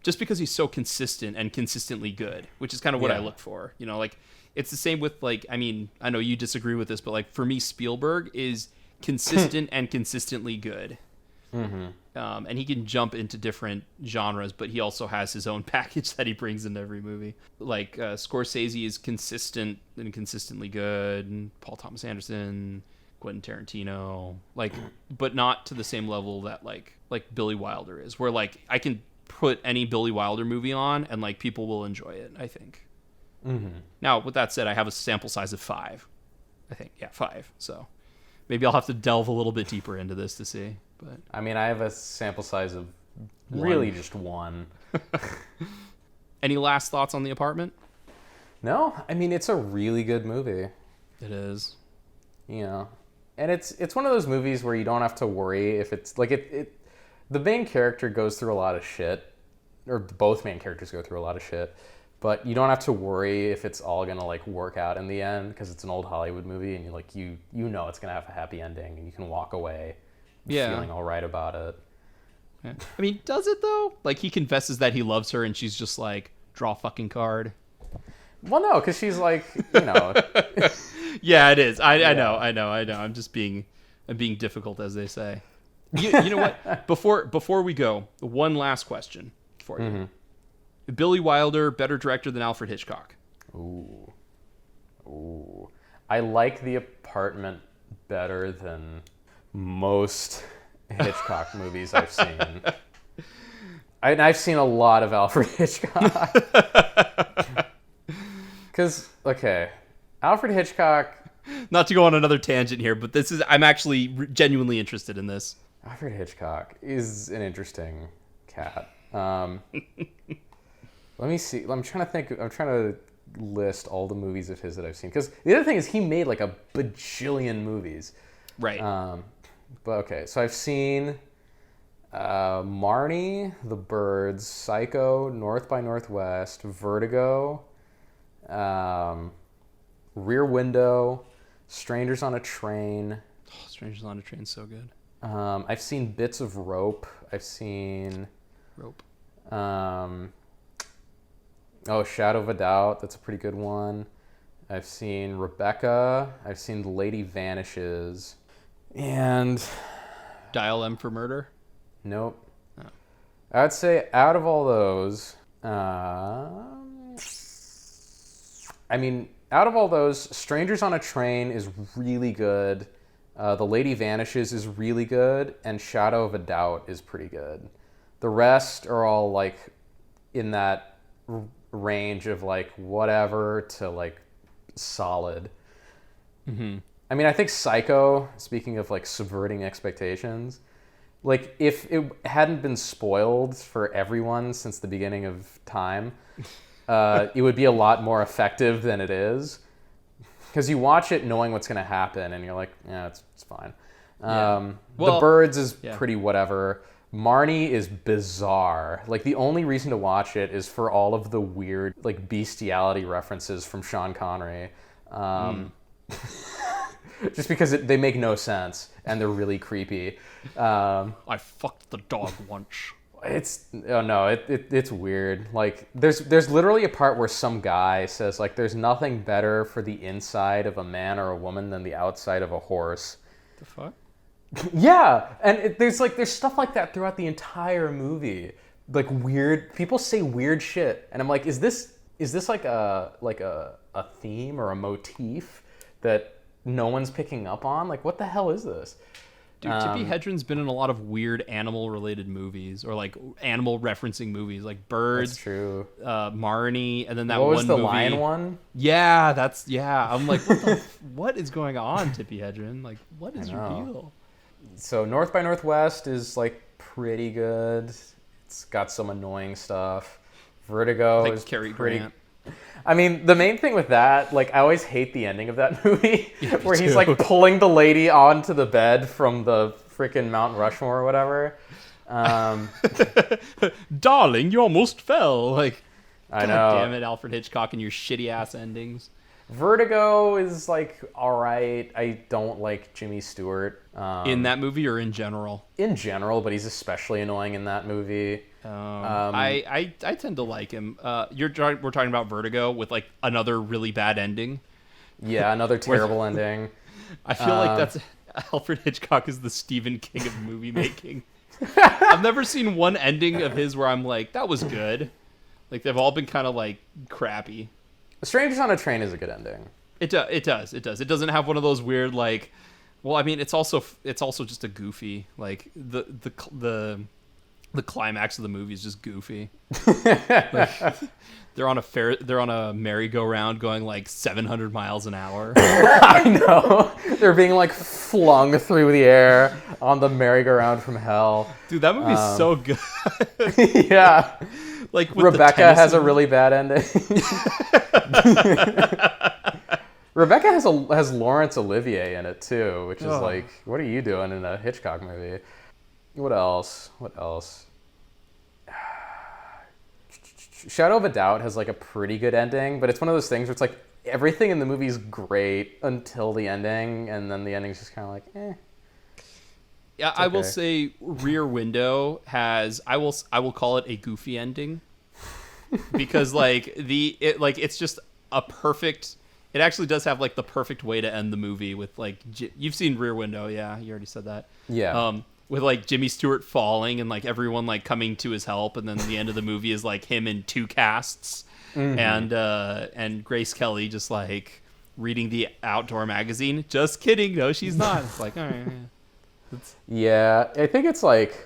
just because he's so consistent and consistently good, which is kind of what I look for. Like, it's the same with like, I mean, I know you disagree with this, but like for me, Spielberg is consistent and consistently good. And he can jump into different genres, but he also has his own package that he brings into every movie. Like Scorsese is consistent and consistently good, and Paul Thomas Anderson, Quentin Tarantino, like, but not to the same level that like Billy Wilder is, where like I can put any Billy Wilder movie on and like people will enjoy it, I think. Now, with that said, I have a sample size of 5. I think, 5. So maybe I'll have to delve a little bit deeper into this to see. But I mean, I have a sample size of really just 1. Any last thoughts on The Apartment? No, I mean, it's a really good movie. It is. And it's one of those movies where you don't have to worry if it's like the main character goes through a lot of shit, or both main characters go through a lot of shit, but you don't have to worry if it's all gonna like work out in the end, because it's an old Hollywood movie and you know it's gonna have a happy ending and you can walk away feeling all right about it. Yeah. I mean, does it though? Like, he confesses that he loves her and she's just like, draw a fucking card. Well, no, because she's like, Yeah, it is. I know. I'm just being difficult, as they say. You know what? Before we go, one last question for you. Billy Wilder, better director than Alfred Hitchcock? Ooh. I like The Apartment better than most Hitchcock movies I've seen. I've seen a lot of Alfred Hitchcock. Because, okay, Alfred Hitchcock... Not to go on another tangent here, but I'm actually genuinely interested in this. Alfred Hitchcock is an interesting cat. Let me see. I'm trying to think. I'm trying to list all the movies of his that I've seen. Because the other thing is he made like a bajillion movies. Right. But okay, so I've seen Marnie, The Birds, Psycho, North by Northwest, Vertigo, Rear Window, Strangers on a Train. Oh, Strangers on a Train's so good. I've seen bits of Rope. I've seen Rope. Shadow of a Doubt. That's a pretty good one. I've seen Rebecca. I've seen The Lady Vanishes. And Dial M for Murder? Nope. Oh. I would say out of all those, out of all those, Strangers on a Train is really good. The Lady Vanishes is really good, and Shadow of a Doubt is pretty good. The rest are all like in that range of like whatever to like solid. Mm-hmm. I mean, I think Psycho, speaking of like subverting expectations, like if it hadn't been spoiled for everyone since the beginning of time, it would be a lot more effective than it is. Because you watch it knowing what's going to happen, and you're like, yeah, it's fine. Yeah. The Birds is pretty whatever. Marnie is bizarre. Like, the only reason to watch it is for all of the weird, like, bestiality references from Sean Connery. Just because they make no sense, and they're really creepy. I fucked the dog once. It's weird. Like there's literally a part where some guy says like there's nothing better for the inside of a man or a woman than the outside of a horse. The fuck? Yeah, and there's stuff like that throughout the entire movie. Like weird people say weird shit, and I'm like, is this like a theme or a motif that no one's picking up on? Like, what the hell is this? Dude, Tippi Hedren's been in a lot of weird animal-related movies, or like animal-referencing movies, like Birds. That's true. Marnie, and then that what one was the movie. lion one? Yeah, I'm like, what is going on, Tippi Hedren? Like, what is your deal? So North by Northwest is like pretty good. It's got some annoying stuff. Vertigo like is Cary pretty. Grant. I mean, the main thing with that, like, I always hate the ending of that movie, Yeah, where he's too. like pulling the lady onto the bed from the freaking Mount Rushmore or whatever. Darling, you almost fell. Like, I God know. damn it, Alfred Hitchcock and your shitty ass endings. Vertigo is like all right. I don't like Jimmy Stewart In that movie or in general? in general, but he's especially annoying in that movie. I tend to like him. We're talking about Vertigo with like another really bad ending. Yeah, another terrible ending. I feel like that's Alfred Hitchcock is the Stephen King of movie making. I've never seen one ending of his where I'm like, that was good. Like they've all been kind of like crappy. Strangers on a Train is a good ending. It does. It doesn't have one of those weird like. Well, I mean, it's also just a goofy like the climax of the movie is just goofy. Like, they're on a merry-go-round going like 700 miles an hour. I know. They're being like flung through the air on the merry-go-round from hell. Dude, that movie's so good. Yeah. Like with Rebecca has a really bad ending. Rebecca has Laurence Olivier in it too, which is like, what are you doing in a Hitchcock movie? What else? Shadow of a Doubt has like a pretty good ending, but it's one of those things where it's like everything in the movie is great until the ending, and then the ending's just kind of like, eh. Yeah, okay. I will say Rear Window has I will call it a goofy ending because like it's just a perfect. It actually does have like the perfect way to end the movie with like you've seen Rear Window, yeah, you already said that. Yeah. With like Jimmy Stewart falling and like everyone like coming to his help, and then the end of the movie is like him in two casts, and Grace Kelly just like reading the Outdoor magazine. Just kidding, no, she's not. It's like all right. Yeah, I think it's like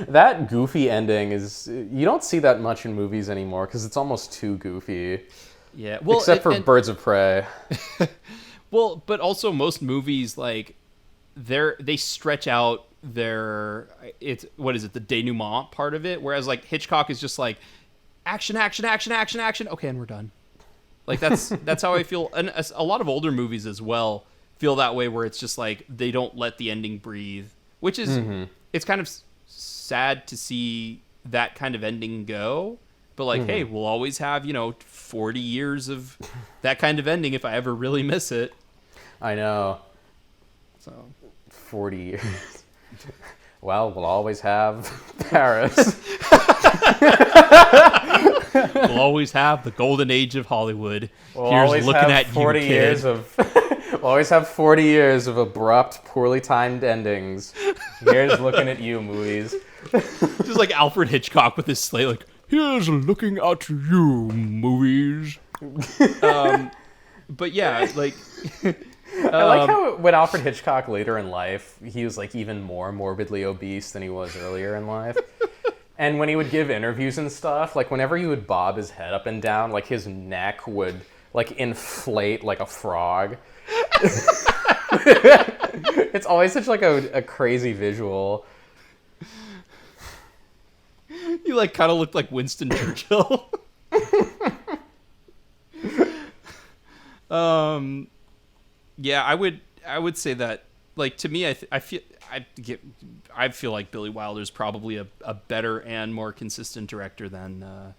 that goofy ending is you don't see that much in movies anymore because it's almost too goofy. Yeah, well, except for Birds of Prey. Well, but also most movies like they stretch out their the denouement part of it, whereas like Hitchcock is just like action, okay, and we're done. Like that's how I feel, and a lot of older movies as well feel that way, where it's just like they don't let the ending breathe, which is it's kind of sad to see that kind of ending go, But like, hey, we'll always have 40 years of that kind of ending if I ever really miss it. I know. So 40 years. Well, we'll always have Paris. We'll always have the golden age of Hollywood. We'll Here's always looking have at 40 you, years kid. of. We'll always have 40 years of abrupt, poorly timed endings. Here's looking at you, movies. Just like Alfred Hitchcock with his slate, like, here's looking at you, movies. But yeah, like. I like how when Alfred Hitchcock later in life, he was like even more morbidly obese than he was earlier in life. And when he would give interviews and stuff, like whenever he would bob his head up and down, like his neck would like inflate like a frog. It's always such like a crazy visual. You like kind of looked like Winston Churchill. Yeah, I would say that, like, to me, I feel like Billy Wilder's probably a better and more consistent director than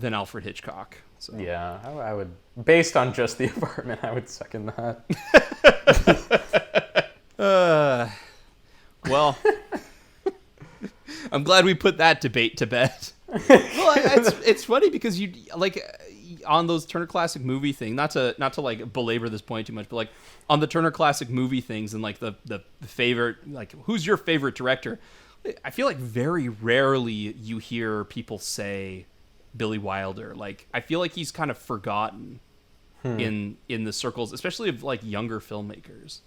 Alfred Hitchcock. So. Yeah, I would, based on just The Apartment, I would second that. Well, I'm glad we put that debate to bed. Well, it's funny because you like on those Turner Classic Movie thing. Not to like belabor this point too much, but like on the Turner Classic Movie things and like the favorite, like who's your favorite director? I feel like very rarely you hear people say Billy Wilder. Like I feel like he's kind of forgotten in the circles, especially of like younger filmmakers.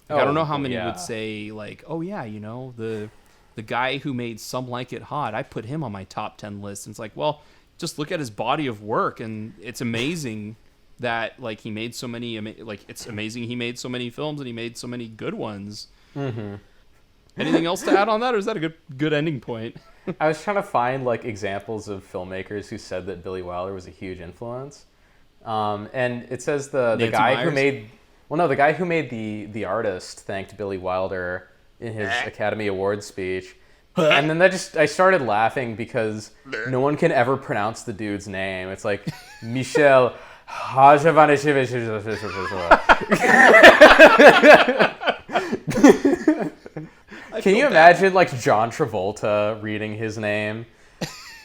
Like, I don't know how many would say like, oh yeah, the guy who made Some Like It Hot, I put him on my top 10 list. And it's like, well, just look at his body of work, and it's amazing that like he made so many. Like it's amazing he made so many films and he made so many good ones. Mm-hmm. Anything else to add on that, or is that a good ending point? I was trying to find like examples of filmmakers who said that Billy Wilder was a huge influence, and it says the guy Myers? who made the guy who made The Artist thanked Billy Wilder in his Academy Awards speech. And then I started laughing because no one can ever pronounce the dude's name. It's like Michel Hajavanishevich. Can you imagine like John Travolta reading his name?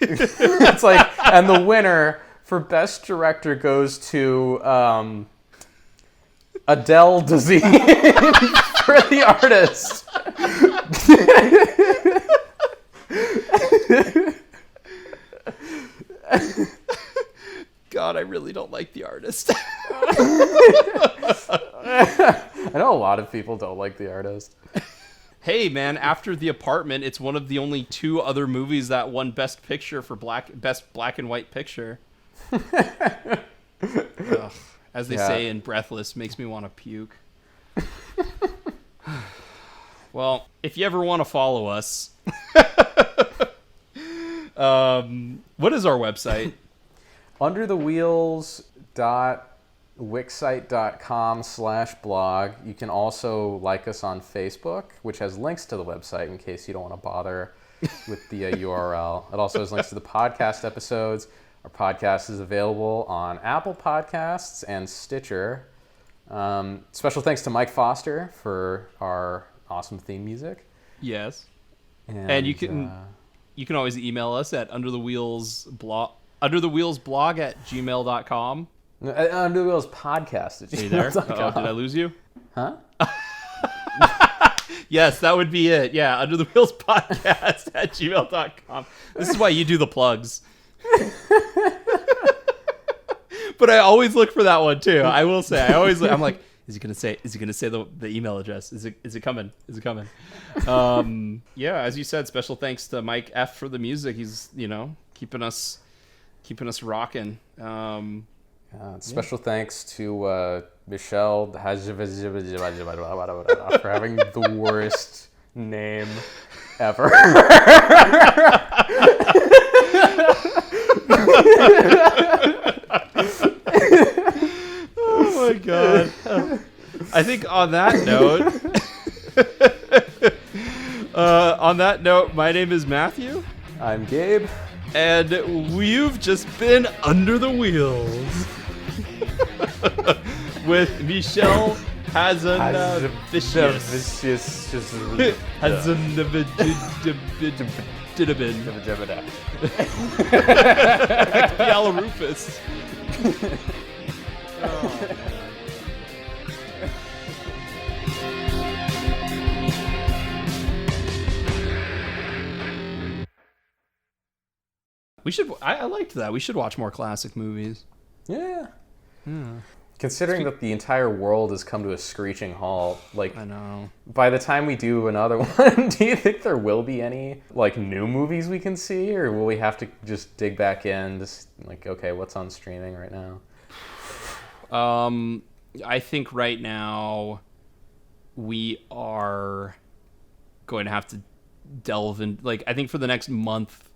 It's like, and the winner for Best Director goes to Adele Dazeem for The Artist. God, I really don't like The Artist. I know a lot of people don't like The Artist. Hey, man, after The Apartment, it's one of the only two other movies that won Best Picture for Best Black and White Picture. Ugh, as they say in Breathless, makes me want to puke. Well, if you ever want to follow us, what is our website? underthewheels.wixsite.com/blog. You can also like us on Facebook, which has links to the website in case you don't want to bother with the URL. It also has links to the podcast episodes. Our podcast is available on Apple Podcasts and Stitcher. Special thanks to Mike Foster for our awesome theme music. Yes. And you can always email us at underthewheelsblog@gmail.com. Under the Wheels podcast. Are you there? Oh, did I lose you? Huh? Yes, that would be it. Yeah, under the wheels podcast @gmail.com. This is why you do the plugs. But I always look for that one too. I will say, I'm like, is he gonna say the email address? Is it coming? Yeah, as you said, special thanks to Mike F for the music. He's keeping us rocking. Special thanks to Michelle for having the worst name ever. Oh my god. I think on that note, my name is Matthew. I'm Gabe. And we've just been under the wheels with Michelle Hazanavicius. Yala Rufus. We should. I liked that. We should watch more classic movies. Yeah. Considering that the entire world has come to a screeching halt, like, I know. By the time we do another one, do you think there will be any like new movies we can see, or will we have to just dig back in? Just like, okay, what's on streaming right now? I think right now we are going to have to delve in. Like, I think for the next month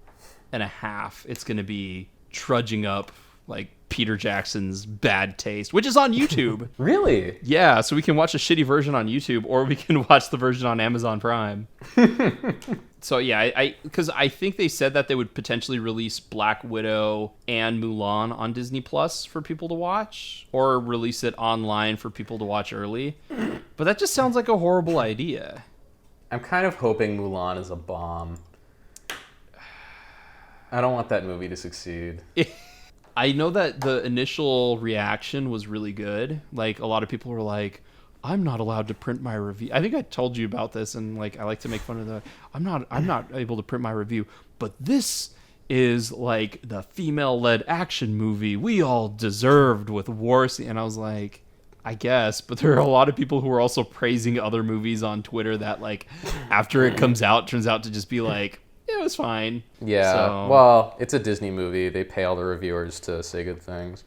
and a half, it's going to be trudging up like Peter Jackson's Bad Taste, which is on YouTube. Really? Yeah, so we can watch a shitty version on YouTube, or we can watch the version on Amazon Prime. So yeah, because I think they said that they would potentially release Black Widow and Mulan on Disney Plus for people to watch, or release it online for people to watch early. But that just sounds like a horrible idea. I'm kind of hoping Mulan is a bomb. I don't want that movie to succeed. I know that the initial reaction was really good. Like, a lot of people were like, I'm not allowed to print my review. I think I told you about this, and like, I like to make fun of I'm not able to print my review, but this is like the female-led action movie we all deserved with war scene. And I was like, I guess, but there are a lot of people who are also praising other movies on Twitter that, like, after it comes out, turns out to just be like, it was fine. Yeah, so, well, it's a Disney movie. They pay all the reviewers to say good things.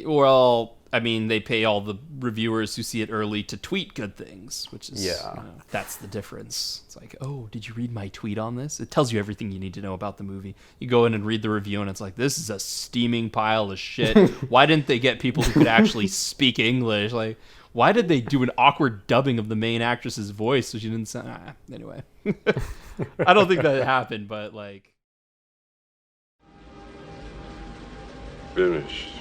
Well, I mean, they pay all the reviewers who see it early to tweet good things, which is, that's the difference. It's like, oh, did you read my tweet on this? It tells you everything you need to know about the movie. You go in and read the review, and it's like, this is a steaming pile of shit. Why didn't they get people who could actually speak English? Like, why did they do an awkward dubbing of the main actress's voice so she didn't sound... Anyway. I don't think that happened, but, like... Finished.